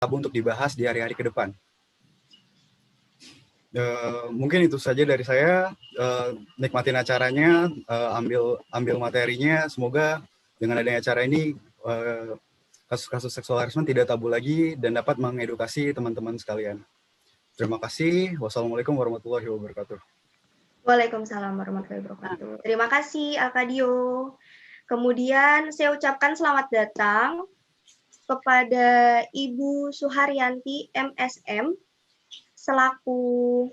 tabu untuk dibahas di hari-hari ke depan. Mungkin itu saja dari saya. Nikmatin acaranya, ambil materinya. Semoga dengan adanya acara ini kasus-kasus seksual harassment tidak tabu lagi dan dapat mengedukasi teman-teman sekalian. Terima kasih. Wassalamualaikum warahmatullahi wabarakatuh. Waalaikumsalam warahmatullahi wabarakatuh. Terima kasih Alkadio. Kemudian saya ucapkan selamat datang kepada Ibu Suharyanti MSM selaku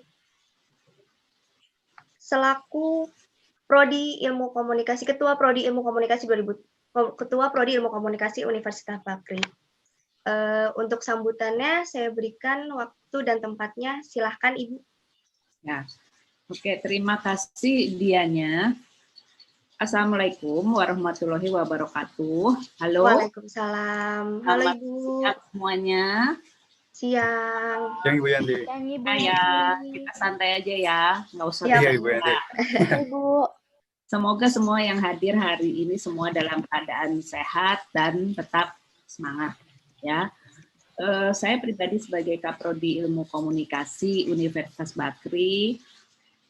Prodi Ilmu Komunikasi, Ketua Prodi Ilmu Komunikasi Universitas Bakri. Untuk sambutannya saya berikan waktu dan tempatnya. Silahkan Ibu. Ya, oke, terima kasih Dianya. Assalamualaikum warahmatullahi wabarakatuh. Halo. Waalaikumsalam. Halo Ibu. Siang semuanya. Siang. Siang Ibu Yanti. Siang Ibu. Ya, kita santai aja ya, nggak usah. Iya Ibu Yanti. Ibu. Semoga semua yang hadir hari ini semua dalam keadaan sehat dan tetap semangat ya. Saya pribadi sebagai Kaprodi Ilmu Komunikasi Universitas Bakri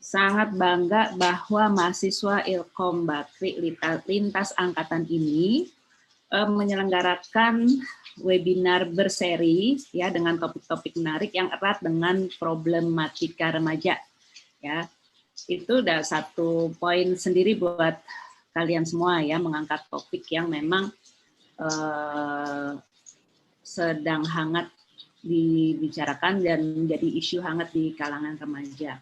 sangat bangga bahwa mahasiswa Ilkom Bakri lintas angkatan ini menyelenggarakan webinar berseri ya dengan topik-topik menarik yang erat dengan problematika remaja ya. Itu udah satu poin sendiri buat kalian semua ya, mengangkat topik yang memang sedang hangat dibicarakan dan menjadi isu hangat di kalangan remaja.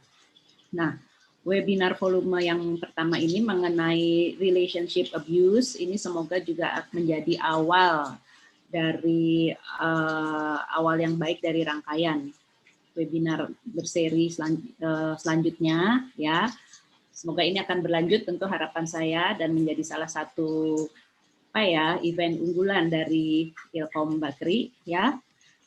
Nah, webinar volume yang pertama ini mengenai relationship abuse, ini semoga juga menjadi awal dari awal yang baik dari rangkaian webinar berseri selanjutnya ya. Semoga ini akan berlanjut, tentu harapan saya, dan menjadi salah satu event unggulan dari Ilkom Bakri ya.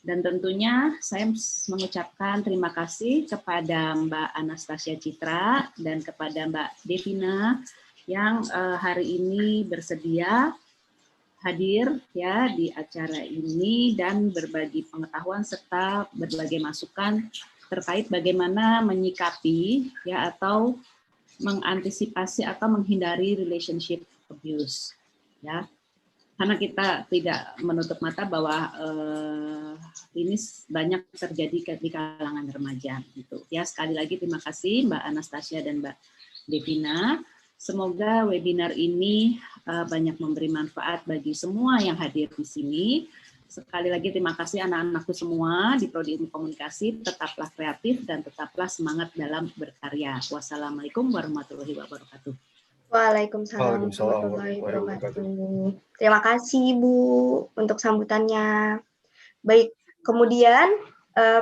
Dan tentunya saya mengucapkan terima kasih kepada Mbak Anastasia Citra dan kepada Mbak Devina yang hari ini bersedia hadir ya di acara ini dan berbagi pengetahuan serta berbagai masukan terkait bagaimana menyikapi ya atau mengantisipasi atau menghindari relationship abuse ya. Karena kita tidak menutup mata bahwa ini banyak terjadi di kalangan remaja gitu. Ya, sekali lagi terima kasih Mbak Anastasia dan Mbak Devina. Semoga webinar ini banyak memberi manfaat bagi semua yang hadir di sini. Sekali lagi terima kasih anak-anakku semua di Prodi Ilmu Komunikasi, tetaplah kreatif dan tetaplah semangat dalam berkarya. Wassalamualaikum warahmatullahi wabarakatuh. Waalaikumsalam warahmatullahi wabarakatuh. Terima kasih Ibu untuk sambutannya. Baik, kemudian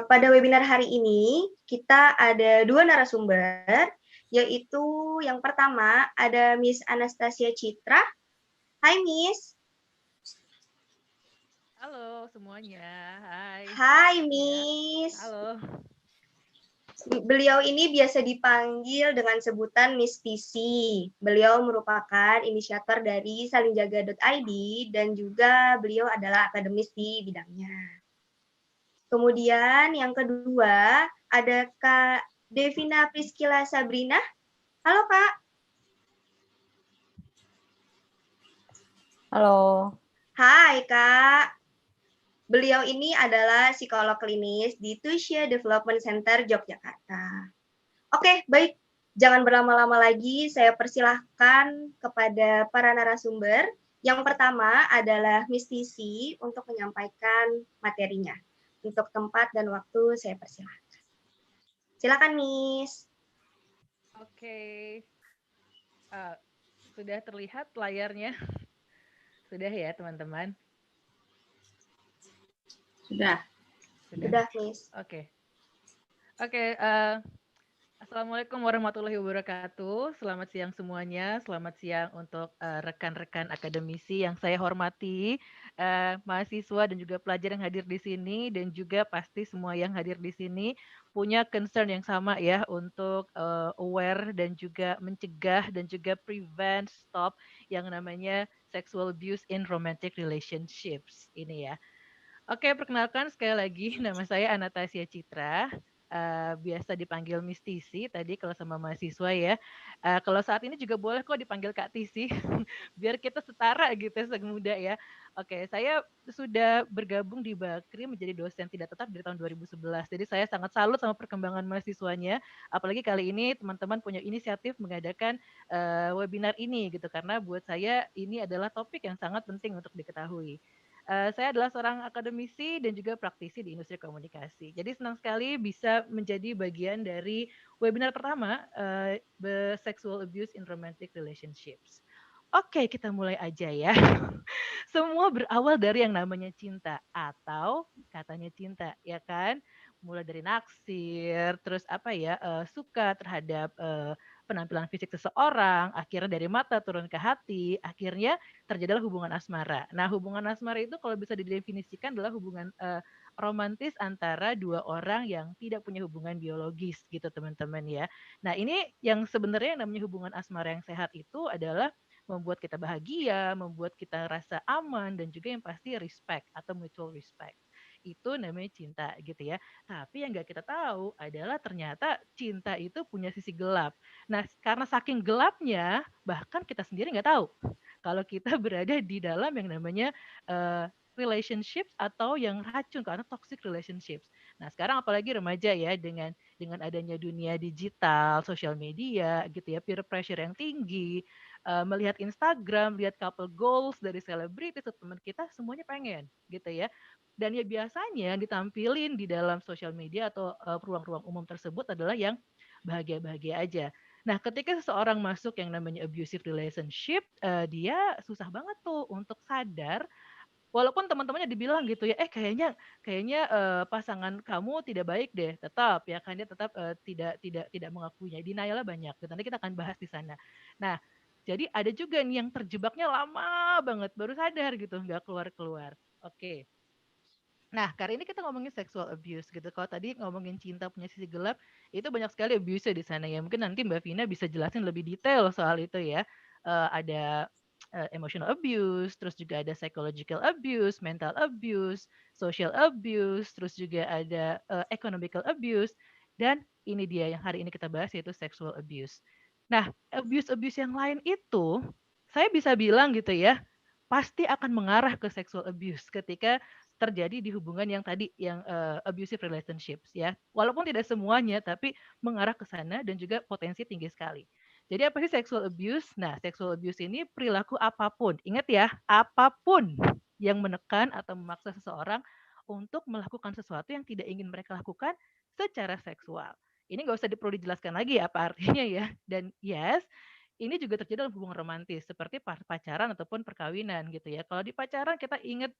pada webinar hari ini kita ada dua narasumber, yaitu yang pertama ada Miss Anastasia Citra. Hai Miss. Halo semuanya, hai. Hai Miss. Halo. Beliau ini biasa dipanggil dengan sebutan Miss PC. Beliau merupakan inisiator dari salingjaga.id dan juga beliau adalah akademis di bidangnya. Kemudian yang kedua ada Kak Devina Priscilla Sabrina. Halo Kak. Halo. Hai Kak. Beliau ini adalah psikolog klinis di Tuition Development Center Yogyakarta. Oke, baik. Jangan berlama-lama lagi, saya persilahkan kepada para narasumber. Yang pertama adalah Miss Tisi untuk menyampaikan materinya. Untuk tempat dan waktu saya persilahkan. Silakan Miss. Oke. Sudah terlihat layarnya? Sudah ya teman-teman? Sudah, Miss. Oke. Assalamualaikum warahmatullahi wabarakatuh. Selamat siang semuanya. Selamat siang untuk rekan-rekan akademisi yang saya hormati, mahasiswa dan juga pelajar yang hadir di sini, dan juga pasti semua yang hadir di sini punya concern yang sama ya untuk aware dan juga mencegah dan juga prevent, stop yang namanya sexual abuse in romantic relationships ini ya. Oke, perkenalkan sekali lagi nama saya Anastasia Citra. Biasa dipanggil Miss Tisi tadi kalau sama mahasiswa ya. Kalau saat ini juga boleh kok dipanggil Kak Tisi, biar kita setara gitu semuda ya. Oke, saya sudah bergabung di Bakri menjadi dosen tidak tetap dari tahun 2011. Jadi saya sangat salut sama perkembangan mahasiswanya. Apalagi kali ini teman-teman punya inisiatif mengadakan webinar ini gitu karena buat saya ini adalah topik yang sangat penting untuk diketahui. Saya adalah seorang akademisi dan juga praktisi di industri komunikasi. Jadi senang sekali bisa menjadi bagian dari webinar pertama Sexual Abuse in Romantic Relationships. Oke, kita mulai aja ya. Semua berawal dari yang namanya cinta atau katanya cinta, ya kan? Mulai dari naksir, terus apa ya, suka terhadap penampilan fisik seseorang, akhirnya dari mata turun ke hati, akhirnya terjadilah hubungan asmara. Nah, hubungan asmara itu kalau bisa didefinisikan adalah hubungan romantis antara dua orang yang tidak punya hubungan biologis gitu teman-teman ya. Nah, ini yang sebenarnya yang namanya hubungan asmara yang sehat itu adalah membuat kita bahagia, membuat kita rasa aman, dan juga yang pasti respect atau mutual respect. Itu namanya cinta gitu ya. Tapi yang nggak kita tahu adalah ternyata cinta itu punya sisi gelap. Nah, karena saking gelapnya, bahkan kita sendiri nggak tahu kalau kita berada di dalam yang namanya relationships atau yang racun karena toxic relationships. Nah, sekarang apalagi remaja ya dengan adanya dunia digital, sosial media gitu ya, peer pressure yang tinggi, melihat Instagram, lihat couple goals dari selebritis atau teman kita semuanya pengen gitu ya. Dan ya biasanya ditampilin di dalam sosial media atau ruang-ruang umum tersebut adalah yang bahagia-bahagia aja. Nah, ketika seseorang masuk yang namanya abusive relationship, dia susah banget tuh untuk sadar walaupun teman-temannya dibilang gitu ya, kayaknya kayaknya pasangan kamu tidak baik deh, tetap ya kan dia tetap tidak mengakuinya. Denial-nya banyak. Gitu. Nanti kita akan bahas di sana. Nah, jadi ada juga nih yang terjebaknya lama banget baru sadar gitu, nggak keluar-keluar. Oke. Nah, kali ini kita ngomongin sexual abuse gitu. Kalau tadi ngomongin cinta punya sisi gelap, itu banyak sekali abuse di sana ya. Mungkin nanti Mbak Vina bisa jelasin lebih detail soal itu ya. Ada emotional abuse, terus juga ada psychological abuse, mental abuse, social abuse, terus juga ada economical abuse, dan ini dia yang hari ini kita bahas yaitu sexual abuse. Nah, abuse-abuse yang lain itu, saya bisa bilang gitu ya, pasti akan mengarah ke sexual abuse ketika terjadi di hubungan yang tadi yang abusive relationships ya. Walaupun tidak semuanya tapi mengarah ke sana dan juga potensi tinggi sekali. Jadi apa sih sexual abuse? Nah, sexual abuse ini perilaku apapun. Ingat ya, apapun yang menekan atau memaksa seseorang untuk melakukan sesuatu yang tidak ingin mereka lakukan secara seksual. Ini nggak usah perlu dijelaskan lagi apa artinya ya. Dan yes, ini juga terjadi dalam hubungan romantis seperti pacaran ataupun perkawinan gitu ya. Kalau di pacaran kita ingat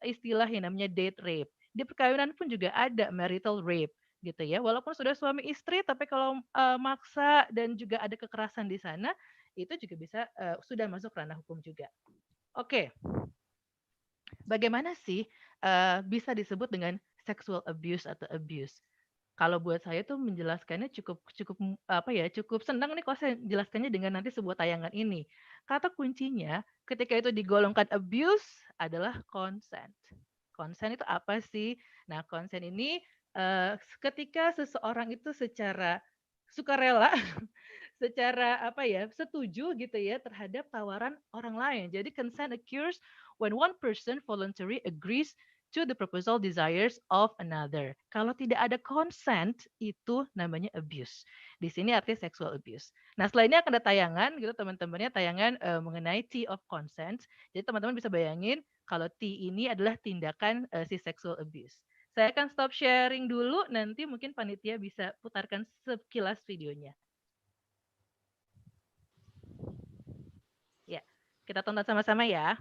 istilah yang namanya date rape. Di perkawinan pun juga ada marital rape gitu ya. Walaupun sudah suami istri tapi kalau maksa dan juga ada kekerasan di sana itu juga bisa sudah masuk ranah hukum juga. Oke. Bagaimana sih bisa disebut dengan sexual abuse atau abuse? Kalau buat saya tuh menjelaskannya cukup cukup apa ya, cukup senang nih kalau saya jelaskannya dengan nanti sebuah tayangan ini. Kata kuncinya ketika itu digolongkan abuse adalah consent. Consent itu apa sih? Nah, consent ini ketika seseorang itu secara sukarela, secara apa ya, setuju gitu ya terhadap tawaran orang lain. Jadi consent occurs when one person voluntarily agrees to the proposal desires of another. Kalau tidak ada consent, itu namanya abuse. Di sini artinya sexual abuse. Nah, setelah ini akan ada tayangan, gitu teman-temannya, tayangan mengenai T of consent. Jadi teman-teman bisa bayangin kalau T ini adalah tindakan si sexual abuse. Saya akan stop sharing dulu, nanti mungkin panitia bisa putarkan sekilas videonya. Ya, kita tonton sama-sama ya.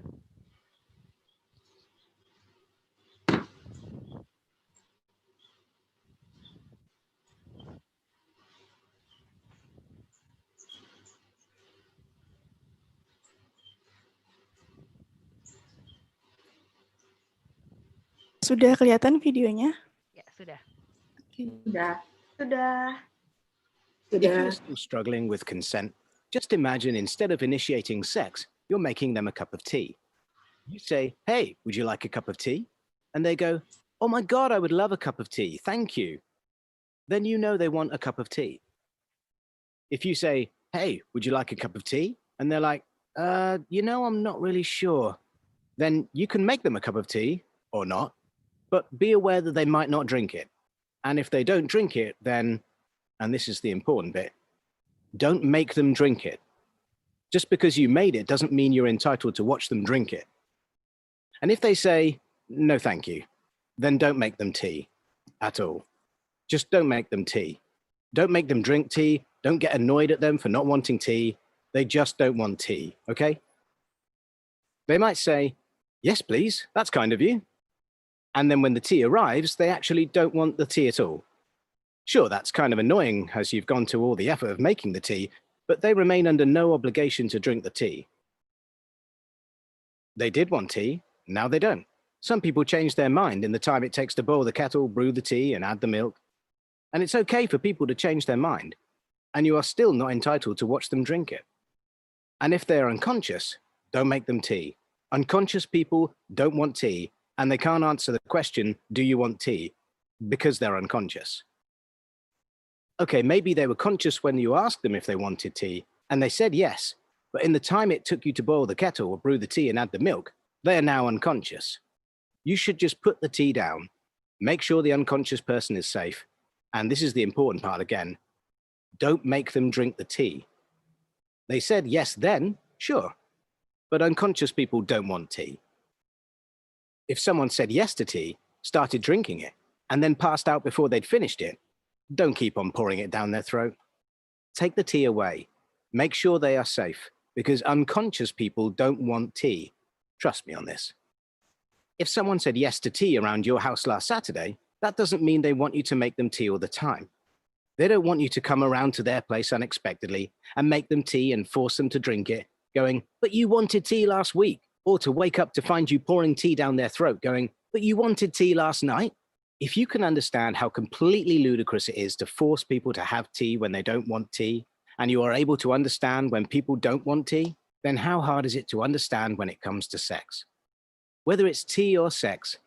Sudah kelihatan videonya? Ya, sudah. Sudah. If you're still struggling with consent, just imagine instead of initiating sex, you're making them a cup of tea. You say, "Hey, would you like a cup of tea?" and they go, "Oh my God, I would love a cup of tea. Thank you." Then you know they want a cup of tea. If you say, "Hey, would you like a cup of tea?" and they're like, I'm not really sure," then you can make them a cup of tea or not, but be aware that they might not drink it. And if they don't drink it, then, and this is the important bit, don't make them drink it. Just because you made it doesn't mean you're entitled to watch them drink it. And if they say, "No, thank you," then don't make them tea at all. Just don't make them tea. Don't make them drink tea. Don't get annoyed at them for not wanting tea. They just don't want tea, okay? They might say, "Yes, please, that's kind of you." And then when the tea arrives, they actually don't want the tea at all. Sure, that's kind of annoying as you've gone to all the effort of making the tea, but they remain under no obligation to drink the tea. They did want tea, now they don't. Some people change their mind in the time it takes to boil the kettle, brew the tea, and add the milk. And it's okay for people to change their mind, and you are still not entitled to watch them drink it. And if they are unconscious, don't make them tea. Unconscious people don't want tea, and they can't answer the question, "Do you want tea?" because they're unconscious. Okay, maybe they were conscious when you asked them if they wanted tea, and they said yes, but in the time it took you to boil the kettle or brew the tea and add the milk, they are now unconscious. You should just put the tea down, make sure the unconscious person is safe, and this is the important part again, don't make them drink the tea. They said yes then, sure, but unconscious people don't want tea. If someone said yes to tea, started drinking it, and then passed out before they'd finished it, don't keep on pouring it down their throat. Take the tea away. Make sure they are safe, because unconscious people don't want tea. Trust me on this. If someone said yes to tea around your house last Saturday, that doesn't mean they want you to make them tea all the time. They don't want you to come around to their place unexpectedly and make them tea and force them to drink it, going, "But you wanted tea last week," or to wake up to find you pouring tea down their throat, going, "But you wanted tea last night." If you can understand how completely ludicrous it is to force people to have tea when they don't want tea, and you are able to understand when people don't want tea, then how hard is it to understand when it comes to sex? Whether it's tea or sex,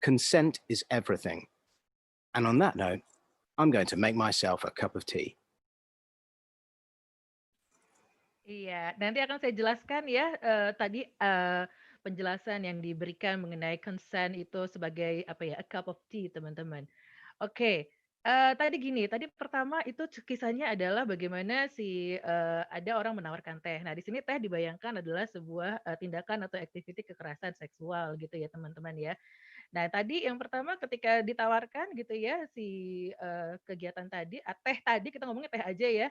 consent is everything. And on that note, I'm going to make myself a cup of tea. Iya, nanti akan saya jelaskan ya, tadi, penjelasan yang diberikan mengenai consent itu sebagai, apa ya, a cup of tea, teman-teman. Oke, tadi gini, tadi pertama itu kisahnya adalah bagaimana ada orang menawarkan teh. Nah, di sini teh dibayangkan adalah sebuah, tindakan atau activity kekerasan seksual gitu ya, teman-teman ya. Nah, tadi yang pertama ketika ditawarkan gitu ya kegiatan tadi, teh tadi kita ngomongnya teh aja ya,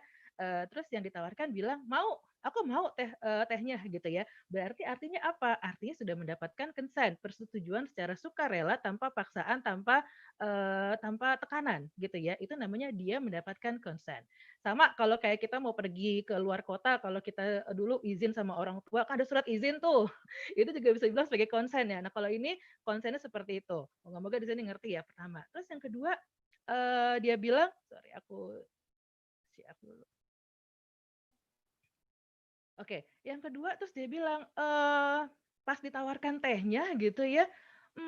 terus yang ditawarkan bilang, "Mau, aku mau tehnya," gitu ya. Berarti artinya apa? Artinya sudah mendapatkan consent, persetujuan secara sukarela tanpa paksaan, tanpa tekanan gitu ya. Itu namanya dia mendapatkan consent. Sama kalau kayak kita mau pergi ke luar kota, kalau kita dulu izin sama orang tua, kan ada surat izin tuh. Itu juga bisa dibilang sebagai consent ya. Nah, kalau ini konsennya seperti itu. Moga-moga di sini ngerti ya pertama. Terus yang kedua, dia bilang, sorry aku share dulu. Oke, yang kedua terus dia bilang, pas ditawarkan tehnya gitu ya,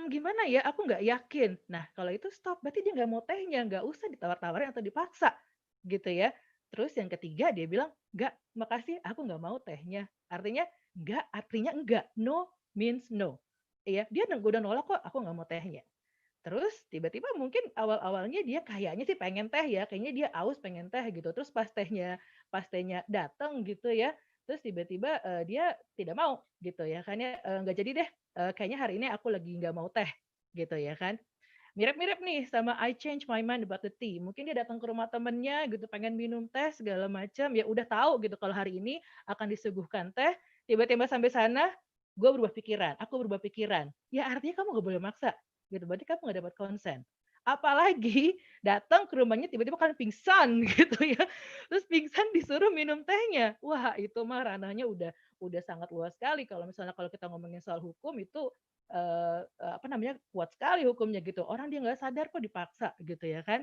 gimana ya, aku nggak yakin. Nah, kalau itu stop, berarti dia nggak mau tehnya, nggak usah ditawar-tawarin atau dipaksa gitu ya. Terus yang ketiga dia bilang, "Nggak, makasih, aku nggak mau tehnya." Artinya nggak, artinya enggak. No means no. Iya, dia udah nolak kok, aku nggak mau tehnya. Terus tiba-tiba mungkin awal-awalnya dia kayaknya sih pengen teh ya, kayaknya dia aus pengen teh gitu. Terus pas tehnya datang gitu ya, terus tiba-tiba, dia tidak mau gitu ya kan ya, nggak jadi deh, kayaknya hari ini aku lagi nggak mau teh gitu ya kan. Mirip-mirip nih sama I change my mind about the tea. Mungkin dia datang ke rumah temennya gitu, pengen minum teh segala macam, ya udah tahu gitu kalau hari ini akan disuguhkan teh, tiba-tiba sampai sana, aku berubah pikiran. Ya artinya kamu nggak boleh maksa, gitu. Berarti kamu nggak dapat konsen. Apalagi datang ke rumahnya tiba-tiba kalian pingsan gitu ya. Terus pingsan disuruh minum tehnya. Wah, itu mah ranahnya udah sangat luas sekali. Kalau misalnya kalau kita ngomongin soal hukum itu kuat sekali hukumnya gitu. Orang dia nggak sadar kok dipaksa gitu ya kan.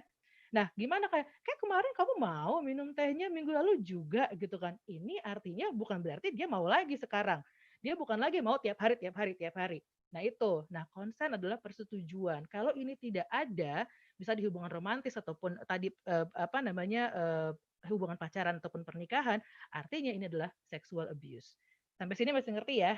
Nah, gimana kayak kemarin kamu mau minum tehnya minggu lalu juga gitu kan. Ini artinya bukan berarti dia mau lagi sekarang. Dia bukan lagi mau tiap hari. Nah itu, nah konsen adalah persetujuan. Kalau ini tidak ada, bisa di hubungan romantis ataupun tadi hubungan pacaran ataupun pernikahan, artinya ini adalah sexual abuse. Sampai sini masih ngerti ya?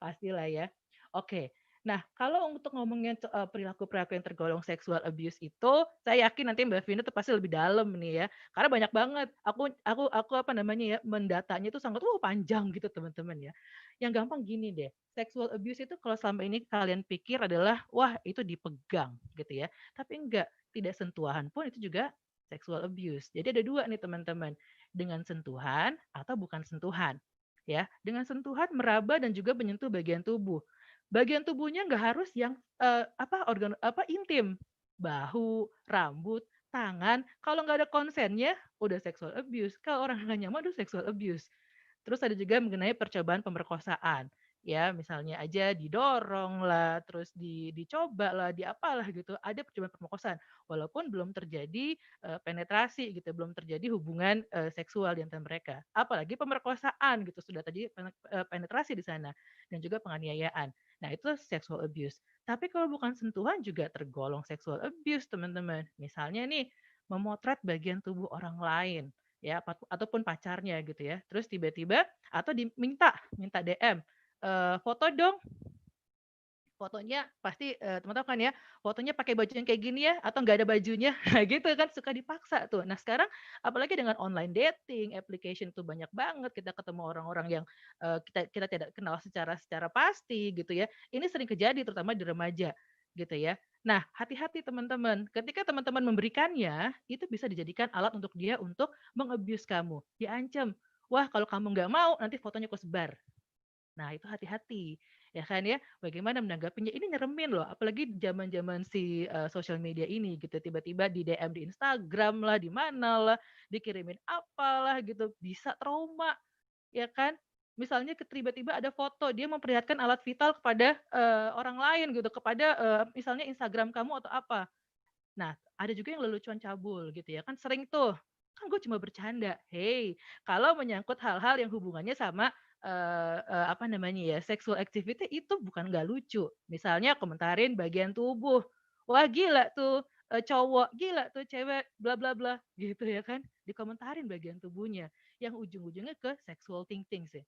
Pastilah ya. Oke. Nah, kalau untuk ngomongin perilaku-perilaku yang tergolong sexual abuse itu, saya yakin nanti Mbak Vina tuh pasti lebih dalam nih ya. Karena banyak banget. Aku mendatanya itu sangat panjang gitu teman-teman ya. Yang gampang gini deh. Sexual abuse itu kalau selama ini kalian pikir adalah wah itu dipegang gitu ya. Tapi enggak, tidak sentuhan pun itu juga sexual abuse. Jadi ada dua nih teman-teman. Dengan sentuhan atau bukan sentuhan. Ya, dengan sentuhan meraba dan juga menyentuh bagian tubuh. Bagian tubuhnya nggak harus yang organ intim, bahu, rambut, tangan. Kalau nggak ada konsennya, udah sexual abuse. Kalau orang nggak nyaman, udah sexual abuse. Terus ada juga mengenai percobaan pemerkosaan. Ya, misalnya aja didorong lah, terus dicoba lah, diapalah gitu. Ada percobaan pemerkosaan, walaupun belum terjadi penetrasi gitu, belum terjadi hubungan seksual di antara mereka. Apalagi pemerkosaan gitu, sudah tadi penetrasi di sana dan juga penganiayaan. Nah, itu sexual abuse. Tapi kalau bukan sentuhan juga tergolong sexual abuse, teman-teman. Misalnya nih, memotret bagian tubuh orang lain ya ataupun pacarnya gitu ya. Terus tiba-tiba atau minta DM, foto dong. Fotonya pasti teman-teman kan ya, fotonya pakai baju yang kayak gini ya atau nggak ada bajunya. Gitu kan suka dipaksa tuh. Nah, sekarang apalagi dengan online dating, application tuh banyak banget kita ketemu orang-orang yang kita tidak kenal secara pasti gitu ya. Ini sering terjadi terutama di remaja gitu ya. Nah, hati-hati teman-teman. Ketika teman-teman memberikannya, itu bisa dijadikan alat untuk dia untuk mengabuse kamu. Diancam. Wah, kalau kamu nggak mau, nanti fotonya aku sebar. Nah, itu hati-hati. Ya kan ya, bagaimana menanggapinya? Ini nyeremin loh, apalagi zaman-zaman si sosial media ini gitu. Tiba-tiba di DM di Instagram lah, di mana lah, dikirimin apalah gitu. Bisa trauma, ya kan? Misalnya tiba-tiba ada foto, dia memperlihatkan alat vital kepada orang lain gitu, kepada misalnya Instagram kamu atau apa. Nah, ada juga yang lelucon cabul gitu ya, kan sering tuh, kan gue cuma bercanda. Hey, kalau menyangkut hal-hal yang hubungannya sama sexual activity itu bukan nggak lucu. Misalnya komentarin bagian tubuh, wah gila tuh cowok, gila tuh cewek, bla bla bla, gitu ya kan? Dikomentarin bagian tubuhnya, yang ujung-ujungnya ke sexual thingsnya.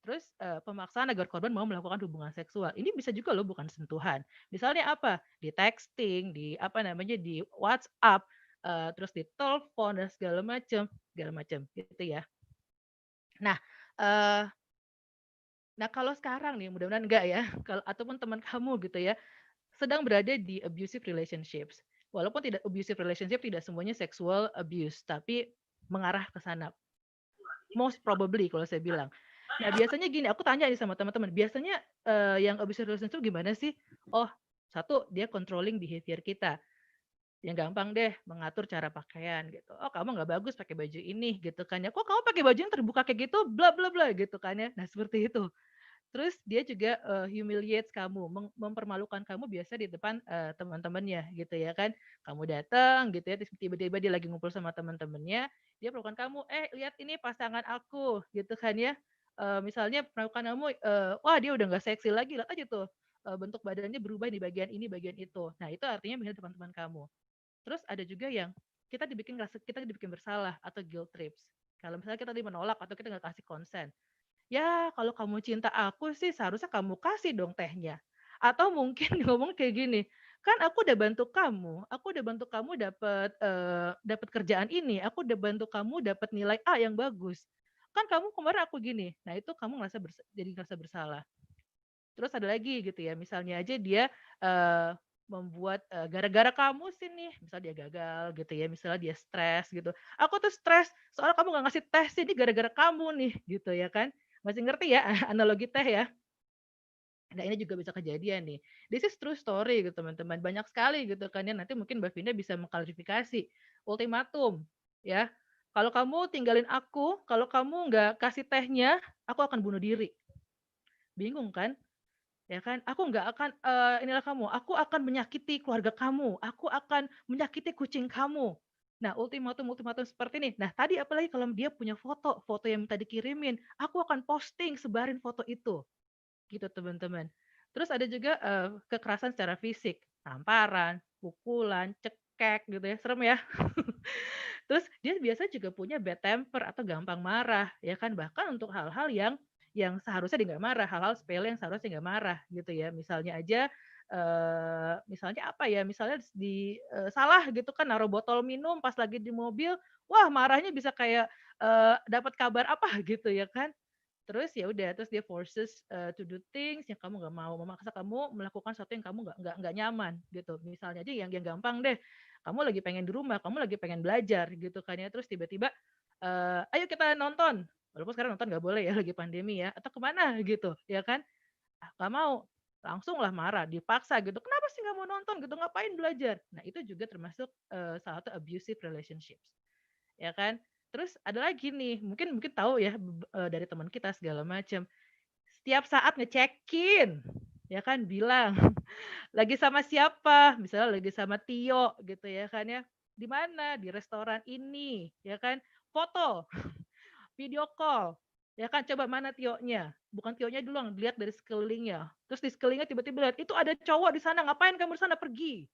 Terus pemaksaan agar korban mau melakukan hubungan seksual. Ini bisa juga loh bukan sentuhan. Misalnya apa? Di texting, di WhatsApp, terus di telepon dan segala macam gitu ya. Nah, kalau sekarang nih mudah-mudahan enggak ya, kalau ataupun teman kamu gitu ya, sedang berada di abusive relationships. Walaupun tidak abusive relationship tidak semuanya sexual abuse, tapi mengarah ke sana. Most probably kalau saya bilang. Nah, biasanya gini, aku tanya nih sama teman-teman, biasanya yang abusive relationship gimana sih? Oh, satu, dia controlling behavior kita. Yang gampang deh, mengatur cara pakaian gitu. Oh, kamu nggak bagus pakai baju ini gitu kan ya. Kok kamu pakai baju yang terbuka kayak gitu? Bla bla bla gitu kan ya. Nah, seperti itu. Terus dia juga humiliates kamu, mempermalukan kamu biasa di depan teman-temannya gitu ya kan. Kamu datang gitu ya, tiba-tiba dia lagi ngumpul sama teman-temannya, dia perlukan kamu, lihat ini pasangan aku gitu kan ya. Misalnya perlukan kamu, wah dia udah nggak seksi lagi, lihat aja tuh bentuk badannya berubah di bagian ini, bagian itu. Nah itu artinya misalnya teman-teman kamu. Terus ada juga yang kita dibikin bersalah atau guilt trips. Kalau misalnya kita menolak atau kita nggak kasih konsen, ya kalau kamu cinta aku sih seharusnya kamu kasih dong tehnya. Atau mungkin ngomong kayak gini, kan aku udah bantu kamu dapat kerjaan ini, aku udah bantu kamu dapat nilai A yang bagus. Kan kamu kemarin aku gini. Nah, itu kamu jadi ngerasa bersalah. Terus ada lagi gitu ya, misalnya aja dia membuat gara-gara kamu sih nih, misal dia gagal gitu ya, misalnya dia stres gitu. Aku tuh stres soalnya kamu nggak ngasih tes sih, ini gara-gara kamu nih gitu ya kan. Masih ngerti ya analogi teh ya? Nah ini juga bisa kejadian nih. This is true story gitu teman-teman. Banyak sekali gitu kan ya. Nanti mungkin Mbak Vinda bisa mengklarifikasi. Ultimatum ya. Kalau kamu tinggalin aku, kalau kamu nggak kasih tehnya, aku akan bunuh diri. Bingung kan? Ya kan? Aku nggak akan inilah kamu, aku akan menyakiti keluarga kamu, aku akan menyakiti kucing kamu. Nah, ultimatum seperti ini. Nah, tadi apalagi kalau dia punya foto yang minta dikirimin, aku akan posting, sebarin foto itu. Gitu, teman-teman. Terus ada juga kekerasan secara fisik, tamparan, pukulan, cekek gitu ya, serem ya. Terus dia biasanya juga punya bad temper atau gampang marah, ya kan? Bahkan untuk hal-hal yang seharusnya dia nggak marah, hal-hal sepele yang seharusnya nggak marah gitu ya. Misalnya aja, misalnya apa ya? Misalnya salah gitu kan naruh botol minum pas lagi di mobil, wah marahnya bisa kayak dapat kabar apa gitu ya kan? Terus ya udah, terus dia forces to do things yang kamu nggak mau, memaksa kamu melakukan sesuatu yang kamu nggak nyaman gitu. Misalnya aja yang gampang deh, kamu lagi pengen di rumah, kamu lagi pengen belajar gitu kan ya, terus tiba-tiba, ayo kita nonton, walaupun sekarang nonton nggak boleh ya lagi pandemi ya, atau kemana gitu ya kan, ah, nggak mau, langsung lah marah, dipaksa gitu, kenapa sih nggak mau nonton gitu, ngapain belajar? Nah itu juga termasuk salah satu abusive relationships, ya kan. Terus ada lagi nih, mungkin mungkin tahu ya dari teman kita segala macam. Setiap saat ngecekin, ya kan bilang lagi sama siapa, misalnya lagi sama Tio gitu ya kan ya. Di mana? Di restoran ini, ya kan. Foto, video call. Ya kan coba mana Tionya? Bukan Tionya dulu, dilihat dari sekelilingnya. Terus di sekelilingnya tiba-tiba lihat, itu ada cowok di sana, ngapain kamu di sana? Pergi.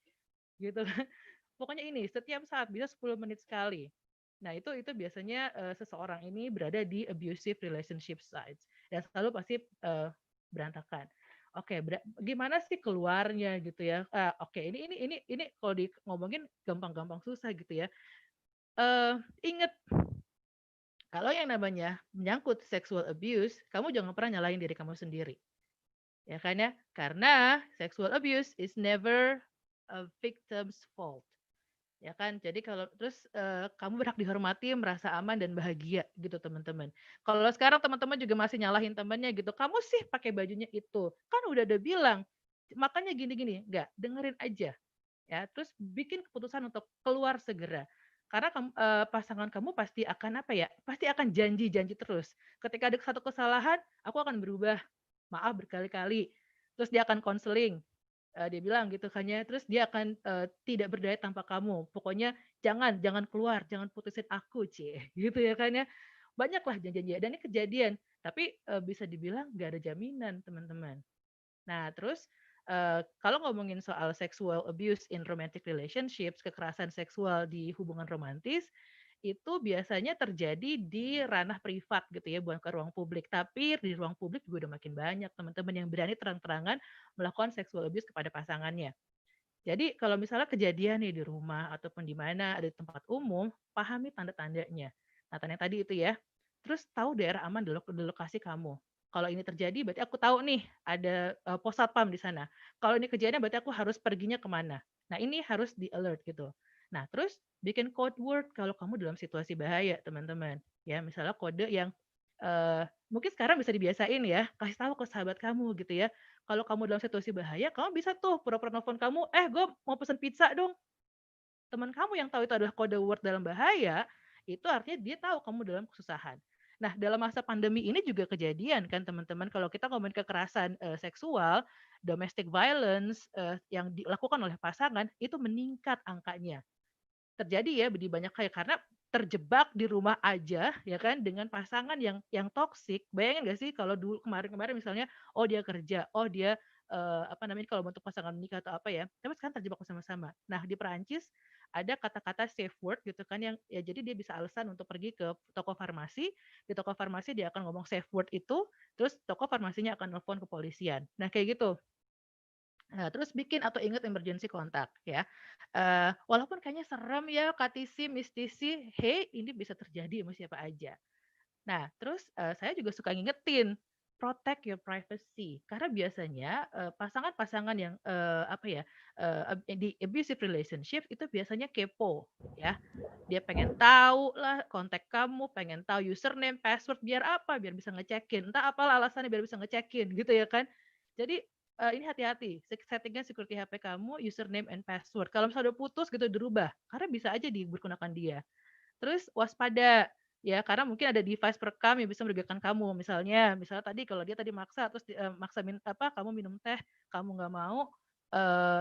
Gitu kan. Pokoknya ini setiap saat bisa 10 menit sekali. Nah, itu biasanya seseorang ini berada di abusive relationship sites dan selalu pasti berantakan. Oke, gimana sih keluarnya gitu ya? Oke, ini kalau ngomongin gampang-gampang susah gitu ya. Ingat kalau yang namanya menyangkut sexual abuse, kamu jangan pernah nyalahin diri kamu sendiri. Ya kan ya? Karena sexual abuse is never a victim's fault. Ya kan? Jadi kalau terus kamu berhak dihormati, merasa aman dan bahagia gitu teman-teman. Kalau sekarang teman-teman juga masih nyalahin temannya gitu, kamu sih pakai bajunya itu, kan udah ada bilang, makanya gini-gini, enggak, dengerin aja. Ya, terus bikin keputusan untuk keluar segera. Karena pasangan kamu pasti akan apa ya? Pasti akan janji-janji terus. Ketika ada satu kesalahan, aku akan berubah. Maaf berkali-kali. Terus dia akan konseling, dia bilang gitu kan ya, terus dia akan tidak berdaya tanpa kamu. Pokoknya jangan keluar, jangan putusin aku, cie, gitu ya kan ya. Banyaklah janji-janji dan ini kejadian, tapi bisa dibilang nggak ada jaminan, teman-teman. Nah, terus kalau ngomongin soal sexual abuse in romantic relationships, kekerasan seksual di hubungan romantis, itu biasanya terjadi di ranah privat gitu ya, bukan ke ruang publik. Tapi di ruang publik juga udah makin banyak teman-teman yang berani terang-terangan melakukan sexual abuse kepada pasangannya. Jadi kalau misalnya kejadian nih di rumah ataupun di mana ada di tempat umum, pahami tanda-tandanya. Nah, tanda tadi itu ya. Terus tahu daerah aman di lokasi kamu. Kalau ini terjadi berarti aku tahu nih ada pos satpam di sana. Kalau ini kejadian berarti aku harus perginya kemana. Nah, ini harus di alert gitu. Nah, terus bikin code word kalau kamu dalam situasi bahaya, teman-teman. Ya, misalnya kode yang mungkin sekarang bisa dibiasain ya, kasih tahu ke sahabat kamu gitu ya. Kalau kamu dalam situasi bahaya, kamu bisa tuh pura-pura nelfon kamu, gue mau pesen pizza dong. Teman kamu yang tahu itu adalah kode word dalam bahaya, itu artinya dia tahu kamu dalam kesusahan. Nah, dalam masa pandemi ini juga kejadian kan teman-teman, kalau kita ngomongin kekerasan seksual, domestic violence yang dilakukan oleh pasangan, itu meningkat angkanya. Terjadi ya di banyak kayak karena terjebak di rumah aja ya kan dengan pasangan yang toksik. Bayangin gak sih kalau dulu kemarin-kemarin misalnya oh dia kerja, oh dia apa namanya kalau untuk pasangan menikah atau apa ya. Tapi sekarang terjebak bersama-sama. Nah, di Perancis ada kata-kata safe word gitu kan yang ya jadi dia bisa alasan untuk pergi ke toko farmasi. Di toko farmasi dia akan ngomong safe word itu, terus toko farmasinya akan telepon kepolisian. Nah, kayak gitu. Nah, terus bikin atau ingat emergency kontak ya. Walaupun kayaknya serem ya, katisi, mistisi, hey ini bisa terjadi sama siapa aja. Nah, terus saya juga suka ngingetin protect your privacy karena biasanya pasangan-pasangan yang apa ya di abusive relationship itu biasanya kepo ya. Dia pengen tahu lah kontak kamu, pengen tahu username, password biar apa? Biar bisa ngecekin. Entah apalah alasannya biar bisa ngecekin gitu ya kan. Jadi ini hati-hati, settingnya security HP kamu, username and password. Kalau misalnya udah putus gitu dirubah, karena bisa aja digunakan dia. Terus waspada, ya karena mungkin ada device perekam yang bisa merugikan kamu. Misalnya tadi kalau dia tadi maksa, terus maksa kamu minum teh, kamu nggak mau,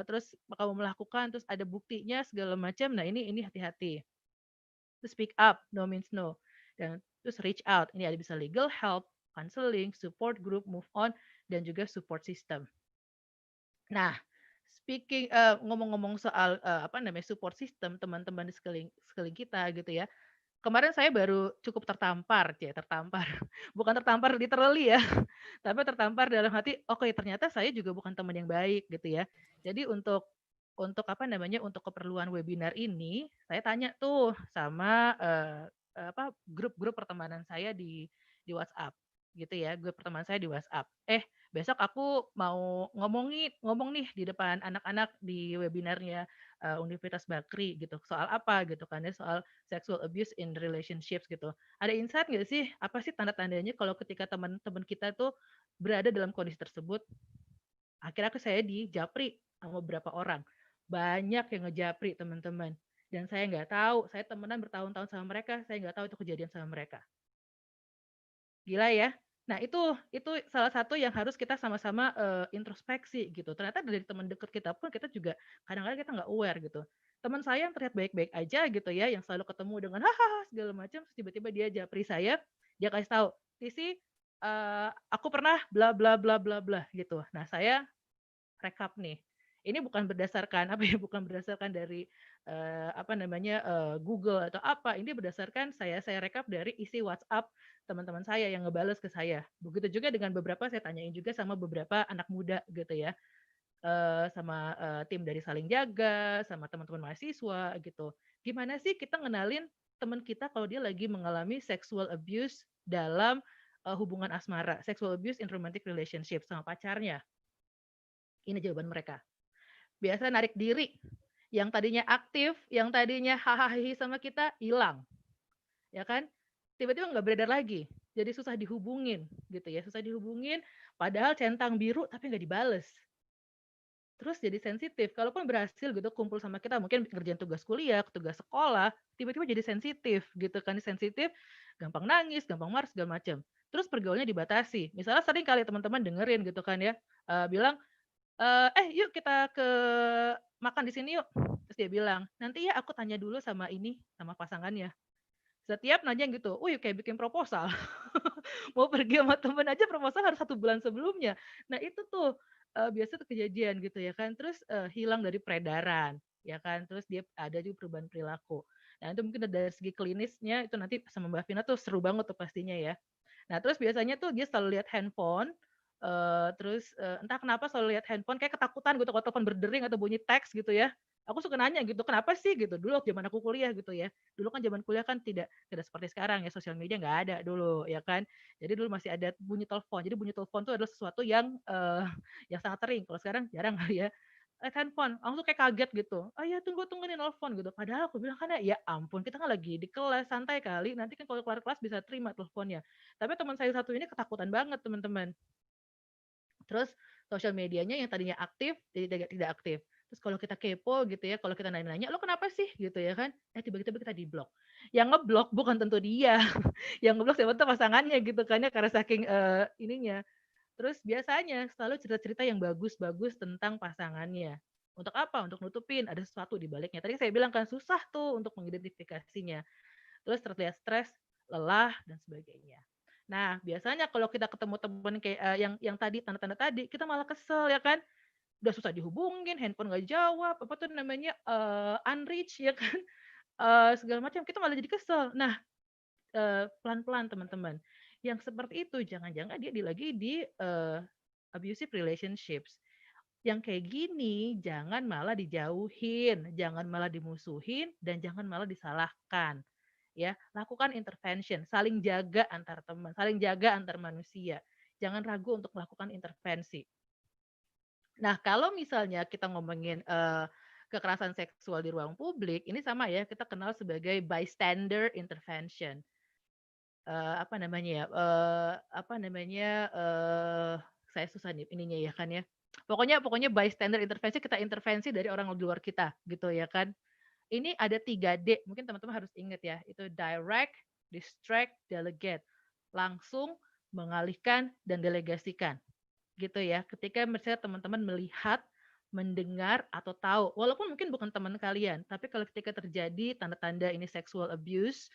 terus kamu melakukan, terus ada buktinya segala macam. Nah ini hati-hati. To speak up, no means no. Dan terus reach out, ini ada bisa legal help, counseling, support group, move on, dan juga support system. Nah, ngomong-ngomong soal apa namanya support system teman-teman di sekeliling kita gitu ya. Kemarin saya baru cukup tertampar. Bukan tertampar literally ya, tapi tertampar dalam hati, oke ternyata saya juga bukan teman yang baik gitu ya. Jadi untuk apa namanya, untuk keperluan webinar ini, saya tanya tuh sama apa grup-grup pertemanan saya di WhatsApp gitu ya, grup pertemanan saya di WhatsApp. Besok aku mau ngomong nih di depan anak-anak di webinarnya Universitas Bakri gitu. Soal apa gitu kan ya, soal sexual abuse in relationships gitu. Ada insight nggak sih? Apa sih tanda-tandanya kalau ketika teman-teman kita tuh berada dalam kondisi tersebut? Akhirnya saya dijapri sama beberapa orang. Banyak yang ngejapri teman-teman. Dan saya nggak tahu, saya temenan bertahun-tahun sama mereka, saya nggak tahu itu kejadian sama mereka. Gila ya. Nah, itu salah satu yang harus kita sama-sama introspeksi gitu. Ternyata dari teman dekat kita pun kita juga kadang-kadang kita nggak aware gitu. Teman saya yang terlihat baik-baik aja gitu ya, yang selalu ketemu dengan hahaha segala macam, tiba-tiba dia japri saya, dia kasih tahu, "Tisi, aku pernah bla bla bla bla bla," gitu. Nah, saya rekap nih. Ini bukan berdasarkan apa ya, bukan berdasarkan dari apa namanya Google atau apa. Ini berdasarkan saya rekap dari isi WhatsApp teman-teman saya yang ngebales ke saya. Begitu juga dengan beberapa saya tanyain juga sama beberapa anak muda gitu ya. Sama tim dari Saling Jaga, sama teman-teman mahasiswa gitu. Gimana sih kita ngenalin teman kita kalau dia lagi mengalami sexual abuse dalam hubungan asmara, sexual abuse in romantic relationship sama pacarnya. Ini jawaban mereka. Biasa narik diri. Yang tadinya aktif, yang tadinya hahaha sama kita, hilang. Ya kan? Tiba-tiba nggak beredar lagi. Jadi susah dihubungin gitu ya. Susah dihubungin, padahal centang biru tapi nggak dibales. Terus jadi sensitif. Kalaupun berhasil gitu kumpul sama kita, mungkin ngerjain tugas kuliah, tugas sekolah, tiba-tiba jadi sensitif gitu kan. Sensitif, gampang nangis, gampang marah, segala macam. Terus pergaulannya dibatasi. Misalnya sering kali teman-teman dengerin gitu kan ya, bilang, yuk kita ke makan di sini yuk. Terus dia bilang, nanti ya aku tanya dulu sama ini, sama pasangannya. Setiap nanya gitu, kayak bikin proposal. Mau pergi sama temen aja proposal harus 1 bulan sebelumnya. Nah itu tuh biasa tuh kejadian gitu ya kan. Terus hilang dari peredaran, ya kan. Terus dia ada juga perubahan perilaku. Nah itu mungkin dari segi klinisnya itu nanti sama Mbak Vina tuh seru banget tuh pastinya ya. Nah, terus biasanya tuh dia selalu lihat handphone, terus entah kenapa selalu lihat handphone kayak ketakutan gitu kalau telepon berdering atau bunyi teks gitu ya. Aku suka nanya gitu, "Kenapa sih?" gitu. Dulu zaman aku kuliah gitu ya. Dulu kan zaman kuliah kan tidak seperti sekarang ya, sosial media nggak ada dulu ya kan. Jadi dulu masih ada bunyi telepon. Jadi bunyi telepon itu adalah sesuatu yang yang sangat sering. Kalau sekarang jarang kali ya. Handphone, langsung kayak kaget gitu. "Oh ya tunggu nih nelfon," gitu. Padahal aku bilang kan ya ampun kita kan lagi di kelas, santai kali, nanti kan kalau kelar kelas bisa terima teleponnya. Tapi teman saya satu ini ketakutan banget teman-teman. Terus sosial medianya yang tadinya aktif jadi tidak aktif. Terus kalau kita kepo gitu ya, kalau kita nanya-nanya, "Lo kenapa sih?" gitu ya kan. Tiba-tiba kita di-blok. Yang ngeblok bukan tentu dia, yang ngeblok siapa tahu pasangannya gitu kan ya karena saking ininya. Terus biasanya selalu cerita-cerita yang bagus-bagus tentang pasangannya. Untuk apa? Untuk nutupin ada sesuatu di baliknya. Tadi saya bilang kan susah tuh untuk mengidentifikasinya. Terus terlihat stres, lelah dan sebagainya. Nah, biasanya kalau kita ketemu teman kayak yang tadi tanda-tanda tadi, kita malah kesel ya kan? Udah susah dihubungin, handphone nggak jawab, apa tuh namanya unreach ya kan? Segala macam kita malah jadi kesel. Nah, pelan-pelan teman-teman. Yang seperti itu jangan-jangan dia lagi di abusive relationships. Yang kayak gini jangan malah dijauhin, jangan malah dimusuhin dan jangan malah disalahkan. Ya, lakukan intervention, saling jaga antar teman, saling jaga antar manusia. Jangan ragu untuk melakukan intervensi. Nah, kalau misalnya kita ngomongin kekerasan seksual di ruang publik, ini sama ya, kita kenal sebagai bystander intervention. Apa namanya ya, saya susah nih ininya ya kan ya. Pokoknya bystander intervensi, kita intervensi dari orang di luar kita gitu ya kan. Ini ada 3D, mungkin teman-teman harus ingat ya, itu direct, distract, delegate. Langsung, mengalihkan, dan delegasikan. Gitu ya, ketika misalnya teman-teman melihat, mendengar, atau tahu, walaupun mungkin bukan teman kalian, tapi kalau ketika terjadi tanda-tanda ini sexual abuse,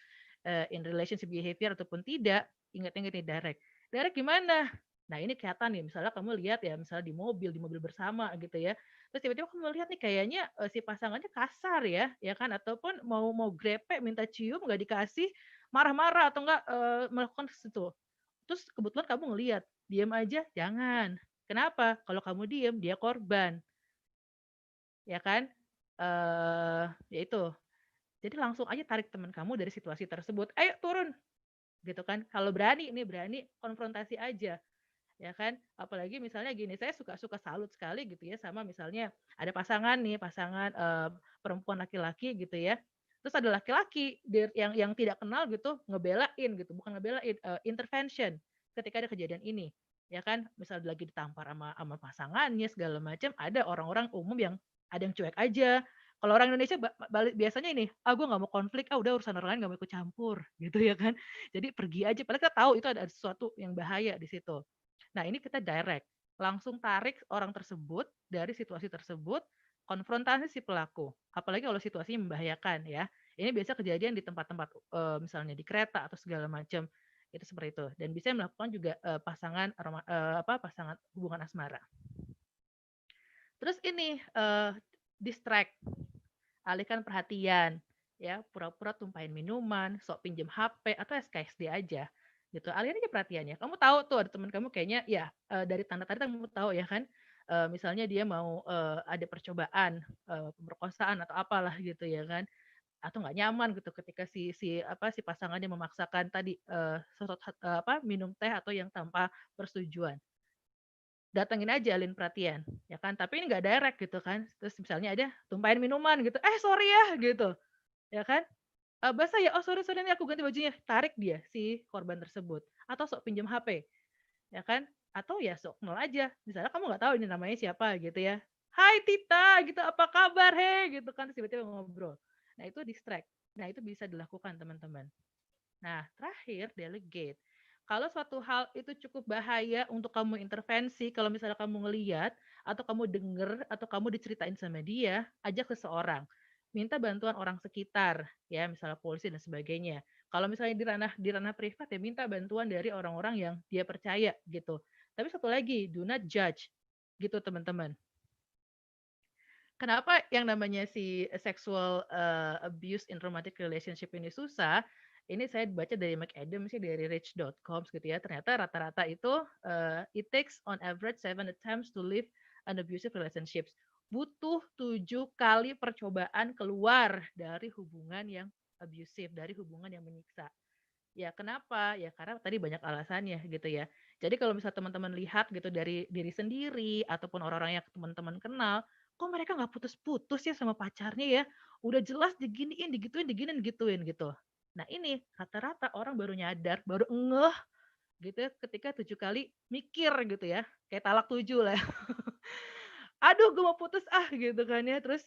in relationship behavior ataupun tidak, ingat-ingat nih direct. Direct gimana? Nah ini kelihatan nih, misalnya kamu lihat ya, misalnya di mobil bersama gitu ya. Terus tiba-tiba kamu lihat nih kayaknya si pasangannya kasar ya kan, ataupun mau grepe minta cium nggak dikasih, marah-marah atau enggak melakukan sesuatu. Terus kebetulan kamu ngelihat, diam aja jangan. Kenapa? Kalau kamu diam dia korban, ya kan? Ya itu. Jadi langsung aja tarik teman kamu dari situasi tersebut. Ayo turun, gitu kan? Kalau berani konfrontasi aja. Ya kan, apalagi misalnya gini, saya suka salut sekali gitu ya sama misalnya ada pasangan perempuan laki-laki gitu ya, terus ada laki-laki yang tidak kenal gitu ngebelain gitu, bukan ngebelain, intervention ketika ada kejadian ini, ya kan, misal lagi ditampar sama pasangannya segala macam, ada orang-orang umum yang ada yang cuek aja. Kalau orang Indonesia biasanya ini, gue nggak mau konflik, udah urusan orang lain nggak mau ikut campur gitu ya kan, jadi pergi aja, padahal kita tahu itu ada sesuatu yang bahaya di situ. Nah, ini kita direct, langsung tarik orang tersebut dari situasi tersebut, konfrontasi si pelaku. Apalagi kalau situasinya membahayakan ya. Ini biasa kejadian di tempat-tempat misalnya di kereta atau segala macam. Itu seperti itu. Dan bisa melakukan juga pasangan hubungan asmara. Terus ini distract, alihkan perhatian, ya pura-pura tumpahin minuman, sok pinjem HP atau SKSD aja gitu, alihin aja perhatiannya. Kamu tahu tuh ada teman kamu kayaknya ya dari tanda-tanda kamu tahu ya kan, misalnya dia mau ada percobaan pemerkosaan atau apalah gitu ya kan, atau nggak nyaman gitu ketika si pasangannya memaksakan tadi minum teh atau yang tanpa persetujuan. Datengin aja, alin perhatian ya kan, tapi ini nggak direct gitu kan. Terus misalnya ada tumpahin minuman gitu, sorry ya gitu ya kan, basah ya, oh sorry ini aku ganti bajunya, tarik dia si korban tersebut, atau sok pinjam HP ya kan, atau ya sok nol aja, misalnya kamu nggak tahu ini namanya siapa gitu ya, hai Tita gitu, apa kabar he gitu kan, tiba-tiba ngobrol. Nah itu distract, nah itu bisa dilakukan teman-teman. Nah terakhir delegate. Kalau suatu hal itu cukup bahaya untuk kamu intervensi, kalau misalnya kamu ngeliat, atau kamu denger, atau kamu diceritain sama dia, ajak seseorang. Minta bantuan orang sekitar, ya misalnya polisi dan sebagainya. Kalau misalnya di ranah privat ya minta bantuan dari orang-orang yang dia percaya gitu. Tapi satu lagi, do not judge, gitu teman-teman. Kenapa yang namanya si sexual abuse in romantic relationship ini susah? Ini saya baca dari McAdams sih, dari Rich.com gitu ya. Ternyata rata-rata itu it takes on average 7 attempts to live an abusive relationships. Butuh 7 kali percobaan keluar dari hubungan yang abusive, dari hubungan yang menyiksa. Ya kenapa? Ya karena tadi banyak alasannya gitu ya. Jadi kalau misalnya teman-teman lihat gitu dari diri sendiri ataupun orang-orang yang teman-teman kenal, kok mereka nggak putus-putus ya sama pacarnya ya? Udah jelas diginiin, digituin gitu. Nah ini rata-rata orang baru nyadar, baru ngeh gitu ya ketika 7 kali mikir gitu ya. Kayak talak 7 lah. Aduh gue mau putus gitu kan ya. Terus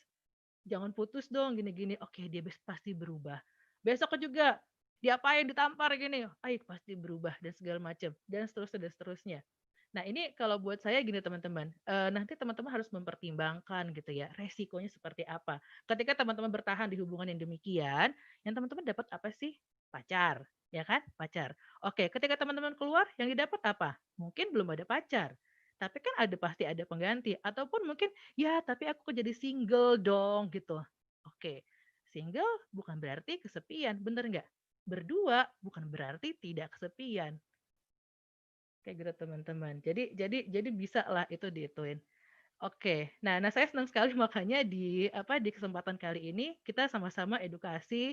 jangan putus dong gini-gini. Oke dia pasti berubah. Besok juga diapain, ditampar gini, pasti berubah dan segala macam dan seterusnya. Nah ini kalau buat saya gini teman-teman, nanti teman-teman harus mempertimbangkan gitu ya resikonya seperti apa. Ketika teman-teman bertahan di hubungan yang demikian, yang teman-teman dapat apa sih? Pacar, ya kan? Pacar. Oke, ketika teman-teman keluar, yang didapat apa? Mungkin belum ada pacar, tapi kan pasti ada pengganti, ataupun mungkin ya tapi aku kok jadi single dong gitu. Oke, single bukan berarti kesepian, bener nggak? Berdua bukan berarti tidak kesepian. Kayak gitu teman-teman. Jadi bisa lah itu diituin. Oke. Nah saya senang sekali makanya di kesempatan kali ini kita sama-sama edukasi,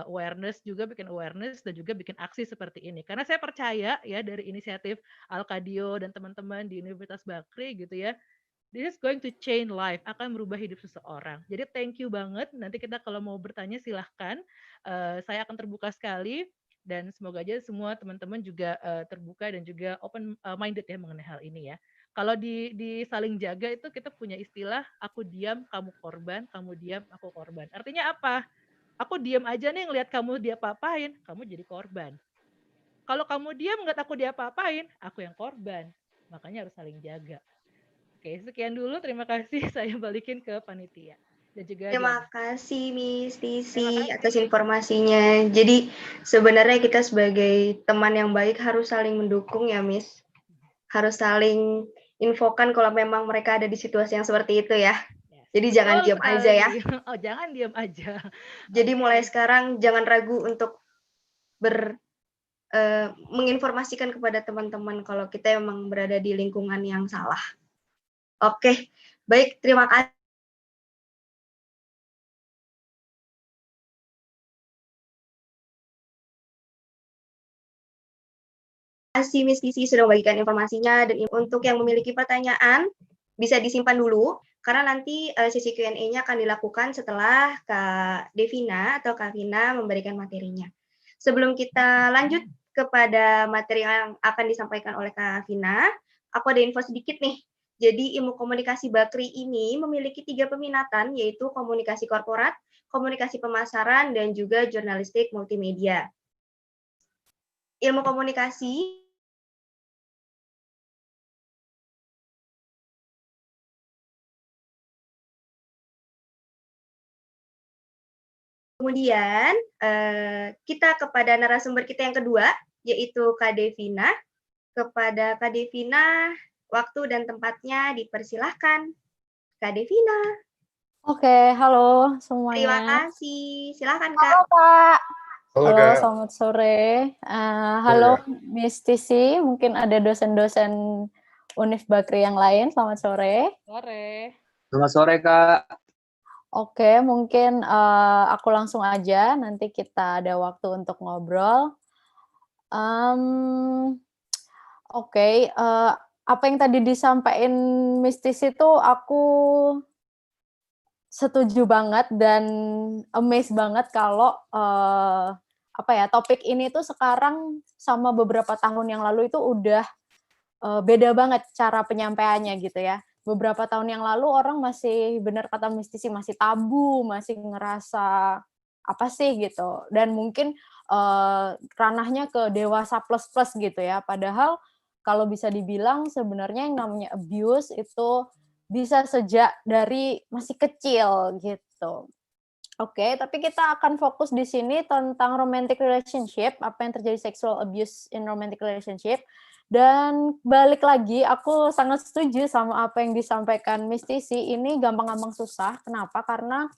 awareness juga, bikin awareness dan juga bikin aksi seperti ini. Karena saya percaya ya dari inisiatif Alkadio dan teman-teman di Universitas Bakri gitu ya, this is going to change life, akan merubah hidup seseorang. Jadi thank you banget. Nanti kita kalau mau bertanya silahkan. Saya akan terbuka sekali dan semoga aja semua teman-teman juga terbuka dan juga open minded ya mengenai hal ini ya. Kalau di saling jaga itu kita punya istilah aku diam, kamu korban, kamu diam, aku korban. Artinya apa? Aku diam aja nih ngelihat kamu diapa-apain, kamu jadi korban. Kalau kamu diam ngeliat aku diapa-apain, aku yang korban. Makanya harus saling jaga. Oke, sekian dulu. Terima kasih. Saya balikin ke panitia. Dan juga Terima kasih Miss Tisi atas informasinya. Jadi sebenarnya kita sebagai teman yang baik harus saling mendukung ya Miss. harus saling infokan kalau memang mereka ada di situasi yang seperti itu ya. Yes, Jadi jangan betul diam aja ya. sekali. Oh, jangan diam aja. Jadi Oke. mulai sekarang jangan ragu untuk menginformasikan kepada teman-teman kalau kita memang berada di lingkungan yang salah. Oke, baik, terima kasih Miss Tisi sudah membagikan informasinya, dan untuk yang memiliki pertanyaan bisa disimpan dulu karena nanti sesi Q&A-nya akan dilakukan setelah Kak Devina atau Kak Vina memberikan materinya. Sebelum kita lanjut kepada materi yang akan disampaikan oleh Kak Vina, aku ada info sedikit nih. Jadi ilmu komunikasi Bakri ini memiliki 3 peminatan, yaitu komunikasi korporat, komunikasi pemasaran, dan juga jurnalistik multimedia. Ilmu komunikasi kemudian kita kepada narasumber kita yang kedua, yaitu Kak Devina. Kepada Kak Devina, waktu dan tempatnya dipersilahkan. Kak Devina. Oke, halo Terima semuanya. kasih. Silahkan Kak. Halo Kak. Halo, Halo, Kak. selamat sore. Halo Miss Tisi, mungkin ada dosen-dosen Univ Bakri yang lain. Selamat sore. Sore. Selamat sore, Kak. Oke, mungkin aku langsung aja. Nanti kita ada waktu untuk ngobrol. Oke, apa yang tadi disampaikan Miss Tisi itu aku setuju banget dan amazed banget kalau topik ini tuh sekarang sama beberapa tahun yang lalu itu udah beda banget cara penyampaiannya gitu ya. Beberapa tahun yang lalu orang masih, benar kata Miss Tisi, masih tabu, masih ngerasa apa sih gitu. Dan mungkin ranahnya ke dewasa plus-plus gitu ya. Padahal kalau bisa dibilang sebenarnya yang namanya abuse itu bisa sejak dari masih kecil gitu. Oke, tapi kita akan fokus di sini tentang romantic relationship, apa yang terjadi sexual abuse in romantic relationship. Dan balik lagi, aku sangat setuju sama apa yang disampaikan Miss Tisi. Ini gampang-gampang susah. Kenapa? Karena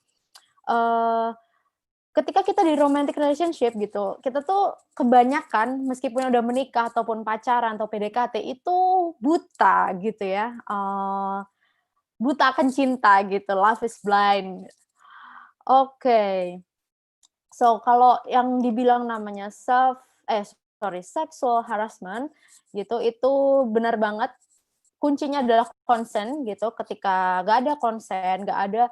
ketika kita di romantic relationship gitu, kita tuh kebanyakan meskipun udah menikah ataupun pacaran atau PDKT itu buta gitu ya. Buta akan cinta gitu, love is blind. Oke. So, kalau yang dibilang namanya sexual harassment gitu, itu benar banget. Kuncinya adalah consent gitu. Ketika nggak ada consent, nggak ada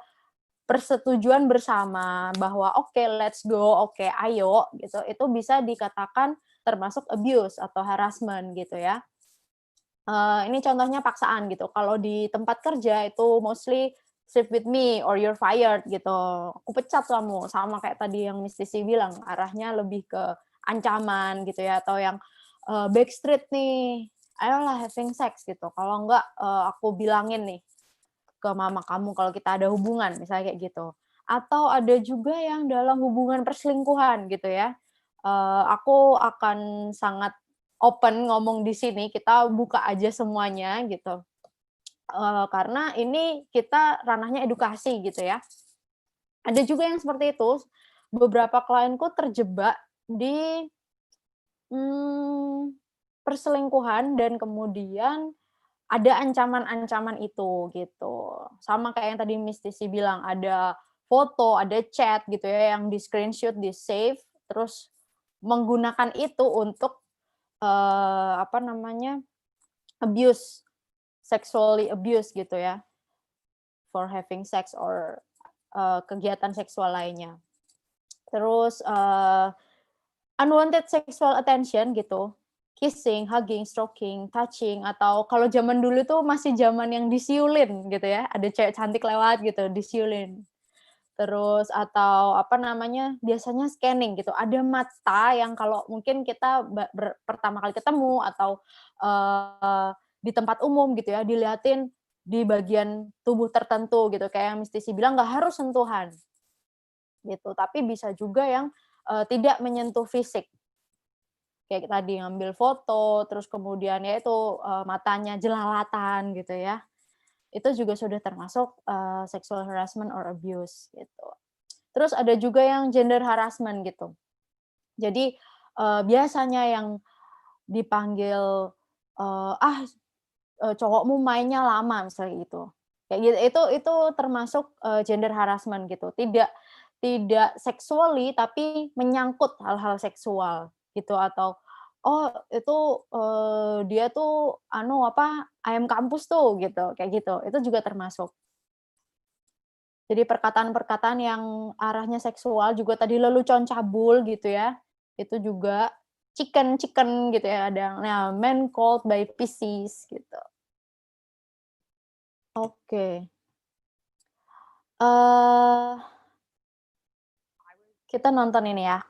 persetujuan bersama bahwa oke, let's go, oke, ayo gitu, itu bisa dikatakan termasuk abuse atau harassment gitu ya. Ini contohnya paksaan gitu. Kalau di tempat kerja itu mostly sleep with me or you're fired gitu. Aku pecat kamu, sama kayak tadi yang Miss Tisi bilang, arahnya lebih ke ancaman gitu ya, atau yang backstreet nih, ayolah having sex gitu. Kalau enggak aku bilangin nih ke mama kamu kalau kita ada hubungan, misalnya kayak gitu. Atau ada juga yang dalam hubungan perselingkuhan gitu ya. Aku akan sangat open ngomong di sini, kita buka aja semuanya gitu. Karena ini kita ranahnya edukasi gitu ya. Ada juga yang seperti itu, beberapa klienku terjebak di perselingkuhan dan kemudian ada ancaman-ancaman itu gitu. Sama kayak yang tadi Miss Tisi bilang, ada foto, ada chat gitu ya yang di screenshot, di save, terus menggunakan itu untuk abuse, sexually abuse gitu ya, for having sex or kegiatan seksual lainnya. Terus unwanted sexual attention gitu, kissing, hugging, stroking, touching, atau kalau zaman dulu tuh masih zaman yang disiulin gitu ya, ada cewek cantik lewat gitu, disiulin. Terus atau biasanya scanning gitu, ada mata yang kalau mungkin kita pertama kali ketemu atau di tempat umum gitu ya, diliatin di bagian tubuh tertentu gitu, kayak yang Miss Tisi bilang nggak harus sentuhan gitu, tapi bisa juga yang tidak menyentuh fisik. kayak tadi ngambil foto, terus kemudian ya itu matanya jelalatan gitu ya. Itu juga sudah termasuk sexual harassment or abuse gitu. Terus ada juga yang gender harassment gitu. Jadi biasanya yang dipanggil cowokmu mainnya lama misalnya gitu. Kayak gitu itu termasuk gender harassment gitu. Tidak sexually tapi menyangkut hal-hal seksual gitu atau oh itu dia tuh ayam kampus tuh gitu, kayak gitu. Itu juga termasuk. Jadi perkataan-perkataan yang arahnya seksual juga tadi lelucon cabul gitu ya. Itu juga chicken gitu ya ada. Nah, man called by Pisces gitu. Oke. Kita nonton ini ya.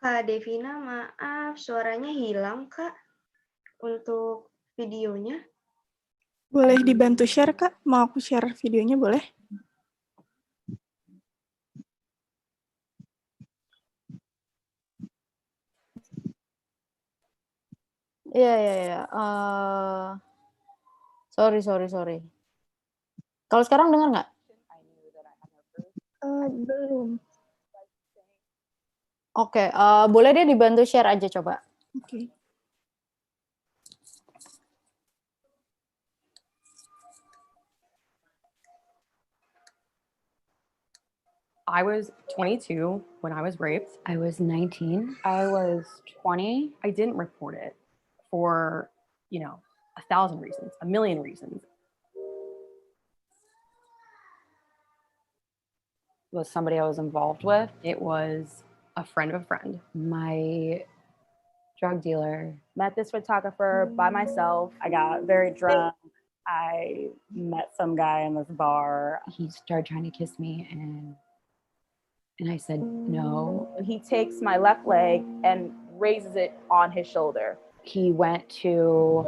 Kak Devina, maaf, suaranya hilang, Kak, untuk videonya. Boleh dibantu share, Kak? Mau aku share videonya, boleh? Iya. Sorry. Kalau sekarang dengar nggak? Belum. Oke, boleh deh dibantu share aja coba. Oke. I was 22 when I was raped. I was 19. I was 20. I didn't report it for, 1,000 reasons, a million reasons. It was somebody I was involved with. It was a friend of a friend. My drug dealer. Met this photographer by myself. I got very drunk. I met some guy in this bar. He started trying to kiss me and I said no. He takes my left leg and raises it on his shoulder. He went to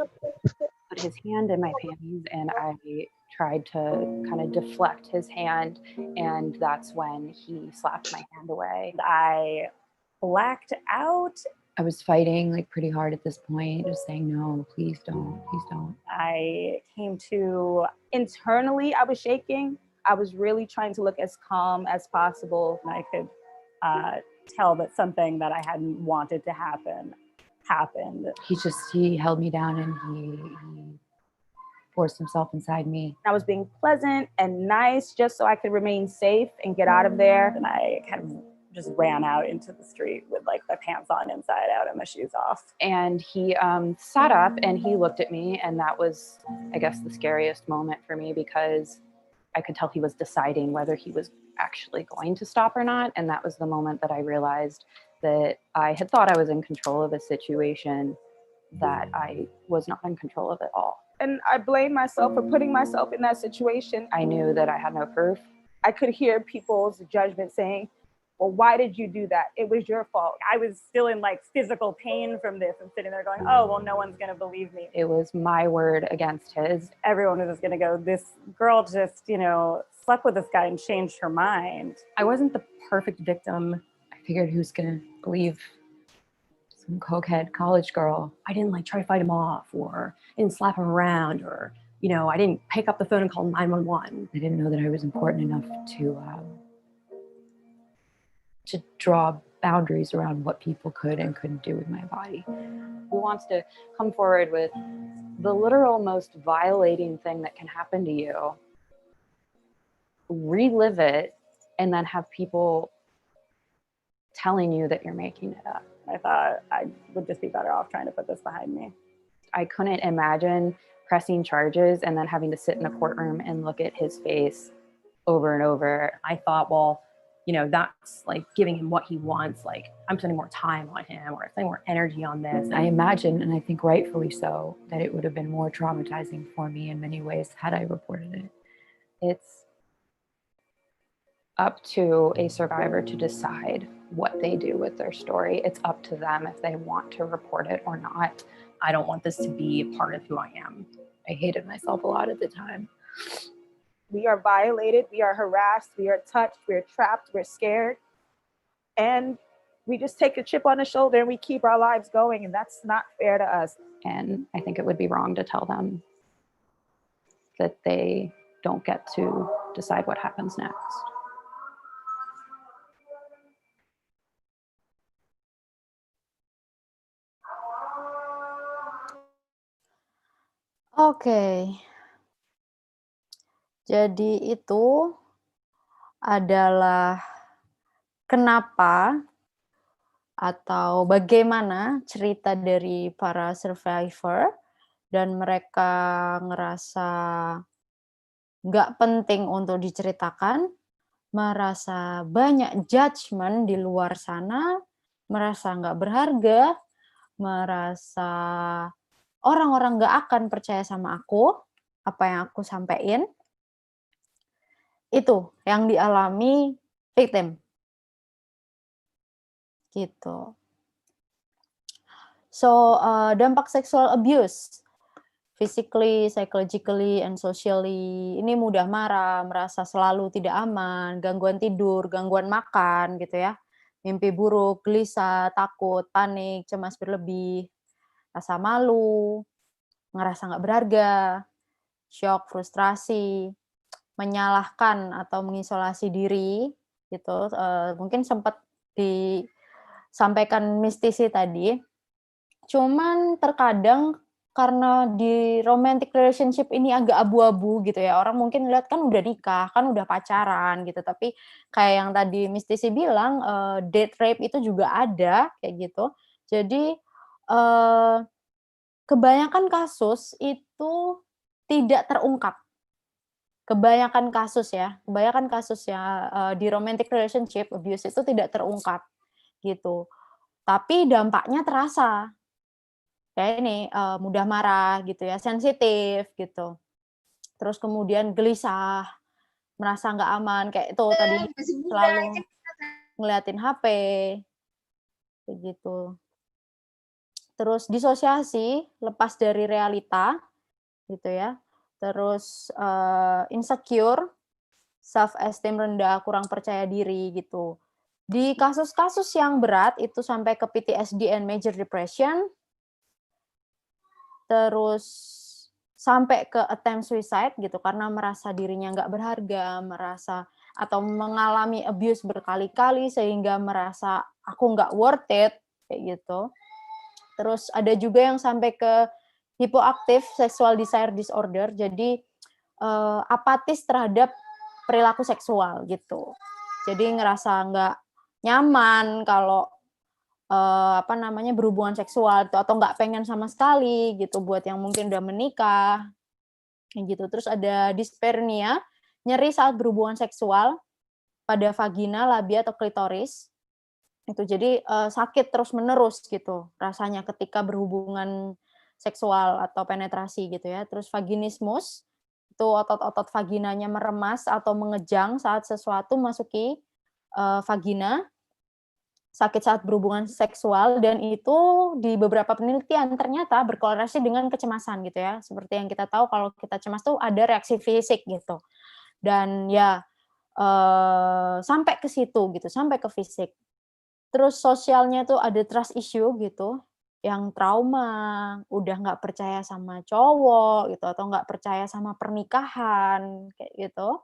put his hand in my panties and I tried to kind of deflect his hand, and that's when he slapped my hand away. I blacked out. I was fighting like pretty hard at this point, just saying no, please don't. I came to internally, I was shaking. I was really trying to look as calm as possible. I could tell that something that I hadn't wanted to happen happened. He held me down and he forced himself inside me. I was being pleasant and nice just so I could remain safe and get out of there. And I kind of just ran out into the street with like my pants on inside out and my shoes off. And he sat up and he looked at me, and that was, I guess, the scariest moment for me, because I could tell he was deciding whether he was actually going to stop or not. And that was the moment that I realized that I had thought I was in control of a situation that I was not in control of at all. And I blame myself for putting myself in that situation. I knew that I had no proof. I could hear people's judgment saying, well, why did you do that? It was your fault. I was still in like physical pain from this and sitting there going, oh, well, no one's going to believe me. It was my word against his. Everyone was just going to go, this girl just, slept with this guy and changed her mind. I wasn't the perfect victim. I figured who's gonna believe some cokehead college girl. I didn't like try to fight him off, or I didn't slap him around, or, you know, I didn't pick up the phone and call 911. I didn't know that I was important enough to draw boundaries around what people could and couldn't do with my body. Who wants to come forward with the literal most violating thing that can happen to you, relive it, and then have people telling you that you're making it up? I thought I would just be better off trying to put this behind me. I couldn't imagine pressing charges and then having to sit in a courtroom and look at his face over and over. I thought, well, you know, that's like giving him what he wants. Like, I'm spending more time on him, or spending more energy on this. I imagine, and I think rightfully so, that it would have been more traumatizing for me in many ways had I reported it. It's up to a survivor to decide what they do with their story. It's up to them if they want to report it or not. I don't want this to be a part of who I am. I hated myself a lot at the time. We are violated, we are harassed, we are touched, we're trapped, we're scared. And we just take a chip on the shoulder and we keep our lives going, and that's not fair to us. And I think it would be wrong to tell them that they don't get to decide what happens next. Oke. Jadi itu adalah kenapa atau bagaimana cerita dari para survivor, dan mereka ngerasa nggak penting untuk diceritakan, merasa banyak judgement di luar sana, merasa nggak berharga, merasa orang-orang nggak akan percaya sama aku, apa yang aku sampein. Itu yang dialami victim. Gitu. So, dampak sexual abuse, physically, psychologically, and socially, ini mudah marah, merasa selalu tidak aman, gangguan tidur, gangguan makan, gitu ya, mimpi buruk, gelisah, takut, panik, cemas berlebih, rasa malu, ngerasa nggak berharga, shock, frustrasi, menyalahkan atau mengisolasi diri, gitu. Mungkin sempat disampaikan Miss Tisi tadi. Cuman terkadang karena di romantic relationship ini agak abu-abu gitu ya, orang mungkin lihat kan udah nikah, kan udah pacaran gitu, tapi kayak yang tadi Miss Tisi bilang, date rape itu juga ada, kayak gitu. Jadi, kebanyakan kasus itu tidak terungkap. Kebanyakan kasus ya di romantic relationship abuse itu tidak terungkap gitu. Tapi dampaknya terasa. Kayak ini mudah marah gitu ya, sensitif gitu. Terus kemudian gelisah, merasa nggak aman kayak itu tadi, selalu ngeliatin HP kayak gitu. Terus disosiasi, lepas dari realita gitu ya. Terus insecure, self esteem rendah, kurang percaya diri gitu. Di kasus-kasus yang berat itu sampai ke PTSD and major depression, terus sampai ke attempt suicide gitu, karena merasa dirinya nggak berharga, merasa atau mengalami abuse berkali-kali sehingga merasa aku nggak worth it kayak gitu. Terus ada juga yang sampai ke hipoaktif sexual desire disorder, jadi apatis terhadap perilaku seksual gitu. Jadi ngerasa nggak nyaman kalau berhubungan seksual atau nggak pengen sama sekali gitu buat yang mungkin udah menikah gitu. Terus ada dyspareunia, nyeri saat berhubungan seksual pada vagina, labia atau klitoris. Itu jadi sakit terus-menerus gitu rasanya ketika berhubungan seksual atau penetrasi gitu ya. Terus vaginismus, itu otot-otot vaginanya meremas atau mengejang saat sesuatu masuki vagina, sakit saat berhubungan seksual, dan itu di beberapa penelitian ternyata berkorelasi dengan kecemasan gitu ya. Seperti yang kita tahu kalau kita cemas tuh ada reaksi fisik gitu. Dan ya sampai ke situ gitu, sampai ke fisik. Terus sosialnya tuh ada trust issue gitu, yang trauma, udah nggak percaya sama cowok gitu, atau nggak percaya sama pernikahan, kayak gitu.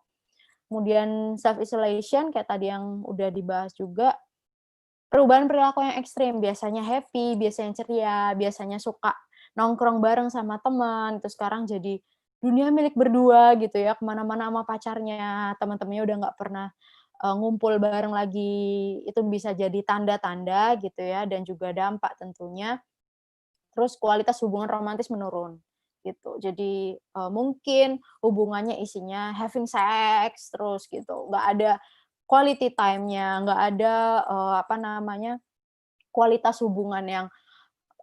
Kemudian self isolation kayak tadi yang udah dibahas juga, perubahan perilaku yang ekstrim, biasanya happy, biasanya ceria, biasanya suka nongkrong bareng sama teman, itu sekarang jadi dunia milik berdua gitu ya, kemana-mana sama pacarnya, teman-temannya udah nggak pernah ngumpul bareng lagi, itu bisa jadi tanda-tanda gitu ya, dan juga dampak tentunya. Terus kualitas hubungan romantis menurun, gitu. Jadi, mungkin hubungannya isinya having sex terus gitu, nggak ada quality time-nya, nggak ada, kualitas hubungan yang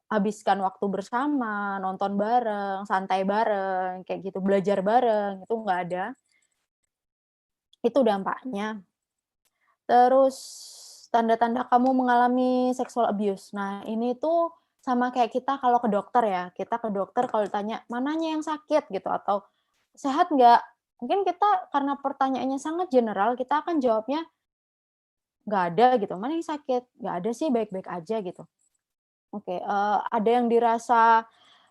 habiskan waktu bersama, nonton bareng, santai bareng, kayak gitu, belajar bareng, itu nggak ada. Itu dampaknya. Terus tanda-tanda kamu mengalami sexual abuse. Nah, ini tuh sama kayak kita kalau ke dokter ya. Kita ke dokter kalau ditanya, "Mananya yang sakit?" gitu atau "Sehat nggak?" Mungkin kita karena pertanyaannya sangat general, kita akan jawabnya, "Nggak ada," gitu. "Mana yang sakit?" "Nggak ada sih, baik-baik aja," gitu. Oke, ada yang dirasa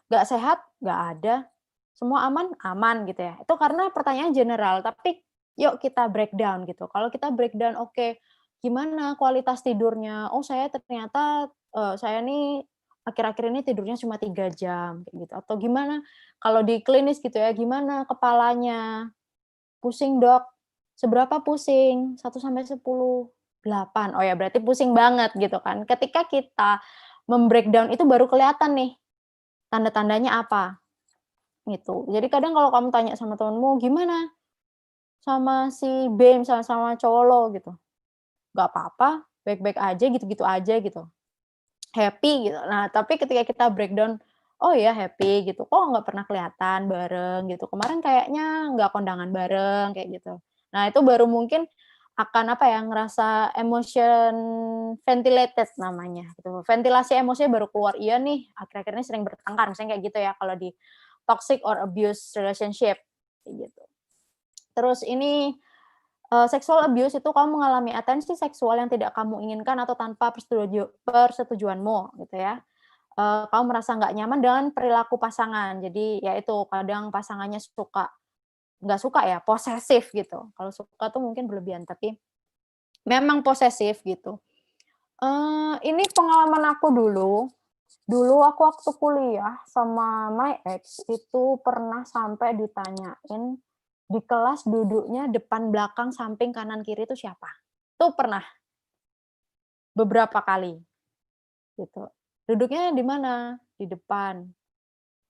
nggak sehat? Nggak ada. Semua aman? Aman gitu ya. Itu karena pertanyaan general, tapi yuk kita breakdown gitu. Kalau kita breakdown, oke, gimana kualitas tidurnya? Oh, saya ternyata, saya nih akhir-akhir ini tidurnya cuma 3 jam, kayak gitu. Atau gimana kalau di klinis gitu ya, gimana kepalanya? Pusing, Dok. Seberapa pusing? 1 sampai 10, 8. Oh ya, berarti pusing banget gitu kan. Ketika kita membreakdown itu baru kelihatan nih, tanda-tandanya apa, gitu. Jadi kadang kalau kamu tanya sama temenmu, "Gimana sama si B, misalnya sama cowok lo?" gitu. "Nggak apa-apa, baik-baik aja, gitu-gitu aja," gitu. "Happy," gitu. Nah, tapi ketika kita breakdown, "Oh ya happy," gitu. "Kok nggak pernah kelihatan bareng," gitu. "Kemarin kayaknya nggak kondangan bareng," kayak gitu. Nah, itu baru mungkin akan apa ya, ngerasa emotion ventilated namanya, gitu. Ventilasi emosinya baru keluar, "Iya nih, akhir-akhir ini sering bertengkar," misalnya kayak gitu ya, kalau di toxic or abuse relationship, kayak gitu. Terus ini, sexual abuse itu kamu mengalami atensi seksual yang tidak kamu inginkan atau tanpa persetujuanmu, gitu ya. Kamu merasa nggak nyaman dengan perilaku pasangan. Jadi, ya itu, kadang pasangannya nggak suka ya, posesif gitu. Kalau suka tuh mungkin berlebihan, tapi memang posesif gitu. Ini pengalaman aku dulu. Dulu aku waktu kuliah sama my ex, itu pernah sampai ditanyain di kelas duduknya depan, belakang, samping, kanan, kiri itu siapa. Itu pernah, beberapa kali, gitu. "Duduknya di mana?" "Di depan."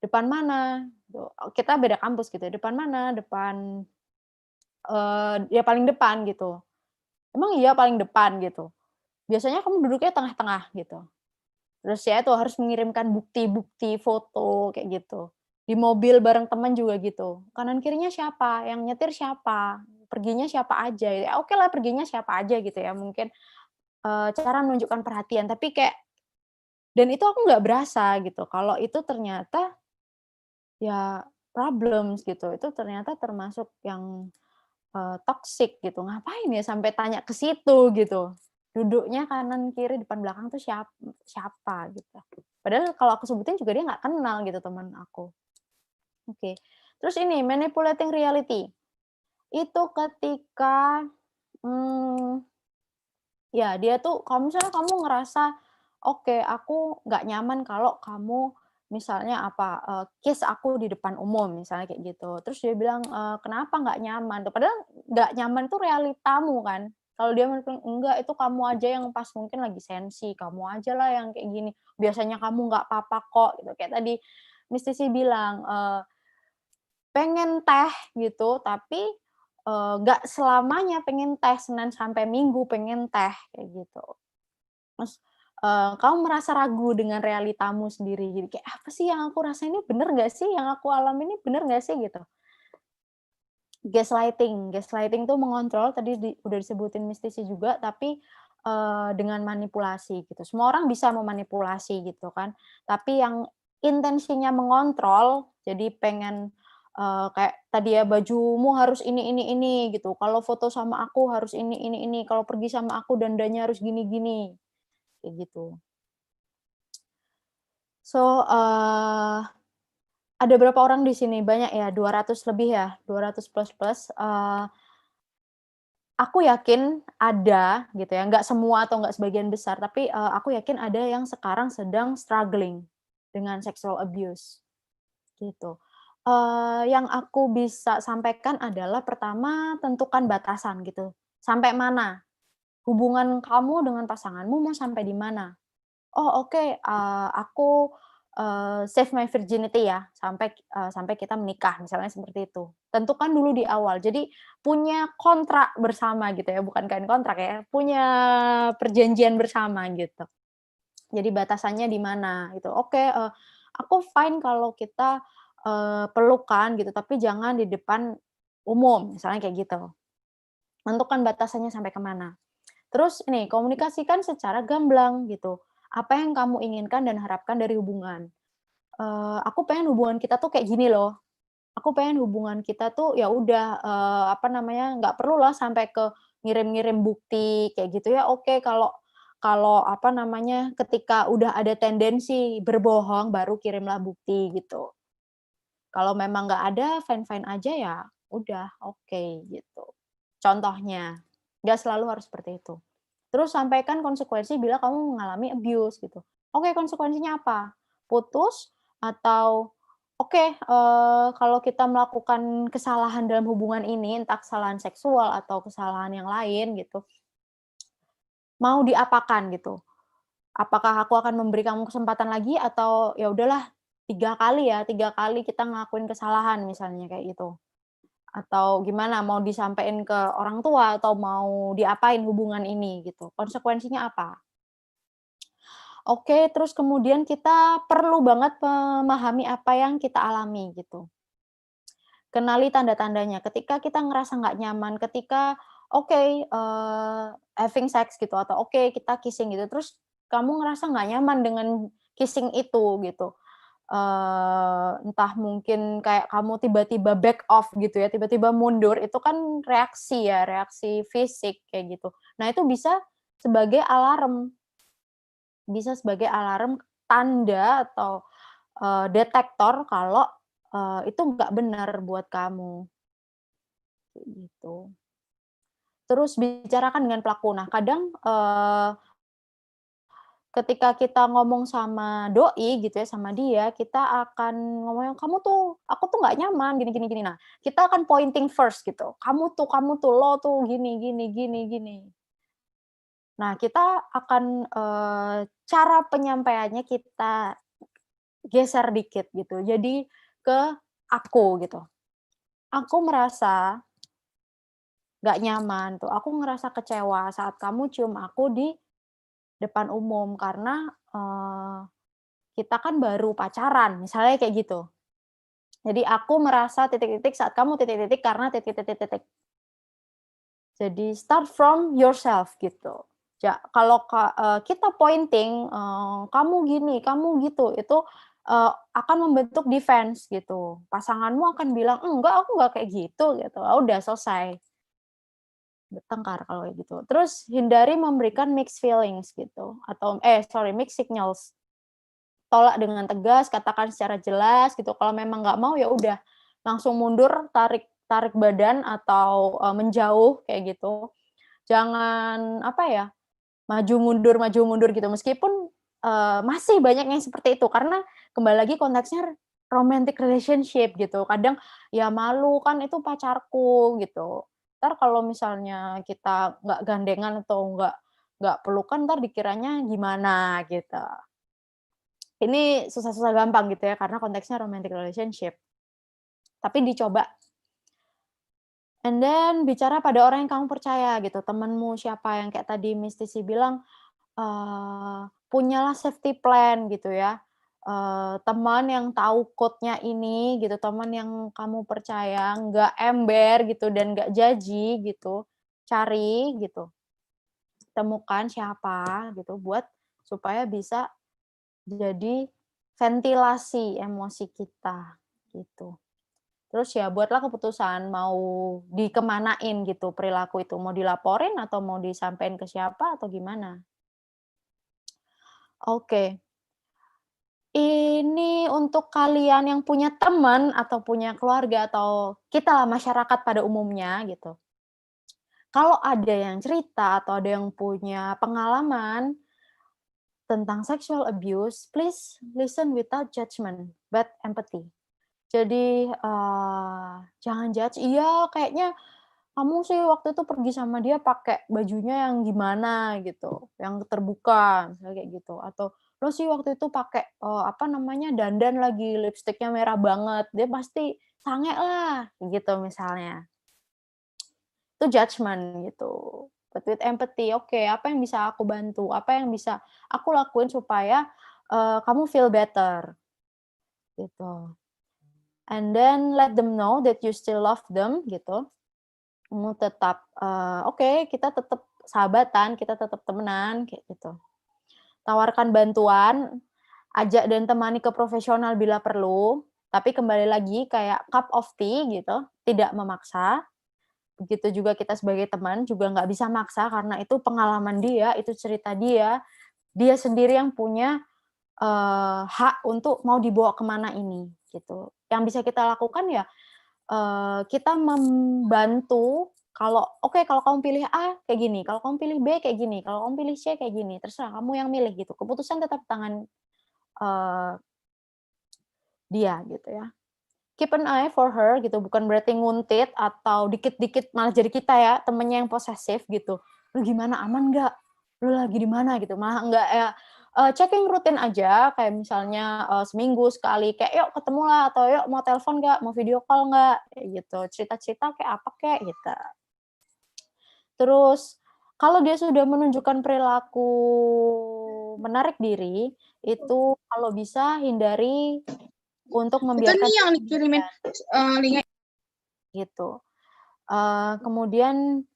"Depan mana?" Gitu. Kita beda kampus gitu ya, "Depan mana?" "Depan," ya paling depan gitu. "Emang iya paling depan?" gitu. "Biasanya kamu duduknya tengah-tengah," gitu. Terus ya itu harus mengirimkan bukti-bukti foto kayak gitu. Di mobil bareng teman juga gitu. Kanan kirinya siapa? Yang nyetir siapa? Perginya siapa aja? Ya oke lah perginya siapa aja gitu ya. Mungkin cara menunjukkan perhatian. Tapi kayak dan itu aku nggak berasa gitu. Kalau itu ternyata ya problems gitu. Itu ternyata termasuk yang toxic gitu. Ngapain ya sampai tanya ke situ gitu. Duduknya kanan, kiri, depan, belakang tuh siapa gitu. Padahal kalau aku sebutin juga dia nggak kenal gitu teman aku. Oke. Terus ini manipulating reality. Itu ketika, mmm, ya dia tuh kalau misalnya kamu ngerasa, "Oke, aku nggak nyaman kalau kamu misalnya apa, kiss aku di depan umum," misalnya kayak gitu. Terus dia bilang, "Kenapa nggak nyaman?" Tuh, padahal nggak nyaman itu realitamu kan. Kalau dia bilang, "Enggak, itu kamu aja yang pas mungkin lagi sensi, kamu aja lah yang kayak gini, biasanya kamu nggak apa-apa kok," gitu. Kayak tadi Miss Tissy bilang, pengen teh gitu, tapi, nggak selamanya pengen teh, Senin sampai Minggu pengen teh, kayak gitu. Terus, kamu merasa ragu dengan realitamu sendiri, jadi kayak, "Apa sih yang aku rasain ini bener nggak sih? Yang aku alami ini bener nggak sih?" Gitu. Gaslighting tuh mengontrol, tadi udah disebutin Miss Tissy juga, tapi, dengan manipulasi gitu. Semua orang bisa memanipulasi gitu kan, tapi yang intensinya mengontrol, jadi pengen, Kayak tadi ya, bajumu harus ini gitu. Kalau foto sama aku harus ini. Kalau pergi sama aku dandanya harus gini. Kayak gitu. So, ada berapa orang di sini? Banyak ya, 200 lebih ya, 200 plus. Aku yakin ada gitu ya, nggak semua atau nggak sebagian besar, tapi aku yakin ada yang sekarang sedang struggling dengan sexual abuse gitu. Yang aku bisa sampaikan adalah pertama, tentukan batasan gitu. Sampai mana? Hubungan kamu dengan pasanganmu mau sampai di mana? Oh oke, aku, save my virginity ya, sampai kita menikah, misalnya seperti itu. Tentukan dulu di awal. Jadi punya kontrak bersama gitu ya, bukan kain kontrak ya, punya perjanjian bersama gitu. Jadi batasannya di mana gitu. Oke, aku fine kalau kita, pelukan gitu, tapi jangan di depan umum, misalnya kayak gitu. Tentukan batasannya sampai ke mana. Terus ini, komunikasikan secara gamblang gitu. Apa yang kamu inginkan dan harapkan dari hubungan. Aku pengen hubungan kita tuh kayak gini loh. Aku pengen hubungan kita tuh ya udah, nggak perlulah sampai ke ngirim-ngirim bukti kayak gitu ya. Oke, kalau kalau ketika udah ada tendensi berbohong baru kirimlah bukti gitu. Kalau memang nggak ada, fine-fine aja ya udah oke gitu. Contohnya, nggak selalu harus seperti itu. Terus sampaikan konsekuensi bila kamu mengalami abuse gitu. Oke, konsekuensinya apa? Putus atau oke, kalau kita melakukan kesalahan dalam hubungan ini, entah kesalahan seksual atau kesalahan yang lain gitu, mau diapakan gitu? Apakah aku akan memberi kamu kesempatan lagi atau ya udahlah 3 kali ya, 3 kali kita ngelakuin kesalahan misalnya kayak gitu. Atau gimana, mau disampaikan ke orang tua atau mau diapain hubungan ini gitu, konsekuensinya apa? Oke, terus kemudian kita perlu banget memahami apa yang kita alami gitu. Kenali tanda-tandanya, ketika kita ngerasa nggak nyaman, ketika oke, having sex gitu atau oke kita kissing gitu, terus kamu ngerasa nggak nyaman dengan kissing itu gitu. Entah mungkin kayak kamu tiba-tiba back off gitu ya, tiba-tiba mundur, itu kan reaksi ya, reaksi fisik kayak gitu. Nah, itu sebagai alarm bisa sebagai alarm tanda atau, detektor kalau, itu nggak benar buat kamu, kayak gitu. Terus bicarakan dengan pelaku. Nah, kadang, ketika kita ngomong sama doi gitu ya, sama dia, kita akan ngomongnya, "Kamu tuh aku tuh nggak nyaman gini." Nah, kita akan pointing first gitu, kamu tuh, lo tuh gini gini gini gini." Nah, kita akan, cara penyampaiannya kita geser dikit gitu, jadi ke aku gitu. "Aku merasa nggak nyaman tuh, aku ngerasa kecewa saat kamu cium aku di depan umum karena, kita kan baru pacaran," misalnya kayak gitu. Jadi aku merasa titik-titik saat kamu titik-titik karena titik-titik-titik. Jadi start from yourself gitu. Kalau kita pointing, "Kamu gini, kamu gitu," itu, akan membentuk defense gitu. Pasanganmu akan bilang, "Enggak, aku nggak kayak gitu." Udah selesai. Bertengkar kalau kayak gitu. Terus hindari memberikan mixed feelings gitu atau mixed signals. Tolak dengan tegas, katakan secara jelas gitu. Kalau memang nggak mau ya udah langsung mundur, tarik tarik badan atau, menjauh kayak gitu. Jangan maju mundur gitu. Meskipun, masih banyak yang seperti itu karena kembali lagi konteksnya romantic relationship gitu. Kadang ya malu, kan itu pacarku gitu. Entar kalau misalnya kita nggak gandengan atau nggak pelukan, entar dikiranya gimana gitu. Ini susah-susah gampang gitu ya, karena konteksnya romantic relationship. Tapi dicoba. And then bicara pada orang yang kamu percaya gitu, temenmu siapa yang kayak tadi Miss Tissy bilang, punyalah safety plan gitu ya. Teman yang tahu code-nya ini gitu, teman yang kamu percaya, nggak ember gitu dan nggak judgy gitu. Cari gitu, temukan siapa gitu buat supaya bisa jadi ventilasi emosi kita gitu. Terus ya buatlah keputusan mau dikemanain gitu perilaku itu, mau dilaporin atau mau disampaikan ke siapa atau gimana. Oke. Ini untuk kalian yang punya teman atau punya keluarga atau kita lah masyarakat pada umumnya gitu. Kalau ada yang cerita atau ada yang punya pengalaman tentang sexual abuse, please listen without judgment, but empathy. Jadi, jangan judge, "Iya kayaknya kamu sih waktu itu pergi sama dia pakai bajunya yang gimana," gitu, yang terbuka, misalnya kayak gitu. Atau, "Lo sih waktu itu pakai, apa namanya, dandan lagi, lipstiknya merah banget, dia pasti sange lah," gitu misalnya. Itu judgment gitu. But with empathy, oke, apa yang bisa aku bantu? Apa yang bisa aku lakuin supaya, kamu feel better, gitu. And then let them know that you still love them, gitu. Kamu tetap, oke, kita tetap sahabatan, kita tetap temenan, kayak gitu. Tawarkan bantuan, ajak dan temani ke profesional bila perlu, tapi kembali lagi kayak cup of tea gitu, tidak memaksa. Begitu juga kita sebagai teman juga nggak bisa maksa karena itu pengalaman dia, itu cerita dia sendiri yang punya, hak untuk mau dibawa kemana ini, gitu. Yang bisa kita lakukan ya, kita membantu kalau, "Oke, kalau kamu pilih A kayak gini, kalau kamu pilih B kayak gini, kalau kamu pilih C kayak gini, terserah kamu yang milih," gitu. Keputusan tetap di tangan, eee, dia gitu ya. Keep an eye for her gitu, bukan berarti nguntit atau dikit-dikit malah jadi kita ya, temennya yang posesif gitu. "Lu gimana, aman nggak? Lu lagi di mana?" Gitu, malah nggak ya, checking rutin aja, kayak misalnya, seminggu sekali, kayak, "Yuk ketemu lah," atau, "Yuk mau telepon nggak? Mau video call nggak?" Kayak gitu, cerita-cerita kayak apa kek, gitu. Terus, kalau dia sudah menunjukkan perilaku menarik diri, itu kalau bisa hindari untuk Itu membiarkan nih yang dia dikirimin sendirian. linknya. Gitu. Kemudian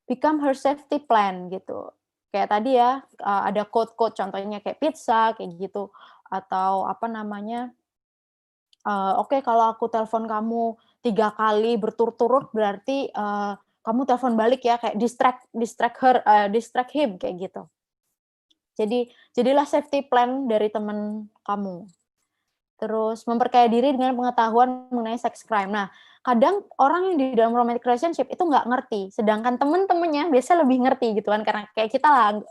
become her safety plan gitu. Kayak tadi ya, ada quote-quote contohnya kayak pizza, kayak gitu. Atau apa namanya, "Oke kalau aku telepon kamu 3 kali berturut-turut berarti, kamu telepon balik ya," kayak distract him, kayak gitu. Jadi, jadilah safety plan dari teman kamu. Terus memperkaya diri dengan pengetahuan mengenai sex crime. Nah, kadang orang yang di dalam romantic relationship itu nggak ngerti, sedangkan temen-temennya biasanya lebih ngerti gitu kan, karena kayak kita lah,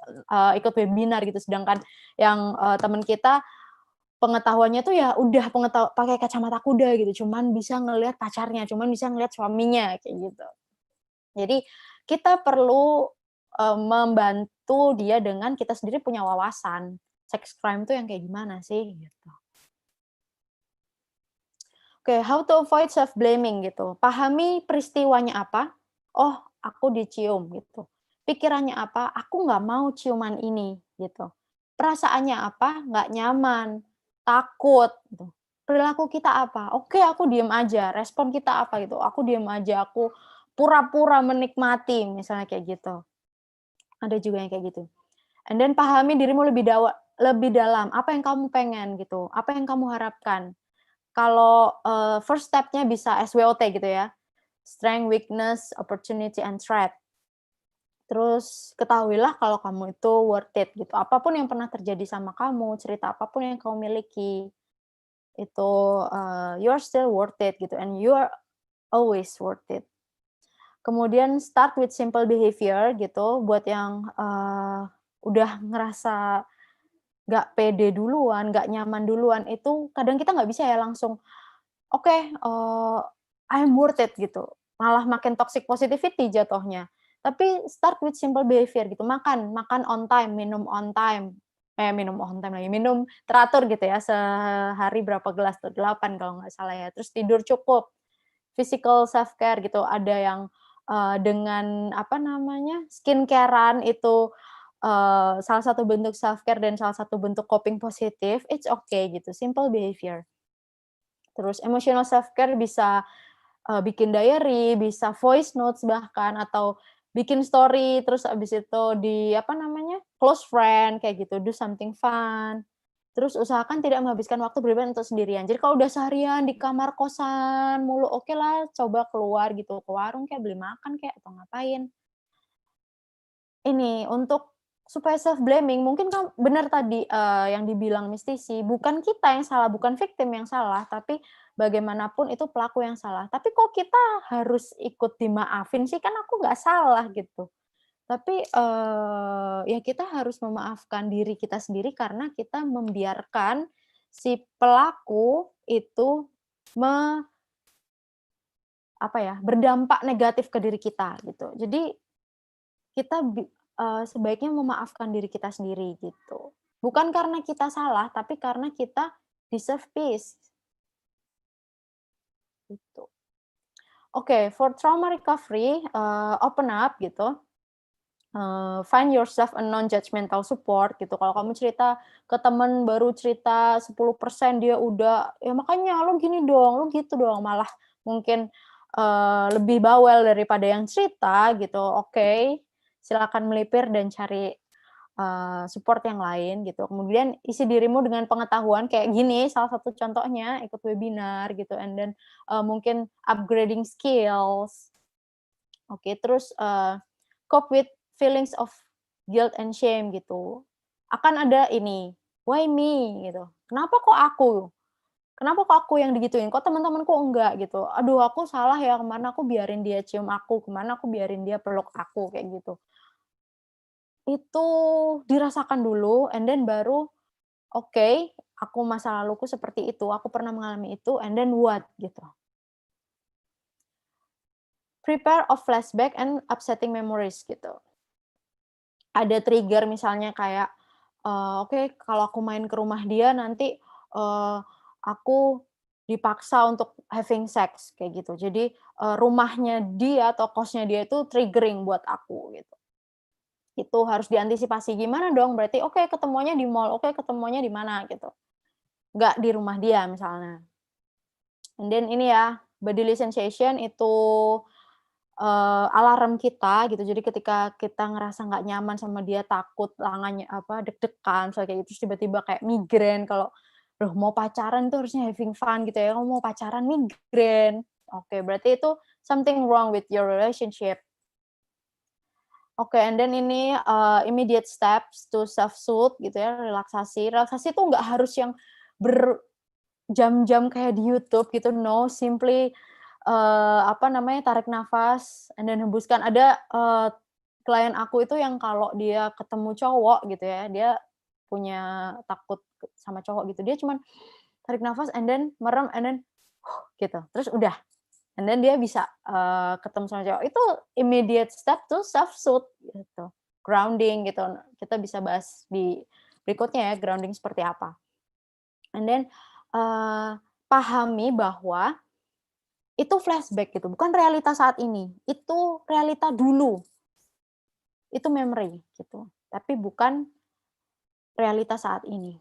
ikut webinar gitu, sedangkan yang, temen kita pengetahuannya tuh ya udah pakai kacamata kuda gitu, cuman bisa ngelihat pacarnya, cuman bisa ngelihat suaminya, kayak gitu. Jadi kita perlu, membantu dia dengan kita sendiri punya wawasan, sex crime tuh yang kayak gimana sih, gitu. Oke, how to avoid self-blaming gitu. Pahami peristiwanya apa, "Oh, aku dicium," gitu. Pikirannya apa, "Aku nggak mau ciuman ini," gitu. Perasaannya apa, nggak nyaman, takut, gitu. Perilaku kita apa, "Oke, aku diem aja." Respon kita apa gitu, "Aku diem aja, aku pura-pura menikmati," misalnya kayak gitu. Ada juga yang kayak gitu. And then pahami dirimu lebih dalam, apa yang kamu pengen gitu, apa yang kamu harapkan. Kalau, first step-nya bisa SWOT gitu ya, strength, weakness, opportunity, and threat. Terus ketahuilah kalau kamu itu worth it gitu, apapun yang pernah terjadi sama kamu, cerita apapun yang kamu miliki, itu, you're still worth it gitu, and you are always worth it. Kemudian start with simple behavior gitu, buat yang, udah ngerasa nggak pede duluan, nggak nyaman duluan, itu kadang kita nggak bisa ya langsung, "Oke, I'm worth it," gitu. Malah makin toxic positivity jatuhnya. Tapi start with simple behavior gitu, makan on time, minum on time lagi, minum teratur gitu ya, sehari berapa gelas tuh, 8 kalau nggak salah ya. Terus tidur cukup, physical self-care gitu, ada yang, dengan apa namanya, skincare-an itu, salah satu bentuk self-care dan salah satu bentuk coping positif, it's okay gitu, simple behavior. Terus emotional self-care bisa, bikin diary, bisa voice notes bahkan, atau bikin story, terus abis itu di apa namanya, close friend, kayak gitu, do something fun. Terus usahakan tidak menghabiskan waktu berlebihan untuk sendirian. Jadi kalau udah seharian di kamar kosan mulu, oke lah coba keluar gitu, ke warung kayak beli makan kayak atau ngapain. Ini untuk supaya self blaming mungkin benar tadi yang dibilang Mistisi, bukan kita yang salah, bukan victim yang salah, tapi bagaimanapun itu pelaku yang salah. Tapi kok kita harus ikut dimaafin sih, kan aku nggak salah gitu. Tapi ya kita harus memaafkan diri kita sendiri karena kita membiarkan si pelaku itu berdampak negatif ke diri kita gitu. Jadi kita sebaiknya memaafkan diri kita sendiri gitu. Bukan karena kita salah, tapi karena kita deserve peace. Gitu. Oke, for trauma recovery, open up gitu. Find yourself a non-judgmental support gitu. Kalau kamu cerita ke temen baru cerita 10% dia udah, ya makanya lo gini dong, lo gitu dong, malah mungkin lebih bawel daripada yang cerita gitu. Oke, silakan melipir dan cari support yang lain gitu. Kemudian isi dirimu dengan pengetahuan kayak gini, salah satu contohnya ikut webinar gitu, and then mungkin upgrading skills. Oke, terus cope with feelings of guilt and shame gitu. Akan ada ini, why me gitu. Kenapa kok aku? Kenapa kok aku yang digituin? Kok teman-temanku enggak gitu? Aduh, aku salah ya, kemana aku biarin dia cium aku, kemana aku biarin dia peluk aku kayak gitu. Itu dirasakan dulu, and then baru oke, aku masa laluku seperti itu, aku pernah mengalami itu, and then what gitu. Prepare of flashback and upsetting memories gitu. Ada trigger misalnya kayak, oke, kalau aku main ke rumah dia nanti aku dipaksa untuk having sex kayak gitu. Jadi rumahnya dia atau kosnya dia itu triggering buat aku gitu. Itu harus diantisipasi. Gimana dong? Berarti oke, ketemuannya di mall, oke, ketemuannya di mana gitu. Nggak di rumah dia misalnya. And then ini ya, bodily sensation itu alarm kita gitu. Jadi ketika kita ngerasa nggak nyaman sama dia, takut, tangannya deg-degan, kayak gitu, terus tiba-tiba kayak migrain kalau loh mau pacaran tuh harusnya having fun gitu ya. Kamu mau pacaran migrain. Oke, berarti itu something wrong with your relationship. Oke, and then ini immediate steps to self-soothe gitu ya, relaksasi. Relaksasi itu nggak harus yang berjam-jam kayak di YouTube gitu, no, simply tarik nafas and then hembuskan. Ada klien aku itu yang kalau dia ketemu cowok gitu ya, dia punya takut sama cowok gitu, dia cuman tarik nafas and then merem and then gitu, terus udah, and then dia bisa ketemu sama cowok. Itu immediate step to self-soothe gitu, grounding gitu. Kita bisa bahas di berikutnya ya, grounding seperti apa. And then pahami bahwa itu flashback gitu, bukan realita saat ini. Itu realita dulu. Itu memory gitu, tapi bukan realita saat ini.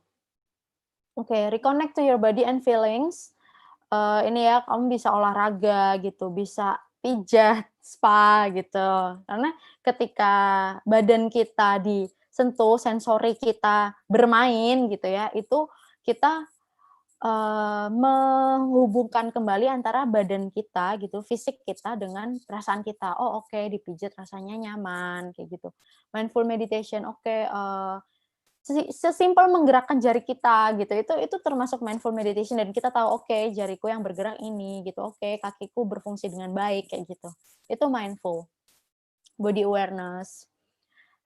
Oke, reconnect to your body and feelings. Ini ya, kamu bisa olahraga gitu, bisa pijat, spa gitu. Karena ketika badan kita disentuh, sensori kita bermain gitu ya, itu kita menghubungkan kembali antara badan kita gitu, fisik kita dengan perasaan kita. Oh oke, dipijat rasanya nyaman kayak gitu. Mindful meditation, oke, sesimpel menggerakkan jari kita gitu. Itu termasuk mindful meditation, dan kita tahu oke, jariku yang bergerak ini gitu. Oke, kakiku berfungsi dengan baik kayak gitu. Itu mindful. Body awareness.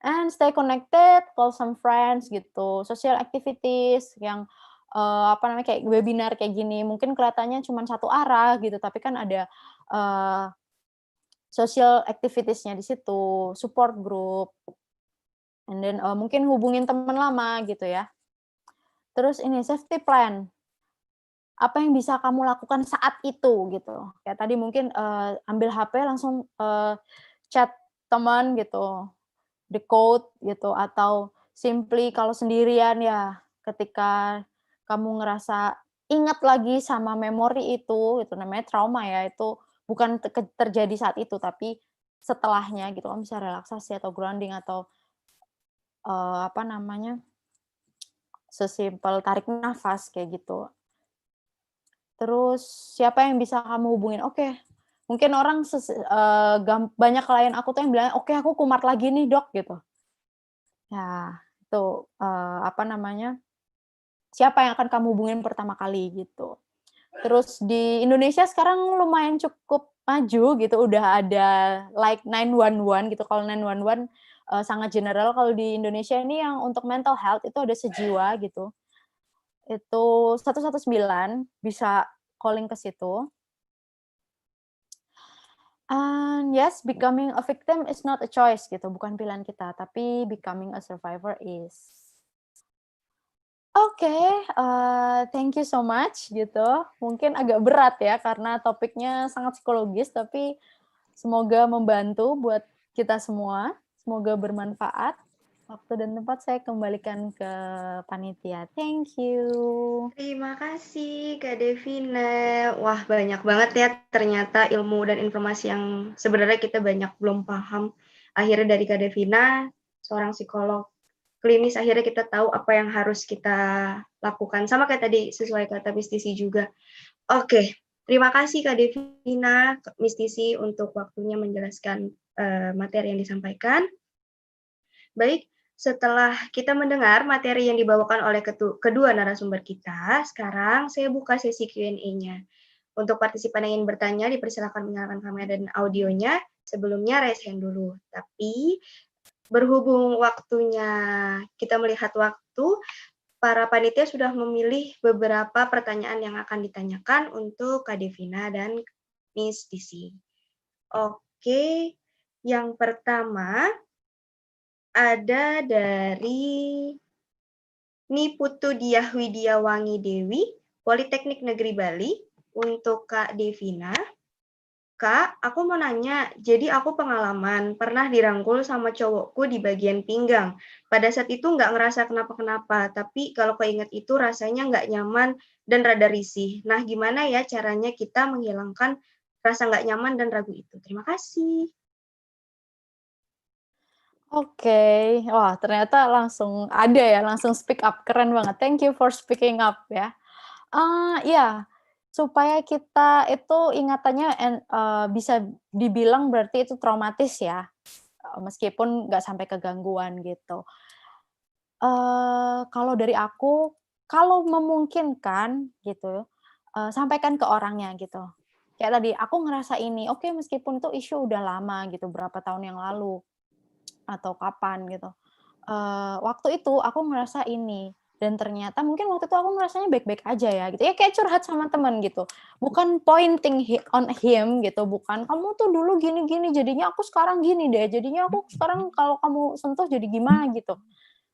And stay connected, call some friends gitu. Social activities yang kayak webinar kayak gini, mungkin kelihatannya cuma satu arah gitu, tapi kan ada social activities-nya di situ, support group, and then mungkin hubungin teman lama gitu ya. Terus ini safety plan, apa yang bisa kamu lakukan saat itu gitu. Kayak tadi mungkin ambil HP langsung chat teman gitu, the code gitu, atau simply kalau sendirian ya ketika kamu ngerasa ingat lagi sama memori itu namanya trauma ya, itu bukan terjadi saat itu, tapi setelahnya gitu, kamu bisa relaksasi atau grounding atau sesimpel tarik nafas kayak gitu. Terus siapa yang bisa kamu hubungin? Oke, mungkin orang banyak klien aku tuh yang bilang, "Oke, aku kumat lagi nih, Dok," gitu. Ya, itu, apa namanya, siapa yang akan kamu hubungin pertama kali gitu. Terus di Indonesia sekarang lumayan cukup maju gitu, udah ada like 911 gitu. Kalau 911 sangat general, kalau di Indonesia ini yang untuk mental health itu ada Sejiwa gitu. Itu 119 bisa calling ke situ. And yes, becoming a victim is not a choice gitu, bukan pilihan kita, tapi becoming a survivor is. Oke, thank you so much gitu. Mungkin agak berat ya karena topiknya sangat psikologis, tapi semoga membantu buat kita semua. Semoga bermanfaat. Waktu dan tempat saya kembalikan ke panitia. Thank you. Terima kasih Kak Devina. Wah, banyak banget ya ternyata ilmu dan informasi yang sebenarnya kita banyak belum paham. Akhirnya dari Kak Devina, seorang psikolog klinis, akhirnya kita tahu apa yang harus kita lakukan. Sama kayak tadi sesuai kata Miss Tisi juga. Oke, terima kasih Kak Devina, Miss Tisi untuk waktunya menjelaskan materi yang disampaikan. Baik, setelah kita mendengar materi yang dibawakan oleh kedua narasumber kita, sekarang saya buka sesi Q&A-nya. Untuk partisipan yang ingin bertanya, dipersilakan menyalakan kamera dan audionya. Sebelumnya raise hand dulu. Tapi berhubung waktunya, kita melihat waktu, para panitia sudah memilih beberapa pertanyaan yang akan ditanyakan untuk Kak Devina dan Miss Tisi. Oke, yang pertama ada dari Niputu Diah Widiawangi Dewi, Politeknik Negeri Bali, untuk Kak Devina. Kak, aku mau nanya, jadi aku pengalaman pernah dirangkul sama cowokku di bagian pinggang. Pada saat itu nggak ngerasa kenapa-kenapa, tapi kalau keinget itu rasanya nggak nyaman dan rada risih. Nah, gimana ya caranya kita menghilangkan rasa nggak nyaman dan ragu itu? Terima kasih. Oke, wah ternyata langsung ada ya, langsung speak up, keren banget. Thank you for speaking up ya. Iya, supaya kita itu ingatannya bisa dibilang berarti itu traumatis ya, meskipun nggak sampai ke gangguan gitu. Kalau dari aku, kalau memungkinkan gitu, sampaikan ke orangnya gitu. Kayak tadi, aku ngerasa ini, oke meskipun itu isu udah lama gitu, berapa tahun yang lalu, atau kapan gitu. Waktu itu aku ngerasa ini, dan ternyata mungkin waktu itu aku ngerasanya baik-baik aja ya gitu. Ya kayak curhat sama teman gitu. Bukan pointing on him gitu, bukan kamu tuh dulu gini-gini jadinya aku sekarang gini deh. Jadinya aku sekarang kalau kamu sentuh jadi gimana gitu.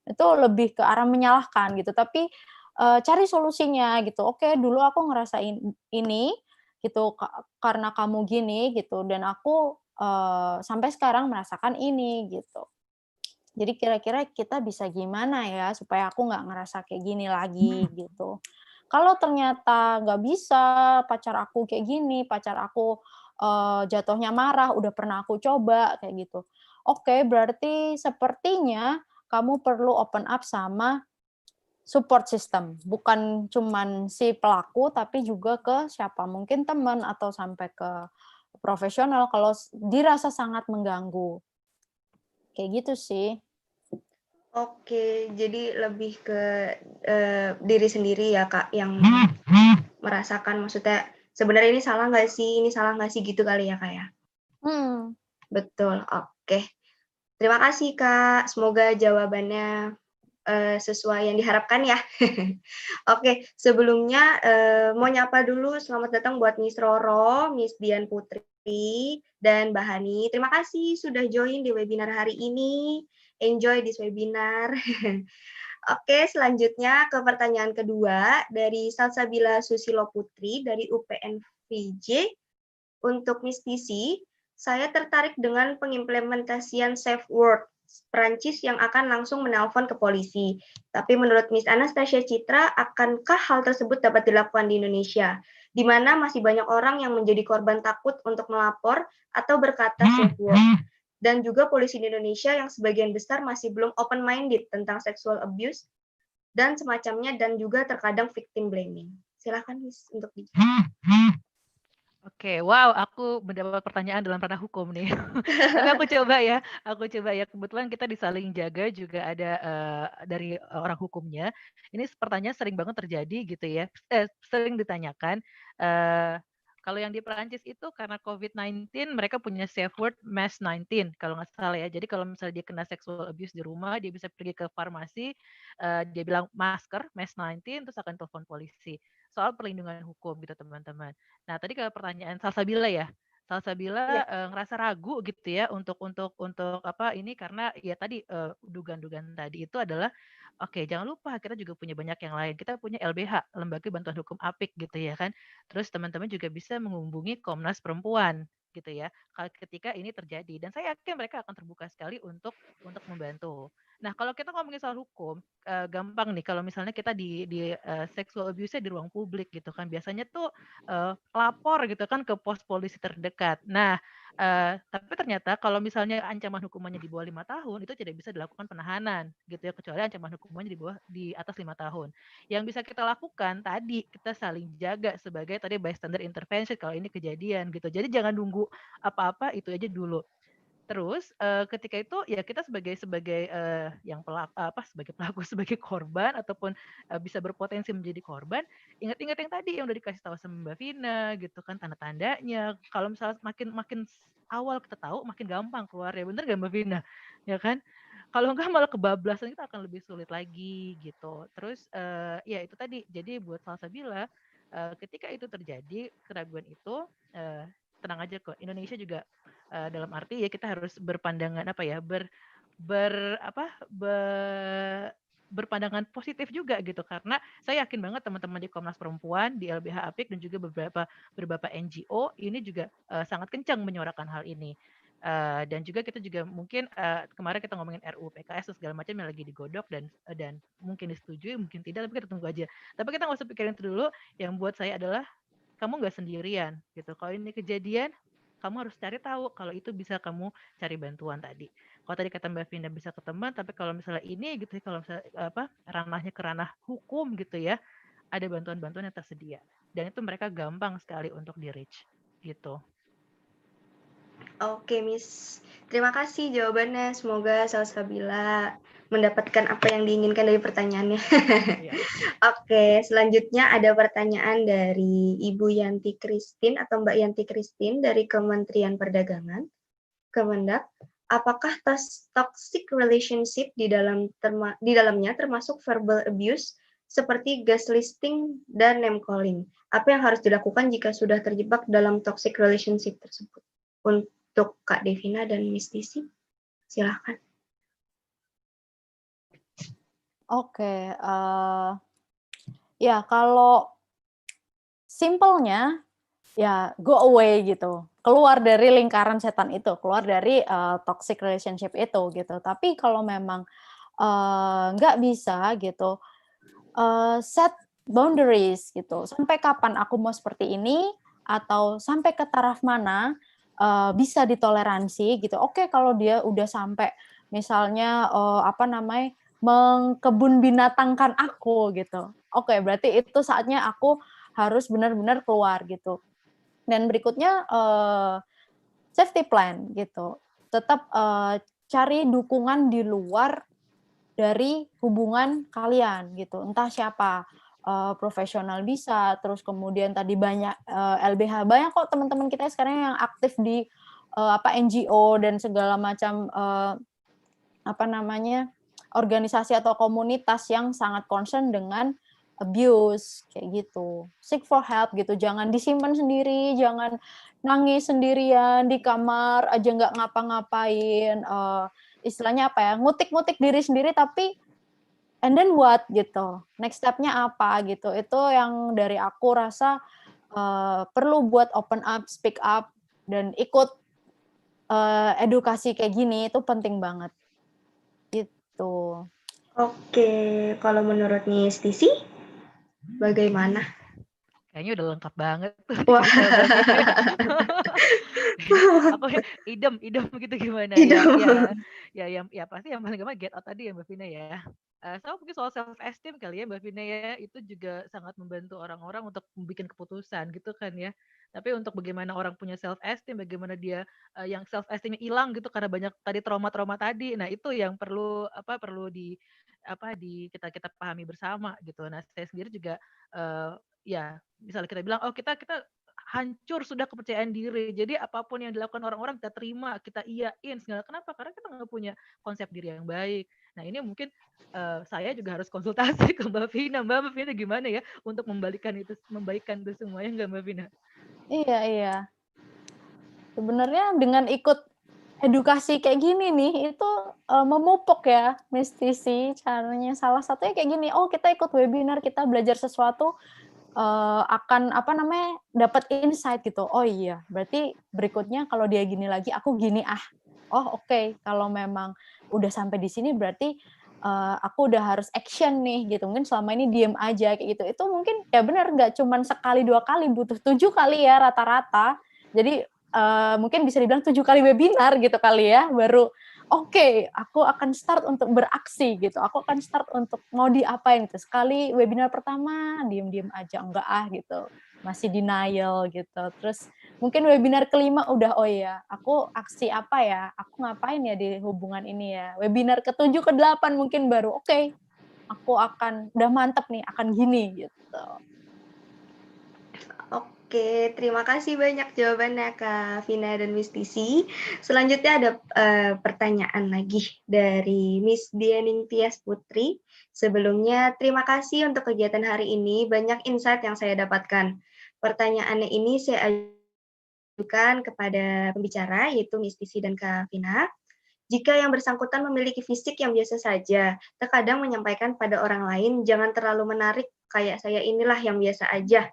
Itu lebih ke arah menyalahkan gitu. Tapi cari solusinya gitu. Oke, dulu aku ngerasain ini gitu karena kamu gini gitu dan aku sampai sekarang merasakan ini gitu. Jadi kira-kira kita bisa gimana ya supaya aku nggak ngerasa kayak gini lagi gitu. Kalau ternyata nggak bisa, pacar aku kayak gini, pacar aku jatuhnya marah, udah pernah aku coba kayak gitu. Oke, berarti sepertinya kamu perlu open up sama support system. Bukan cuman si pelaku, tapi juga ke siapa, mungkin teman atau sampai ke profesional kalau dirasa sangat mengganggu. Kayak gitu sih. Oke, jadi lebih ke diri sendiri ya Kak, yang merasakan maksudnya sebenarnya ini salah nggak sih gitu kali ya Kak ya? Betul, oke. Terima kasih Kak, semoga jawabannya sesuai yang diharapkan ya. Oke, sebelumnya mau nyapa dulu, selamat datang buat Miss Roro, Miss Dian Putri, dan Mbak Hani. Terima kasih sudah join di webinar hari ini. Enjoy this webinar. Oke, selanjutnya ke pertanyaan kedua dari Salsabila Susilo Putri dari UPN VJ. Untuk Miss Tisi, saya tertarik dengan pengimplementasian safe word Perancis yang akan langsung menelpon ke polisi. Tapi menurut Miss Anastasia Citra, akankah hal tersebut dapat dilakukan di Indonesia, di mana masih banyak orang yang menjadi korban takut untuk melapor atau berkata safe word? Dan juga polisi di Indonesia yang sebagian besar masih belum open-minded tentang sexual abuse. dan semacamnya, dan juga terkadang victim blaming. Silakan Miss untuk dijawab. Oke, wow, aku mendapat pertanyaan dalam ranah hukum nih. Tapi aku coba ya. Kebetulan kita di Saling Jaga juga ada dari orang hukumnya. Ini pertanyaan sering banget terjadi gitu ya. Sering ditanyakan. Kalau yang di Perancis itu karena COVID-19 mereka punya safe word mass 19 kalau nggak salah ya. Jadi kalau misalnya dia kena sexual abuse di rumah, dia bisa pergi ke farmasi, dia bilang masker mass 19 terus akan telepon polisi. Soal perlindungan hukum gitu teman-teman. Nah, tadi kalau pertanyaan Salsabila ya. Salsabila ngerasa ragu gitu ya untuk apa ini karena ya tadi dugaan-dugaan tadi itu adalah oke, jangan lupa kita juga punya banyak yang lain. Kita punya LBH, Lembaga Bantuan Hukum APIK gitu ya kan. Terus teman-teman juga bisa menghubungi Komnas Perempuan gitu ya. Ketika ini terjadi dan saya yakin mereka akan terbuka sekali untuk membantu. Nah, kalau kita ngomongin soal hukum, gampang nih kalau misalnya kita di sexual abuse-nya di ruang publik gitu kan. Biasanya tuh lapor gitu kan ke pos polisi terdekat. Nah, tapi ternyata kalau misalnya ancaman hukumannya di bawah 5 tahun itu tidak bisa dilakukan penahanan gitu ya, kecuali ancaman hukumannya di atas 5 tahun. Yang bisa kita lakukan tadi kita saling jaga sebagai tadi bystander intervention kalau ini kejadian gitu. Jadi jangan nunggu apa-apa, itu aja dulu. Terus ketika itu ya kita sebagai yang sebagai pelaku sebagai korban ataupun bisa berpotensi menjadi korban, ingat-ingat yang tadi yang udah dikasih tahu sama Mbak Vina gitu kan tanda-tandanya. Kalau misalnya makin awal kita tahu makin gampang keluar ya, bener gak Mbak Vina? Ya kan? Kalau enggak malah kebablasan kita akan lebih sulit lagi gitu. Terus ya itu tadi. Jadi buat Salsabila ketika itu terjadi keraguan itu tenang aja kok. Indonesia juga dalam arti ya kita harus berpandangan berpandangan positif juga gitu karena saya yakin banget teman-teman di Komnas Perempuan, di LBH APIK dan juga beberapa NGO ini juga sangat kencang menyuarakan hal ini. Dan juga kita juga mungkin kemarin kita ngomongin RUU PKS segala macam yang lagi digodok dan mungkin disetujui, mungkin tidak, tapi kita tunggu aja. Tapi kita nggak usah pikirin itu dulu. Yang buat saya adalah kamu nggak sendirian gitu. Kalau ini kejadian, kamu harus cari tahu kalau itu bisa kamu cari bantuan tadi. Kalau tadi kata Mbak Vinda bisa ke teman, tapi kalau misalnya ini gitu ya, kalau misalnya ranahnya ke ranah hukum gitu ya, ada bantuan-bantuan yang tersedia. Dan itu mereka gampang sekali untuk di-reach gitu. Oke, Miss. Terima kasih jawabannya. Semoga Salsabila mendapatkan apa yang diinginkan dari pertanyaannya. Oke, selanjutnya ada pertanyaan dari Ibu Yanti Christine atau Mbak Yanti Christine dari Kementerian Perdagangan. Kemendak, apakah toxic relationship di dalamnya termasuk verbal abuse seperti gaslighting dan name calling? Apa yang harus dilakukan jika sudah terjebak dalam toxic relationship tersebut? Untuk Kak Devina dan Miss Disi, silahkan. Oke, ya kalau simpelnya ya go away gitu, keluar dari lingkaran setan itu, keluar dari toxic relationship itu gitu. Tapi kalau memang nggak bisa gitu, set boundaries gitu. Sampai kapan aku mau seperti ini atau sampai ke taraf mana bisa ditoleransi gitu. Oke, kalau dia udah sampai misalnya mengkebun binatangkan aku gitu. Oke, berarti itu saatnya aku harus benar-benar keluar gitu. Dan berikutnya safety plan gitu. Tetap cari dukungan di luar dari hubungan kalian gitu. Entah siapa, profesional bisa, terus kemudian tadi banyak LBH, banyak kok teman-teman kita sekarang yang aktif di NGO dan segala macam organisasi atau komunitas yang sangat concern dengan abuse kayak gitu. Seek for help gitu, jangan disimpan sendiri, jangan nangis sendirian di kamar aja nggak ngapa-ngapain, istilahnya ngutik-ngutik diri sendiri tapi and then what gitu, next step-nya apa gitu. Itu yang dari aku rasa perlu buat open up, speak up dan ikut edukasi kayak gini itu penting banget. Gitu. Oke, kalau menurut Miss Disi, bagaimana? Kayaknya udah lengkap banget tuh. Wah. Aku idem gitu gimana? Idem. Ya pasti yang paling gampang get out tadi ya Mbak Vina ya. Sama mungkin soal self esteem kali ya Mbak Vina ya, itu juga sangat membantu orang-orang untuk membuat keputusan gitu kan ya. Tapi untuk bagaimana orang punya self esteem, bagaimana dia yang self esteemnya hilang gitu karena banyak tadi trauma-trauma tadi. Nah, itu yang perlu kita kita pahami bersama gitu. Nah, saya sendiri juga ya misalnya kita bilang oh kita kita hancur sudah kepercayaan diri. Jadi apapun yang dilakukan orang-orang kita terima, kita iyain segala. Kenapa? Karena kita nggak punya konsep diri yang baik. Nah, ini mungkin saya juga harus konsultasi ke Mbak Vina. Mbak Vina gimana ya untuk membaikkan itu semuanya nggak Mbak Vina? Iya, iya. Sebenarnya dengan ikut edukasi kayak gini nih, itu memupuk ya, mistisi caranya. Salah satunya kayak gini, oh kita ikut webinar, kita belajar sesuatu, akan dapat insight gitu. Oh iya, berarti berikutnya kalau dia gini lagi, aku gini Oh oke, kalau memang udah sampai di sini berarti aku udah harus action nih gitu. Mungkin selama ini diem aja kayak gitu. Itu mungkin ya benar nggak cuma sekali 2 kali, butuh 7 kali ya rata-rata. Jadi mungkin bisa dibilang 7 kali webinar gitu kali ya, baru oke, aku akan start untuk beraksi gitu. Aku akan start untuk mau diapain gitu. Sekali webinar pertama diem-diem aja, enggak gitu. Masih denial gitu. Terus mungkin webinar kelima udah oh ya, aku aksi apa ya? Aku ngapain ya di hubungan ini ya? Webinar ke-7 ke-8 mungkin baru oke, aku akan udah mantep nih, akan gini gitu. Oke, terima kasih banyak jawabannya Kak Vina dan Miss Tisi. Selanjutnya ada pertanyaan lagi dari Miss Dianing Tias Putri. Sebelumnya, terima kasih untuk kegiatan hari ini. Banyak insight yang saya dapatkan. Pertanyaannya ini saya ajukan kepada pembicara, yaitu Miss Tisi dan Kak Vina. Jika yang bersangkutan memiliki fisik yang biasa saja, terkadang menyampaikan pada orang lain, jangan terlalu menarik, kayak saya inilah yang biasa aja.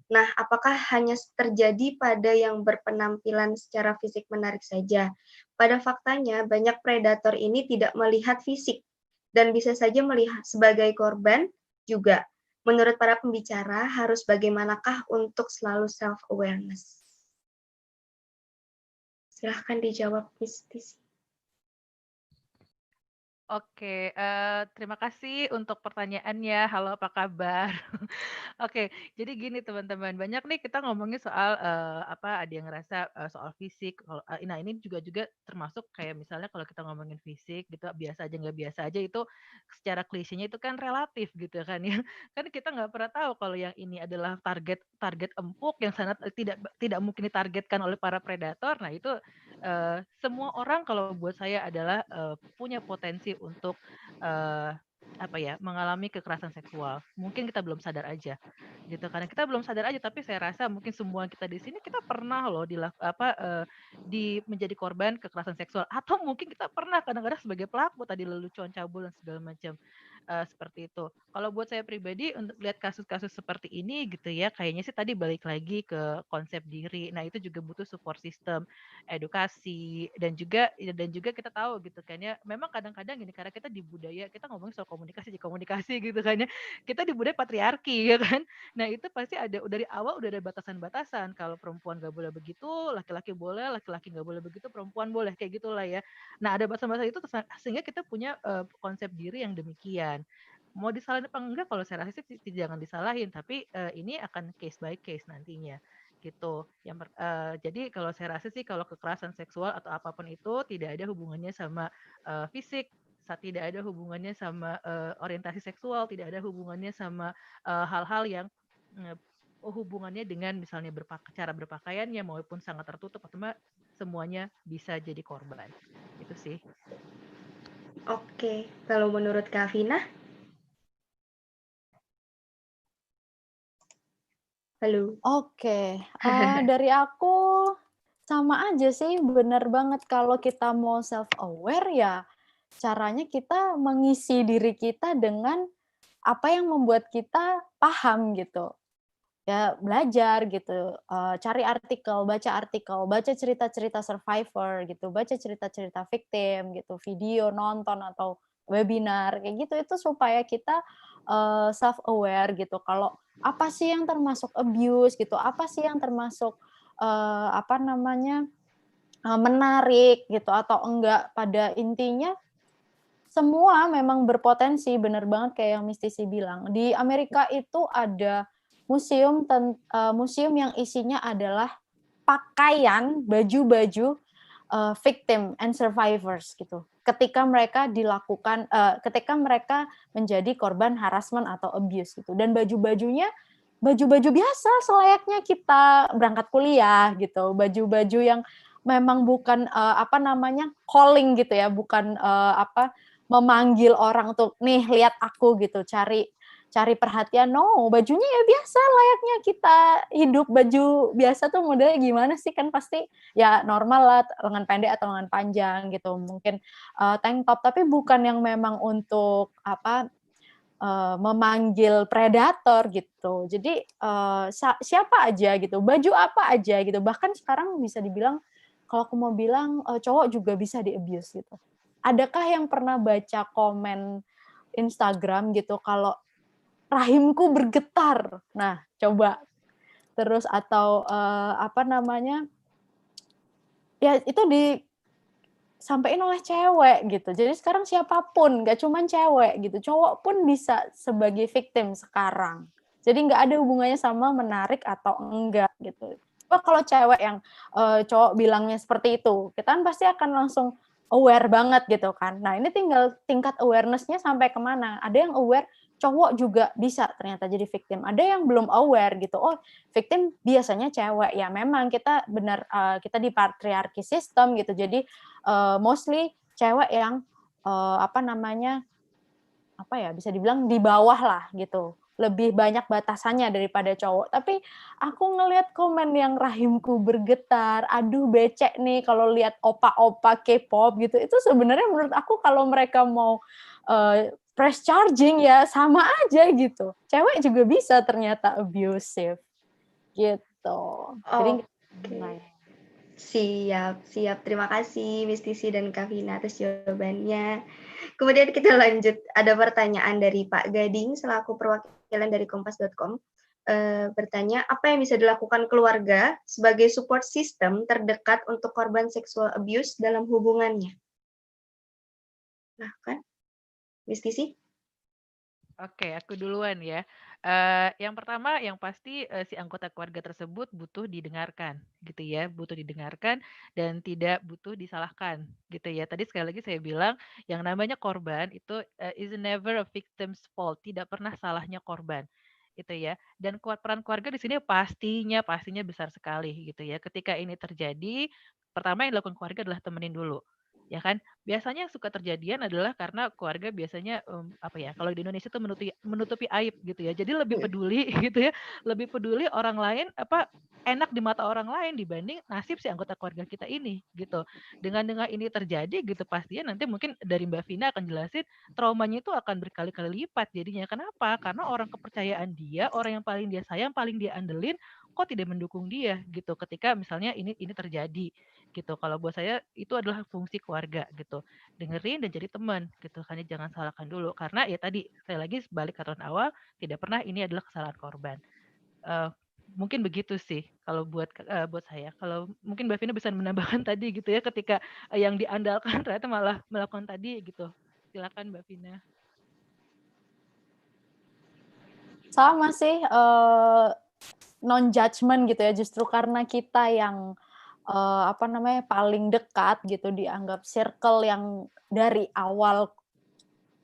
Nah, apakah hanya terjadi pada yang berpenampilan secara fisik menarik saja? Pada faktanya, banyak predator ini tidak melihat fisik dan bisa saja melihat sebagai korban juga. Menurut para pembicara, harus bagaimanakah untuk selalu self-awareness? Silahkan dijawab, Miss Tisi. Oke, terima kasih untuk pertanyaannya. Halo, apa kabar? Oke, jadi gini teman-teman, banyak nih kita ngomongin soal ada yang ngerasa soal fisik. Nah ini juga termasuk kayak misalnya kalau kita ngomongin fisik gitu, biasa aja nggak biasa aja itu secara klisenya itu kan relatif gitu kan ya. Kan kita nggak pernah tahu kalau yang ini adalah target empuk yang sangat tidak mungkin ditargetkan oleh para predator. Nah itu semua orang kalau buat saya adalah punya potensi untuk mengalami kekerasan seksual. Mungkin kita belum sadar aja, gitu. Karena kita belum sadar aja, tapi saya rasa mungkin semua kita di sini kita pernah loh menjadi korban kekerasan seksual, atau mungkin kita pernah kadang-kadang sebagai pelaku tadi lelucon cabul dan segala macam. Seperti itu. Kalau buat saya pribadi untuk lihat kasus-kasus seperti ini gitu ya, kayaknya sih tadi balik lagi ke konsep diri. Nah, itu juga butuh support system, edukasi dan juga kita tahu gitu kan ya. Memang kadang-kadang gini karena kita di budaya kita ngomongin soal komunikasi gitu kan ya. Kita di budaya patriarki ya kan. Nah, itu pasti dari awal udah ada batasan-batasan. Kalau perempuan gak boleh begitu, laki-laki boleh, laki-laki gak boleh begitu, perempuan boleh kayak gitulah ya. Nah, ada batasan-batasan itu sehingga kita punya konsep diri yang demikian. Mau disalahin apa enggak kalau saya rasa sih jangan disalahin, tapi ini akan case by case nantinya gitu. Jadi kalau saya rasa sih kalau kekerasan seksual atau apapun itu tidak ada hubungannya sama fisik, tidak ada hubungannya sama orientasi seksual, tidak ada hubungannya sama hal-hal yang hubungannya dengan misalnya cara berpakaiannya maupun sangat tertutup atau semuanya bisa jadi korban. Itu sih. Oke, kalau menurut Kak Vina? Halo. Oke, dari aku sama aja sih, benar banget kalau kita mau self-aware ya caranya kita mengisi diri kita dengan apa yang membuat kita paham gitu. Ya belajar gitu, cari artikel, baca cerita-cerita survivor gitu, baca cerita-cerita victim gitu, video, nonton, atau webinar, kayak gitu. Itu supaya kita self-aware gitu, kalau apa sih yang termasuk abuse gitu, apa sih yang termasuk menarik gitu atau enggak. Pada intinya semua memang berpotensi, bener banget kayak yang Miss Tisi bilang. Di Amerika itu ada museum yang isinya adalah pakaian, baju-baju victim and survivors gitu. Ketika mereka menjadi korban harassment atau abuse gitu. Dan baju-bajunya baju-baju biasa selayaknya kita berangkat kuliah gitu. Baju-baju yang memang bukan calling gitu ya, bukan memanggil orang untuk nih lihat aku gitu, cari perhatian. No, bajunya ya biasa layaknya kita hidup. Baju biasa tuh modelnya gimana sih, kan pasti ya normal lah, lengan pendek atau lengan panjang gitu, mungkin tank top, tapi bukan yang memang untuk memanggil predator gitu. Jadi siapa aja gitu, baju apa aja gitu. Bahkan sekarang bisa dibilang, kalau aku mau bilang cowok juga bisa di-abuse gitu. Adakah yang pernah baca komen Instagram gitu kalau rahimku bergetar? Nah, coba. Terus atau ya itu disampaikan oleh cewek gitu. Jadi sekarang siapapun, nggak cuma cewek gitu, cowok pun bisa sebagai victim sekarang. Jadi nggak ada hubungannya sama menarik atau enggak gitu. Coba kalau cewek yang cowok bilangnya seperti itu, kita kan pasti akan langsung aware banget gitu kan. Nah, ini tinggal tingkat awareness-nya sampai kemana. Ada yang aware, cowok juga bisa ternyata jadi victim. Ada yang belum aware gitu. Oh, victim biasanya cewek. Ya memang kita kita di patriarki system gitu. Jadi mostly cewek yang bisa dibilang di bawah lah gitu. Lebih banyak batasannya daripada cowok. Tapi aku ngelihat komen yang rahimku bergetar, aduh becek nih kalau lihat opa-opa K-pop gitu. Itu sebenarnya menurut aku kalau mereka mau press charging ya sama aja gitu. Cewek juga bisa ternyata abusive gitu. Jadi Siap. Terima kasih Miss Tisi dan Kak Vina atas jawabannya. Kemudian kita lanjut. Ada pertanyaan dari Pak Gading selaku perwakilan dari Kompas.com. Bertanya, apa yang bisa dilakukan keluarga sebagai support system terdekat untuk korban sexual abuse dalam hubungannya? Nah, kan? Miss Tisi? Oke, aku duluan ya. Yang pertama, yang pasti si anggota keluarga tersebut butuh didengarkan, gitu ya, butuh didengarkan dan tidak butuh disalahkan, gitu ya. Tadi sekali lagi saya bilang, yang namanya korban itu is never a victim's fault, tidak pernah salahnya korban, gitu ya. Dan peran keluarga di sini pastinya besar sekali, gitu ya. Ketika ini terjadi, pertama yang dilakukan keluarga adalah temenin dulu, ya kan? Biasanya yang suka terjadian adalah karena keluarga biasanya kalau di Indonesia itu menutupi aib gitu ya. Jadi lebih peduli gitu ya, lebih peduli orang lain enak di mata orang lain dibanding nasib si anggota keluarga kita ini gitu. Dengan ini terjadi gitu, pastinya nanti mungkin dari Mbak Vina akan jelasin traumanya itu akan berkali-kali lipat jadinya. Kenapa? Karena orang kepercayaan dia, orang yang paling dia sayang, paling dia andelin kok tidak mendukung dia gitu ketika misalnya ini terjadi gitu. Kalau buat saya itu adalah fungsi keluarga gitu, dengerin dan jadi teman gitu. Hanya jangan salahkan dulu karena ya tadi sekali lagi balik ke aturan awal, tidak pernah ini adalah kesalahan korban. Mungkin begitu sih kalau buat saya. Kalau mungkin Mbak Vina bisa menambahkan tadi gitu ya, ketika yang diandalkan ternyata malah melakukan tadi gitu. Silakan Mbak Vina. Sama sih, non judgment gitu ya, justru karena kita yang paling dekat gitu, dianggap circle yang dari awal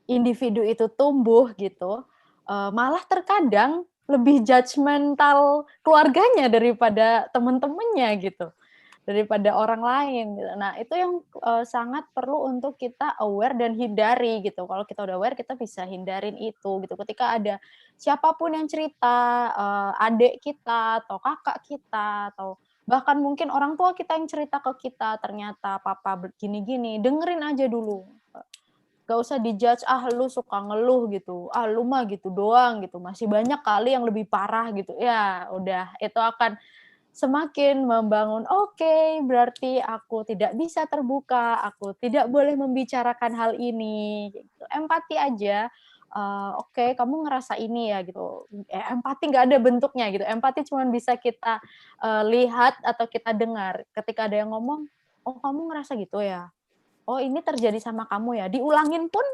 individu itu tumbuh gitu, malah terkadang lebih judgmental keluarganya daripada teman-temannya gitu, daripada orang lain gitu. Nah, itu yang sangat perlu untuk kita aware dan hindari gitu. Kalau kita udah aware, kita bisa hindarin itu gitu. Ketika ada siapapun yang cerita, adik kita atau kakak kita atau bahkan mungkin orang tua kita yang cerita ke kita, ternyata papa begini-gini, dengerin aja dulu. Gak usah dijudge, lu suka ngeluh gitu, lu mah gitu doang gitu, masih banyak kali yang lebih parah gitu. Ya udah, itu akan semakin membangun, oke, berarti aku tidak bisa terbuka, aku tidak boleh membicarakan hal ini. Gitu. Empati aja, oke, kamu ngerasa ini ya gitu. Empati nggak ada bentuknya gitu. Empati cuma bisa kita lihat atau kita dengar. Ketika ada yang ngomong, oh kamu ngerasa gitu ya. oh ini terjadi sama kamu ya, diulangin pun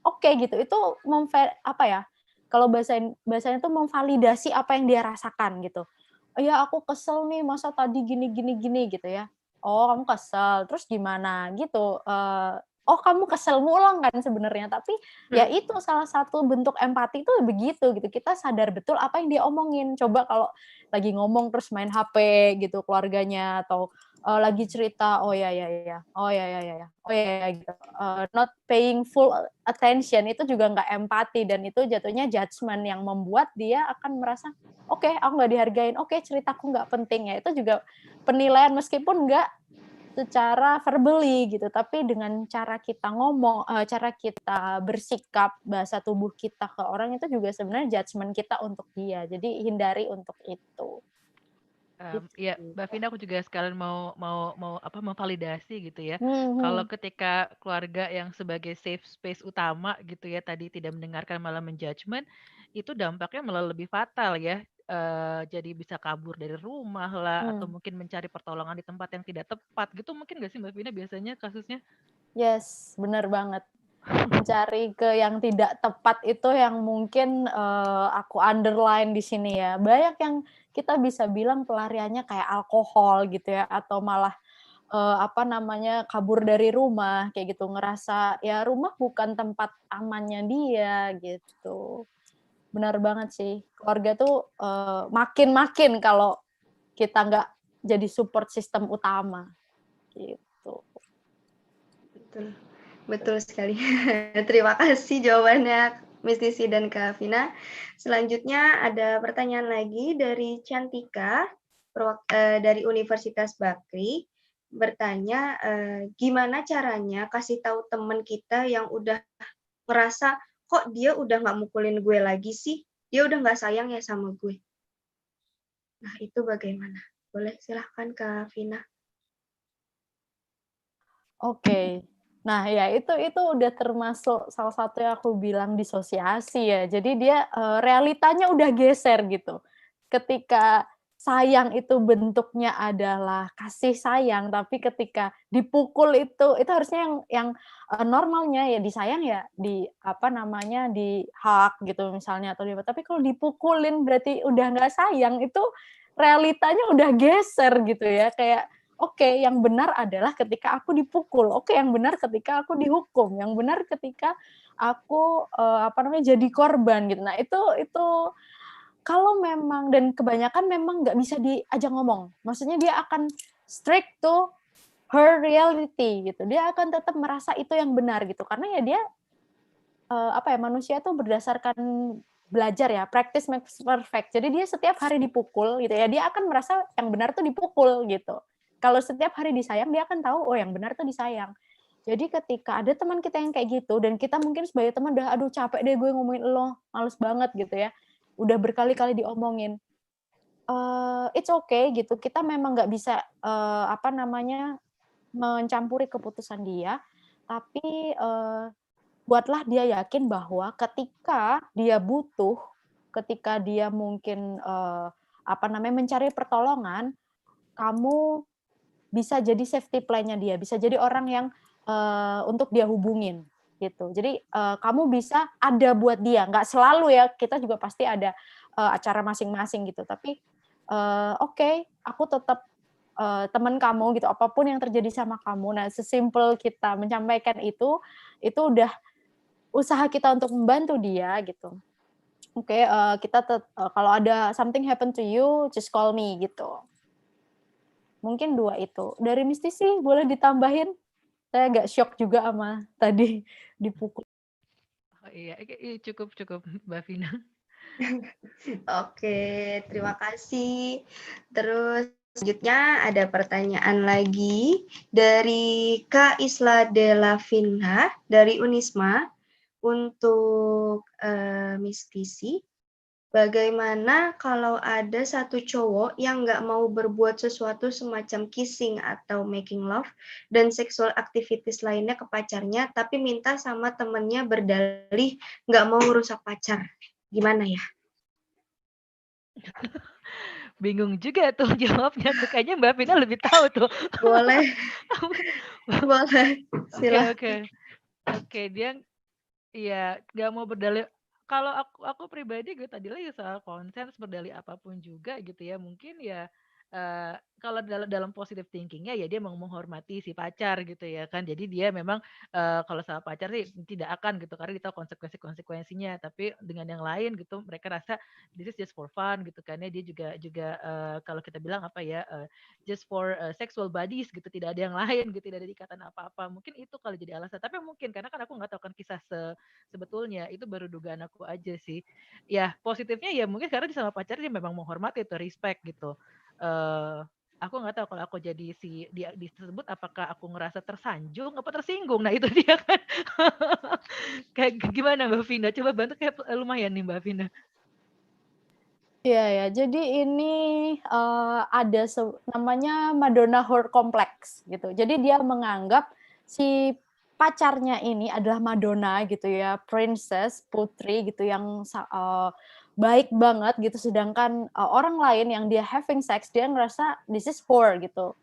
oke gitu. Itu apa ya? Kalau bahasanya tuh memvalidasi apa yang dia rasakan gitu. Oh ya aku kesel nih, masa tadi gini gitu ya. Oh kamu kesel, terus gimana gitu. Oh kamu kesel ngulang kan sebenarnya, tapi ya itu salah satu bentuk empati itu begitu gitu. Kita sadar betul apa yang dia omongin. Coba kalau lagi ngomong terus main HP gitu keluarganya, atau lagi cerita, oh ya gitu. Not paying full attention itu juga nggak empati, dan itu jatuhnya judgment yang membuat dia akan merasa oke, aku nggak dihargain, oke ceritaku nggak penting ya. Itu juga penilaian meskipun nggak secara verbally gitu, tapi dengan cara kita ngomong, cara kita bersikap, bahasa tubuh kita ke orang itu juga sebenarnya judgement kita untuk dia. Jadi hindari untuk itu. Ya, Mbak Vina, aku juga sekalian mau memvalidasi gitu ya. Hmm. Kalau ketika keluarga yang sebagai safe space utama gitu ya tadi tidak mendengarkan malah menjudgment, itu dampaknya malah lebih fatal ya. Jadi bisa kabur dari rumah lah, atau mungkin mencari pertolongan di tempat yang tidak tepat gitu, mungkin nggak sih Mbak Vina biasanya kasusnya? Yes, benar banget. Mencari ke yang tidak tepat itu yang mungkin aku underline di sini ya. Banyak yang kita bisa bilang pelariannya kayak alkohol gitu ya, atau malah kabur dari rumah kayak gitu, ngerasa ya rumah bukan tempat amannya dia gitu. Benar banget sih, keluarga tuh makin kalau kita nggak jadi support system utama gitu. Betul sekali. Terima kasih jawabannya Miss Nisi dan Kak Vina. Selanjutnya ada pertanyaan lagi dari Cantika dari Universitas Bakri, bertanya gimana caranya kasih tahu teman kita yang udah ngerasa kok dia udah nggak mukulin gue lagi sih, dia udah nggak sayang ya sama gue. Nah itu bagaimana? Boleh silahkan Kak Vina. Oke. Nah, ya itu udah termasuk salah satu yang aku bilang disosiasi ya. Jadi dia realitanya udah geser gitu. Ketika sayang itu bentuknya adalah kasih sayang, tapi ketika dipukul itu harusnya yang normalnya ya disayang ya dihak gitu misalnya, atau tapi kalau dipukulin berarti udah nggak sayang, itu realitanya udah geser gitu ya, kayak oke, yang benar adalah ketika aku dipukul. Oke, yang benar ketika aku dihukum. Yang benar ketika aku jadi korban gitu. Nah, itu kalau memang, dan kebanyakan memang nggak bisa diajak ngomong. Maksudnya dia akan strict to her reality gitu. Dia akan tetap merasa itu yang benar gitu. Karena ya dia manusia tuh berdasarkan belajar ya, practice makes perfect. Jadi dia setiap hari dipukul gitu ya, dia akan merasa yang benar tuh dipukul gitu. Kalau setiap hari disayang, dia akan tahu, oh yang benar tuh disayang. Jadi ketika ada teman kita yang kayak gitu, dan kita mungkin sebagai teman udah, aduh capek deh gue ngomongin lo, males banget gitu ya, udah berkali-kali diomongin, it's okay gitu, kita memang nggak bisa mencampuri keputusan dia, tapi buatlah dia yakin bahwa ketika dia butuh, ketika dia mungkin mencari pertolongan, kamu bisa jadi safety plan-nya dia, bisa jadi orang yang untuk dia hubungin gitu. Jadi kamu bisa ada buat dia, nggak selalu ya, kita juga pasti ada acara masing-masing gitu. Tapi oke, aku tetap teman kamu gitu, apapun yang terjadi sama kamu. Nah, sesimpel kita menyampaikan itu udah usaha kita untuk membantu dia gitu. Oke, kita kalau ada something happen to you, just call me gitu. Mungkin 2 itu. Dari Miss Nisi boleh ditambahin? Saya agak shock juga sama tadi dipukul. Oh iya, cukup Mbak Vina. Oke, terima kasih. Terus selanjutnya ada pertanyaan lagi dari Kak Isla Della Vina dari Unisma untuk Miss Nisi. Bagaimana kalau ada satu cowok yang nggak mau berbuat sesuatu semacam kissing atau making love dan sexual activities lainnya ke pacarnya, tapi minta sama temennya berdalih nggak mau ngerusak pacar. Gimana ya? bingung juga tuh jawabnya tuh. Kayaknya Mbak Vina lebih tahu tuh. Boleh, boleh. Oke, Silahkan. oke. Oke, dia iya nggak mau berdalih. Kalau aku pribadi gue tadi lagi soal konsen berdalih apapun juga gitu ya. Mungkin ya kalau dalam positive thinkingnya ya dia mau menghormati si pacar gitu ya kan. Jadi dia memang kalau sama pacar sih tidak akan gitu karena dia tahu konsekuensinya. Tapi dengan yang lain gitu mereka rasa this is just for fun gitu kan ya. Dia juga kalau kita bilang apa ya just for sexual bodies gitu, tidak ada yang lain gitu, tidak ada ikatan apa-apa. Mungkin itu kalau jadi alasan. Tapi mungkin karena kan aku nggak tahu kan kisah sebetulnya, itu baru dugaan aku aja sih. Ya positifnya ya mungkin karena dia sama pacarnya dia memang menghormati itu respect gitu. Aku nggak tahu kalau aku jadi si dia disebut apakah aku ngerasa tersanjung apa tersinggung. Nah itu dia kan. Kayak gimana Mbak Vina? Coba bantu kayak lumayan nih Mbak Vina. Iya ya, jadi ini ada namanya Madonna Whore Complex gitu. Jadi dia menganggap si pacarnya ini adalah Madonna gitu ya, princess, putri gitu yang baik banget gitu. Sedangkan orang lain yang dia having sex dia ngerasa this is whore gitu.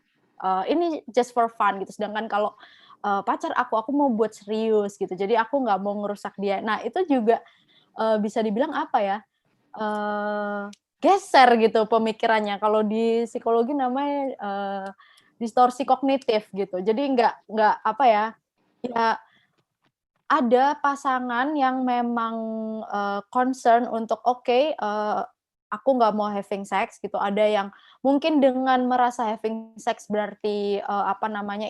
Ini just for fun gitu. Sedangkan kalau pacar aku mau buat serius gitu. Jadi aku nggak mau ngerusak dia. Nah itu juga bisa dibilang apa ya? Geser gitu pemikirannya. Kalau di psikologi namanya distorsi kognitif gitu. Jadi nggak apa ya? Ya ada pasangan yang memang concern untuk aku nggak mau having sex gitu. Ada yang mungkin dengan merasa having sex berarti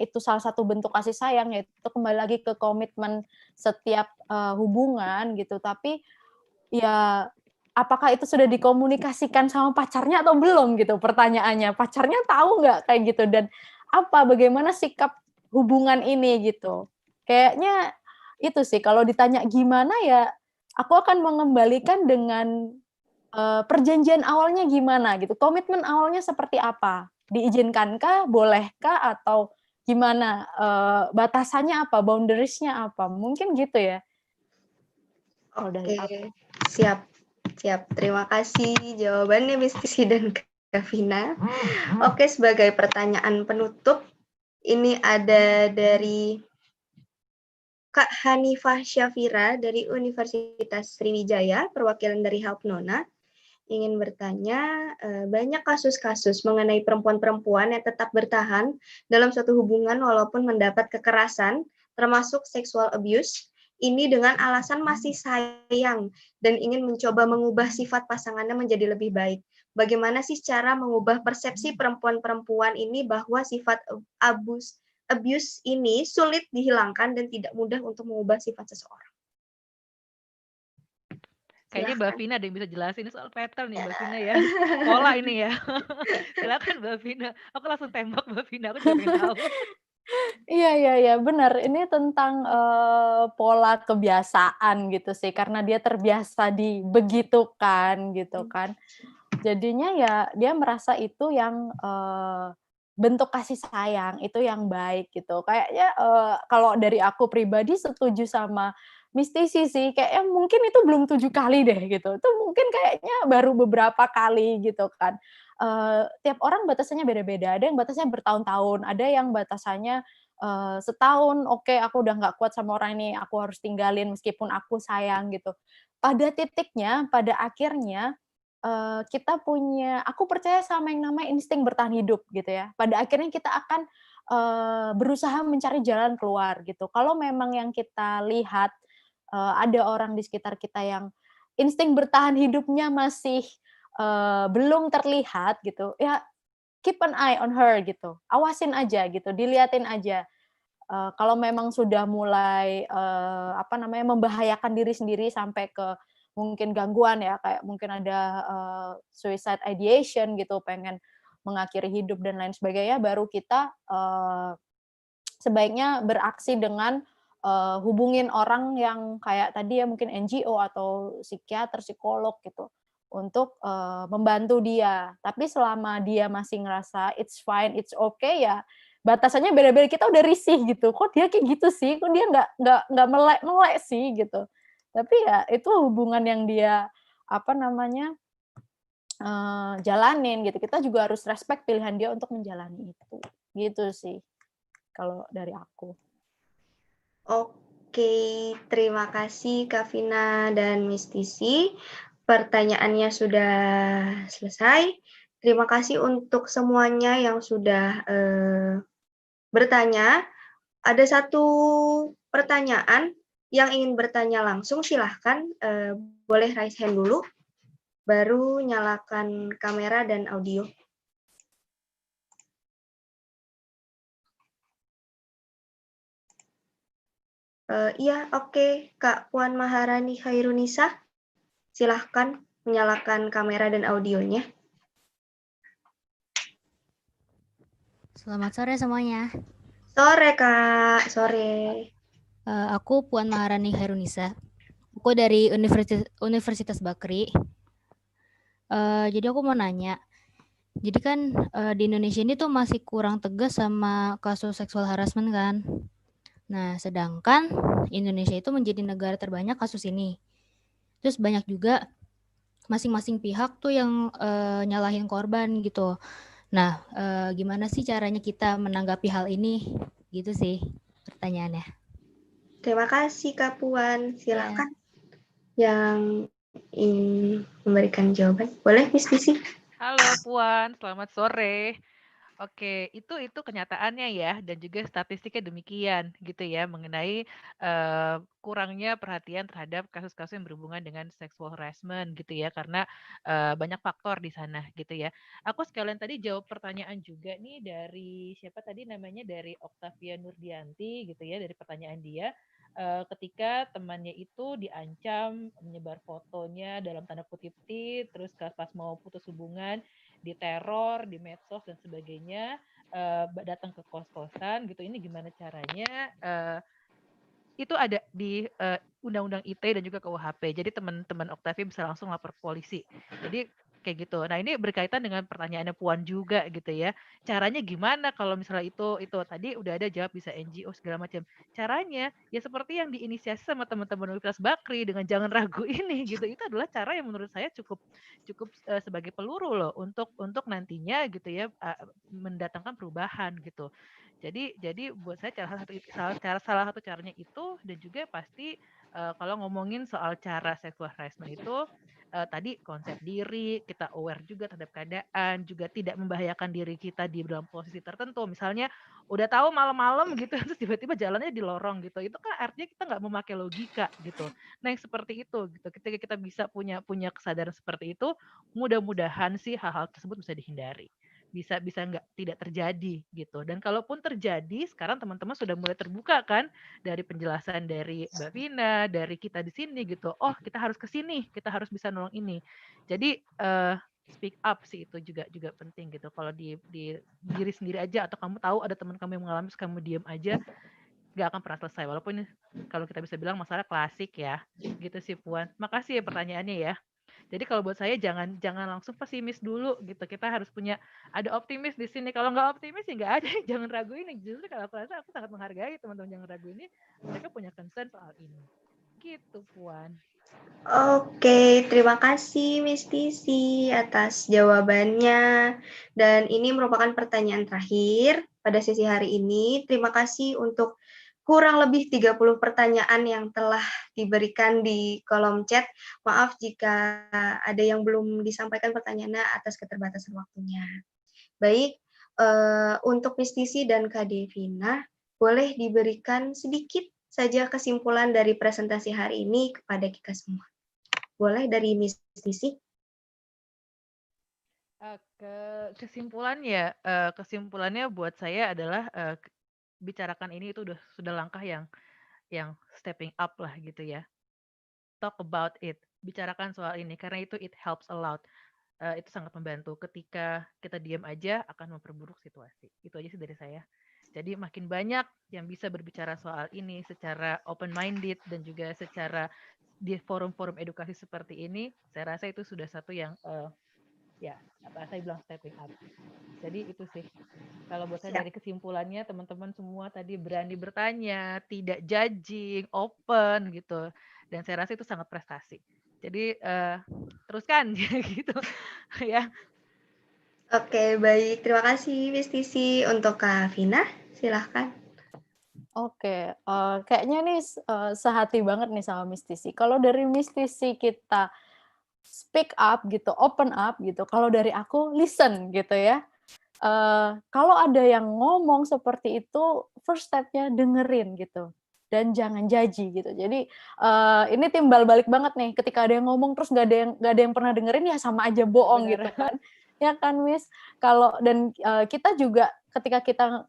itu salah satu bentuk kasih sayang, yaitu kembali lagi ke komitmen setiap hubungan gitu. Tapi ya apakah itu sudah dikomunikasikan sama pacarnya atau belum gitu pertanyaannya. Pacarnya tahu nggak kayak gitu dan bagaimana sikap hubungan ini gitu. Kayaknya itu sih kalau ditanya gimana ya aku akan mengembalikan dengan perjanjian awalnya gimana gitu. Komitmen awalnya seperti apa? Diizinkankah, bolehkah atau gimana? Batasannya apa? Boundariesnya apa? Mungkin gitu ya. Kalau dari aku. Siap. Terima kasih jawabannya Miss Tisi dan Kak Vina. Oke, sebagai pertanyaan penutup, ini ada dari Kak Hanifah Syafira dari Universitas Sriwijaya, perwakilan dari Help Nona, ingin bertanya, banyak kasus-kasus mengenai perempuan-perempuan yang tetap bertahan dalam suatu hubungan walaupun mendapat kekerasan, termasuk sexual abuse, ini dengan alasan masih sayang dan ingin mencoba mengubah sifat pasangannya menjadi lebih baik. Bagaimana sih cara mengubah persepsi perempuan-perempuan ini bahwa sifat abuse ini sulit dihilangkan dan tidak mudah untuk mengubah sifat seseorang? Kayaknya Mbak Vina ada yang bisa jelasin soal pattern nih Mbak Vina ya. Pola ini ya. Silakan Mbak Vina. Aku langsung tembak Mbak Vina, aku juga pengen tahu. Iya, benar. Ini tentang pola kebiasaan gitu sih, karena dia terbiasa dibegitukan gitu kan. Jadinya ya dia merasa itu yang bentuk kasih sayang, itu yang baik gitu. Kayaknya kalau dari aku pribadi setuju sama Miss Tisi sih, kayaknya mungkin itu belum 7 kali deh gitu. Itu mungkin kayaknya baru beberapa kali gitu kan. Tiap orang batasannya beda-beda, ada yang batasnya bertahun-tahun, ada yang batasannya setahun, oke aku udah nggak kuat sama orang ini, aku harus tinggalin meskipun aku sayang gitu. Pada titiknya, pada akhirnya kita punya, aku percaya sama yang namanya insting bertahan hidup gitu ya. Pada akhirnya kita akan berusaha mencari jalan keluar gitu. Kalau memang yang kita lihat ada orang di sekitar kita yang insting bertahan hidupnya masih belum terlihat gitu, ya keep an eye on her gitu, awasin aja gitu, diliatin aja. Kalau memang sudah mulai membahayakan diri sendiri sampai ke mungkin gangguan ya, kayak mungkin ada suicide ideation gitu, pengen mengakhiri hidup dan lain sebagainya, baru kita sebaiknya beraksi dengan hubungin orang yang kayak tadi ya mungkin NGO atau psikiater, psikolog gitu untuk membantu dia. Tapi selama dia masih ngerasa it's fine, it's okay ya batasannya beda-beda. Kita udah risih gitu. Kok dia kayak gitu sih? Kok dia nggak melek sih gitu. Tapi ya itu hubungan yang dia jalanin gitu. Kita juga harus respect pilihan dia untuk menjalani itu. Gitu sih kalau dari aku. Oke, terima kasih Kak Vina dan Miss Tisi. Pertanyaannya sudah selesai. Terima kasih untuk semuanya yang sudah bertanya. Ada satu pertanyaan yang ingin bertanya langsung, silahkan boleh raise hand dulu, baru nyalakan kamera dan audio. Iya, oke. Kak Puan Maharani Khairunisa, silahkan menyalakan kamera dan audionya. Selamat sore semuanya. Sore, Kak. Sore. Aku Puan Maharani Khairunisa. Aku dari Universitas Bakri. Jadi aku mau nanya. Jadi kan di Indonesia ini tuh masih kurang tegas sama kasus seksual harassment kan. Nah, sedangkan Indonesia itu menjadi negara terbanyak kasus ini. Terus banyak juga masing-masing pihak tuh yang nyalahin korban gitu. Nah, gimana sih caranya kita menanggapi hal ini? Gitu sih pertanyaannya. Terima kasih, Kak Puan. Silakan yang ingin memberikan jawaban. Boleh, Miss Tisi? Halo Puan, selamat sore. Oke, itu kenyataannya ya, dan juga statistiknya demikian gitu ya, mengenai kurangnya perhatian terhadap kasus-kasus yang berhubungan dengan sexual harassment gitu ya, karena banyak faktor di sana gitu ya. Aku sekalian tadi jawab pertanyaan juga nih dari siapa tadi namanya, dari Octavia Nurdianti gitu ya, dari pertanyaan dia. Ketika temannya itu diancam menyebar fotonya dalam tanda kutip terus pas mau putus hubungan diteror di medsos dan sebagainya, datang ke kos-kosan gitu. Ini gimana caranya? Itu ada di Undang-Undang ITE dan juga KUHP. Jadi teman-teman Octavia bisa langsung lapor polisi. Jadi kayak gitu. Nah, ini berkaitan dengan pertanyaannya Puan juga gitu ya. Caranya gimana kalau misalnya itu tadi udah ada jawab, bisa NGO segala macam. Caranya ya seperti yang diinisiasi sama teman-teman Universitas Bakri dengan jangan ragu ini gitu. Itu adalah cara yang menurut saya cukup sebagai peluru loh untuk nantinya gitu ya, mendatangkan perubahan gitu. Jadi buat saya salah satu caranya itu, dan juga pasti kalau ngomongin soal cara sexual harassment itu tadi konsep diri, kita aware juga terhadap keadaan, juga tidak membahayakan diri kita di dalam posisi tertentu. Misalnya udah tahu malam-malam gitu terus tiba-tiba jalannya di lorong gitu. Itu kan artinya kita nggak memakai logika gitu. Nah, yang seperti itu gitu. Ketika kita bisa punya kesadaran seperti itu, mudah-mudahan sih hal-hal tersebut bisa dihindari. Bisa tidak terjadi gitu. Dan kalaupun terjadi, sekarang teman-teman sudah mulai terbuka kan dari penjelasan dari Mbak Vina, dari kita di sini gitu. Oh, kita harus ke sini, kita harus bisa nolong ini. Jadi speak up sih itu juga penting gitu. Kalau di diri sendiri aja, atau kamu tahu ada teman kamu yang mengalami, terus kamu diam aja, nggak akan pernah selesai. Walaupun kalau kita bisa bilang masalah klasik ya, gitu sih Puan. Makasih ya pertanyaannya ya. Jadi kalau buat saya jangan langsung pesimis dulu gitu. Kita harus ada optimis di sini. Kalau nggak optimis ya nggak ada. Jangan ragu ini. Justru kalau aku rasa aku sangat menghargai teman-teman jangan ragu ini. Mereka punya concern soal ini. Gitu Puan. Oke, terima kasih Miss Tisi atas jawabannya. Dan ini merupakan pertanyaan terakhir pada sesi hari ini. Terima kasih untuk kurang lebih 30 pertanyaan yang telah diberikan di kolom chat. Maaf jika ada yang belum disampaikan pertanyaannya atas keterbatasan waktunya. Baik, untuk Miss Tisi dan Kak Devina, boleh diberikan sedikit saja kesimpulan dari presentasi hari ini kepada kita semua. Boleh dari Miss Tisi? Kesimpulannya buat saya adalah bicarakan ini itu sudah langkah yang stepping up lah gitu ya. Talk about it, bicarakan soal ini karena itu it helps a lot. Itu sangat membantu. Ketika kita diam aja akan memperburuk situasi. Itu aja sih dari saya. Jadi makin banyak yang bisa berbicara soal ini secara open minded dan juga secara di forum-forum edukasi seperti ini, saya rasa itu sudah satu yang saya bilang stepping up. Jadi itu sih. Kalau buat saya dari kesimpulannya, teman-teman semua tadi berani bertanya, tidak judging, open gitu. Dan saya rasa itu sangat prestasi. Jadi teruskan gitu ya. Oke, baik. Terima kasih Miss Tisi. Untuk Kak Vina, silahkan. Oke, kayaknya nih sehati banget nih sama Miss Tisi. Kalau dari Miss Tisi kita speak up gitu, open up gitu. Kalau dari aku listen gitu ya. Kalau ada yang ngomong seperti itu, first step-nya dengerin gitu. Dan jangan jaji gitu. Jadi ini timbal balik banget nih. Ketika ada yang ngomong terus nggak ada yang pernah dengerin, ya sama aja bohong gitu kan. Ya kan, Miss? Dan kita juga ketika kita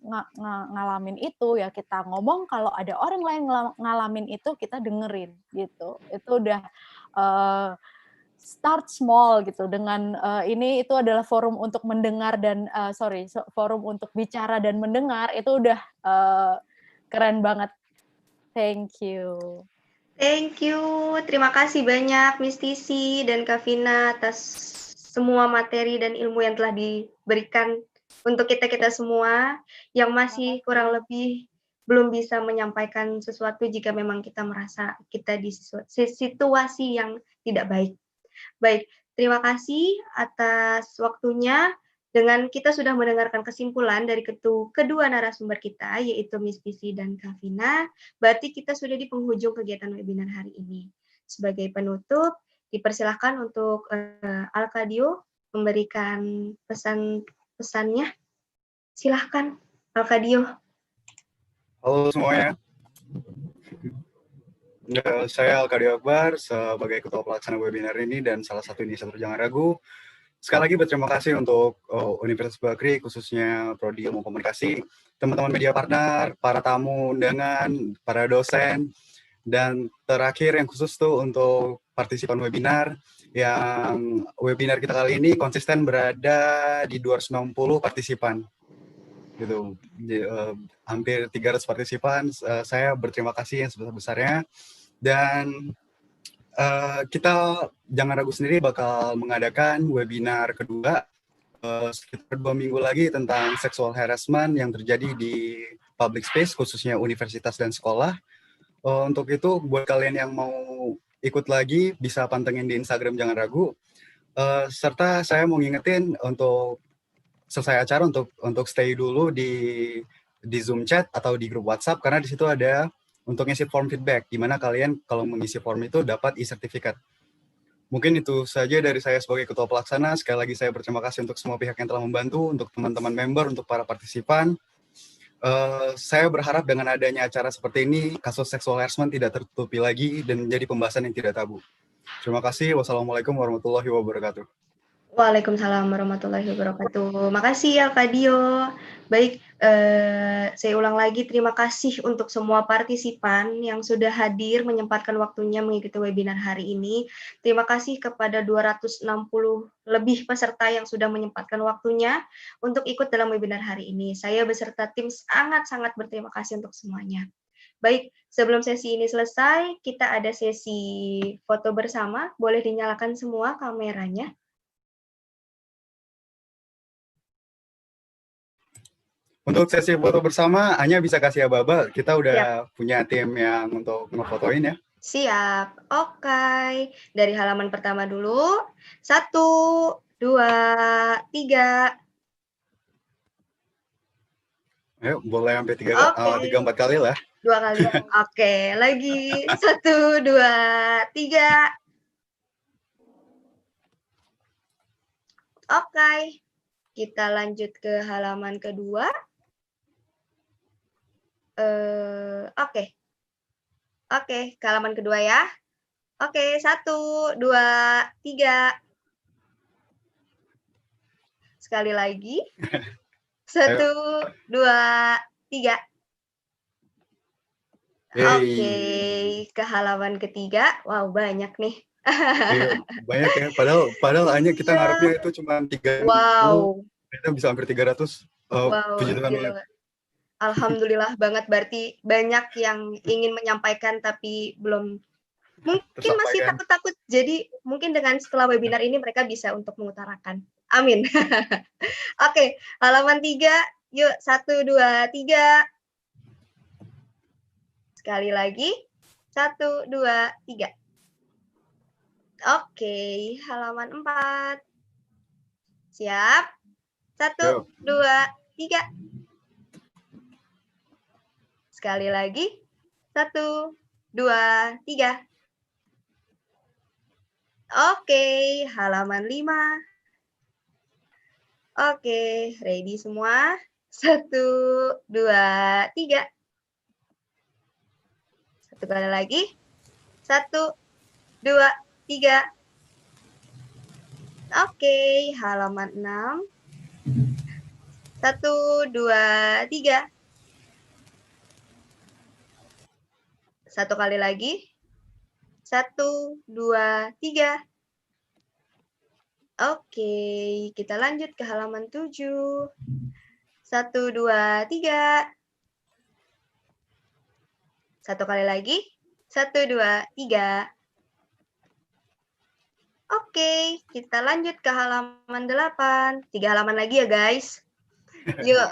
ngalamin itu, ya kita ngomong, kalau ada orang lain ngalamin itu, kita dengerin gitu. Itu udah start small gitu dengan ini, itu adalah forum untuk mendengar dan forum untuk bicara dan mendengar, itu udah keren banget. Thank you. Thank you. Terima kasih banyak Miss Tisi dan Kak Vina atas semua materi dan ilmu yang telah diberikan untuk kita-kita semua yang masih kurang lebih belum bisa menyampaikan sesuatu jika memang kita merasa kita di situasi yang tidak baik. Baik, terima kasih atas waktunya. Dengan kita sudah mendengarkan kesimpulan dari kedua narasumber kita, yaitu Miss Tisi dan Kak Vina, berarti kita sudah di penghujung kegiatan webinar hari ini. Sebagai penutup, dipersilahkan untuk Alkadio memberikan pesan-pesannya. Silahkan, Alkadio. Halo semuanya. Saya Alkadio Akbar sebagai Ketua Pelaksana webinar ini dan salah satu inisiator Jangan Ragu. Sekali lagi berterima kasih untuk Universitas Bakri, khususnya Prodi Ilmu Komunikasi, teman-teman media partner, para tamu undangan, para dosen, dan terakhir yang khusus tuh untuk partisipan webinar, yang webinar kita kali ini konsisten berada di 290 partisipan. Gitu. Hampir 300 partisipan, saya berterima kasih yang sebesar-besarnya, dan kita Jangan Ragu sendiri bakal mengadakan webinar kedua sekitar 2 minggu lagi tentang sexual harassment yang terjadi di public space, khususnya universitas dan sekolah. Untuk itu, buat kalian yang mau ikut lagi, bisa pantengin di Instagram Jangan Ragu. Serta saya mau ngingetin untuk selesai acara untuk stay dulu di Zoom chat atau di grup WhatsApp, karena di situ ada untuk ngisi form feedback, di mana kalian kalau mengisi form itu dapat e-sertifikat. Mungkin itu saja dari saya sebagai Ketua Pelaksana. Sekali lagi saya berterima kasih untuk semua pihak yang telah membantu, untuk teman-teman member, untuk para partisipan. Saya berharap dengan adanya acara seperti ini, kasus sexual harassment tidak tertutupi lagi dan menjadi pembahasan yang tidak tabu. Terima kasih. Wassalamualaikum warahmatullahi wabarakatuh. Waalaikumsalam warahmatullahi wabarakatuh. Makasih Alkadio. Baik, saya ulang lagi terima kasih untuk semua partisipan yang sudah hadir menyempatkan waktunya mengikuti webinar hari ini. Terima kasih kepada 260 lebih peserta yang sudah menyempatkan waktunya untuk ikut dalam webinar hari ini. Saya beserta tim sangat-sangat berterima kasih untuk semuanya. Baik, sebelum sesi ini selesai, kita ada sesi foto bersama. Boleh dinyalakan semua kameranya. Untuk sesi foto bersama, Anya bisa kasih aba-aba. Kita udah punya tim yang untuk ngefotoin ya. Siap. Oke. Dari halaman pertama dulu. 1, 2, 3. Ayo, boleh sampai 3-4 kali lah. 2 kali. Oke, lagi. 1, 2, 3. Oke. Kita lanjut ke halaman kedua. Oke, ke halaman kedua ya. Oke, 1, 2, 3. Sekali lagi. 1, 2, 3. Oke, ke halaman ketiga. Wow, banyak nih. Banyak ya. Padahal hanya kita ngarepnya itu cuma 30. Wow. Kita bisa hampir 300. Wow, Puji Tuhan banget. Alhamdulillah banget, berarti banyak yang ingin menyampaikan tapi belum, mungkin masih takut-takut. Jadi mungkin dengan setelah webinar ini mereka bisa untuk mengutarakan. Amin. Oke, halaman 3. Yuk, 1, 2, 3. Sekali lagi. 1, 2, 3. Oke, halaman 4. Siap? 1, Yo. 2, 3. Sekali lagi. 1, 2, 3. Oke, halaman 5. Oke, ready semua? 1, 2, 3. Satu kali lagi. 1, 2, 3. Oke, halaman 6. 1, 2, 3. Satu kali lagi. 1, 2, 3. Oke, kita lanjut ke halaman 7. 1, 2, 3. Satu kali lagi. 1, 2, 3. Oke, kita lanjut ke halaman 8. 3 halaman lagi ya, guys. Yuk.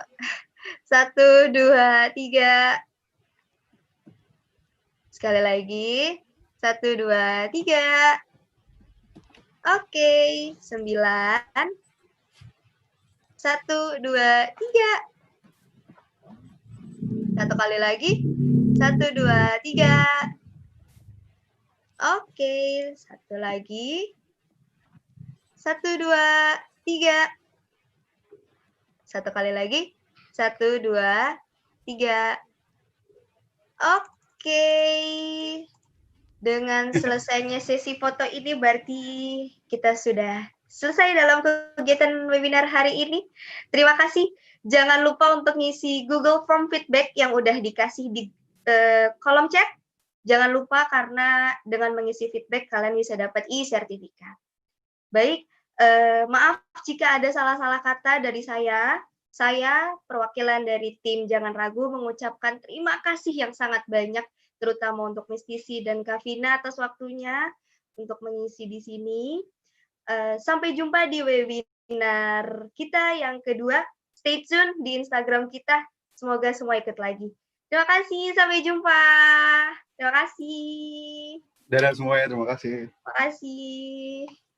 1, 2, 3. Sekali lagi. 1, 2, 3. Oke, 9. 1, 2, 3. Satu kali lagi. 1, 2, 3. Oke, satu lagi. 1, 2, 3. Satu kali lagi. 1, 2, 3. Oke. Dengan selesainya sesi foto ini berarti kita sudah selesai dalam kegiatan webinar hari ini. Terima kasih. Jangan lupa untuk ngisi Google Form feedback yang udah dikasih di kolom chat. Jangan lupa karena dengan mengisi feedback kalian bisa dapat e-sertifikat. Baik, maaf jika ada salah-salah kata dari saya. Saya, perwakilan dari tim Jangan Ragu, mengucapkan terima kasih yang sangat banyak, terutama untuk Miss Tisi dan Kavina atas waktunya untuk mengisi di sini. Sampai jumpa di webinar kita yang kedua. Stay tune di Instagram kita. Semoga semua ikut lagi. Terima kasih, sampai jumpa. Terima kasih. Dadah semuanya, terima kasih. Terima kasih.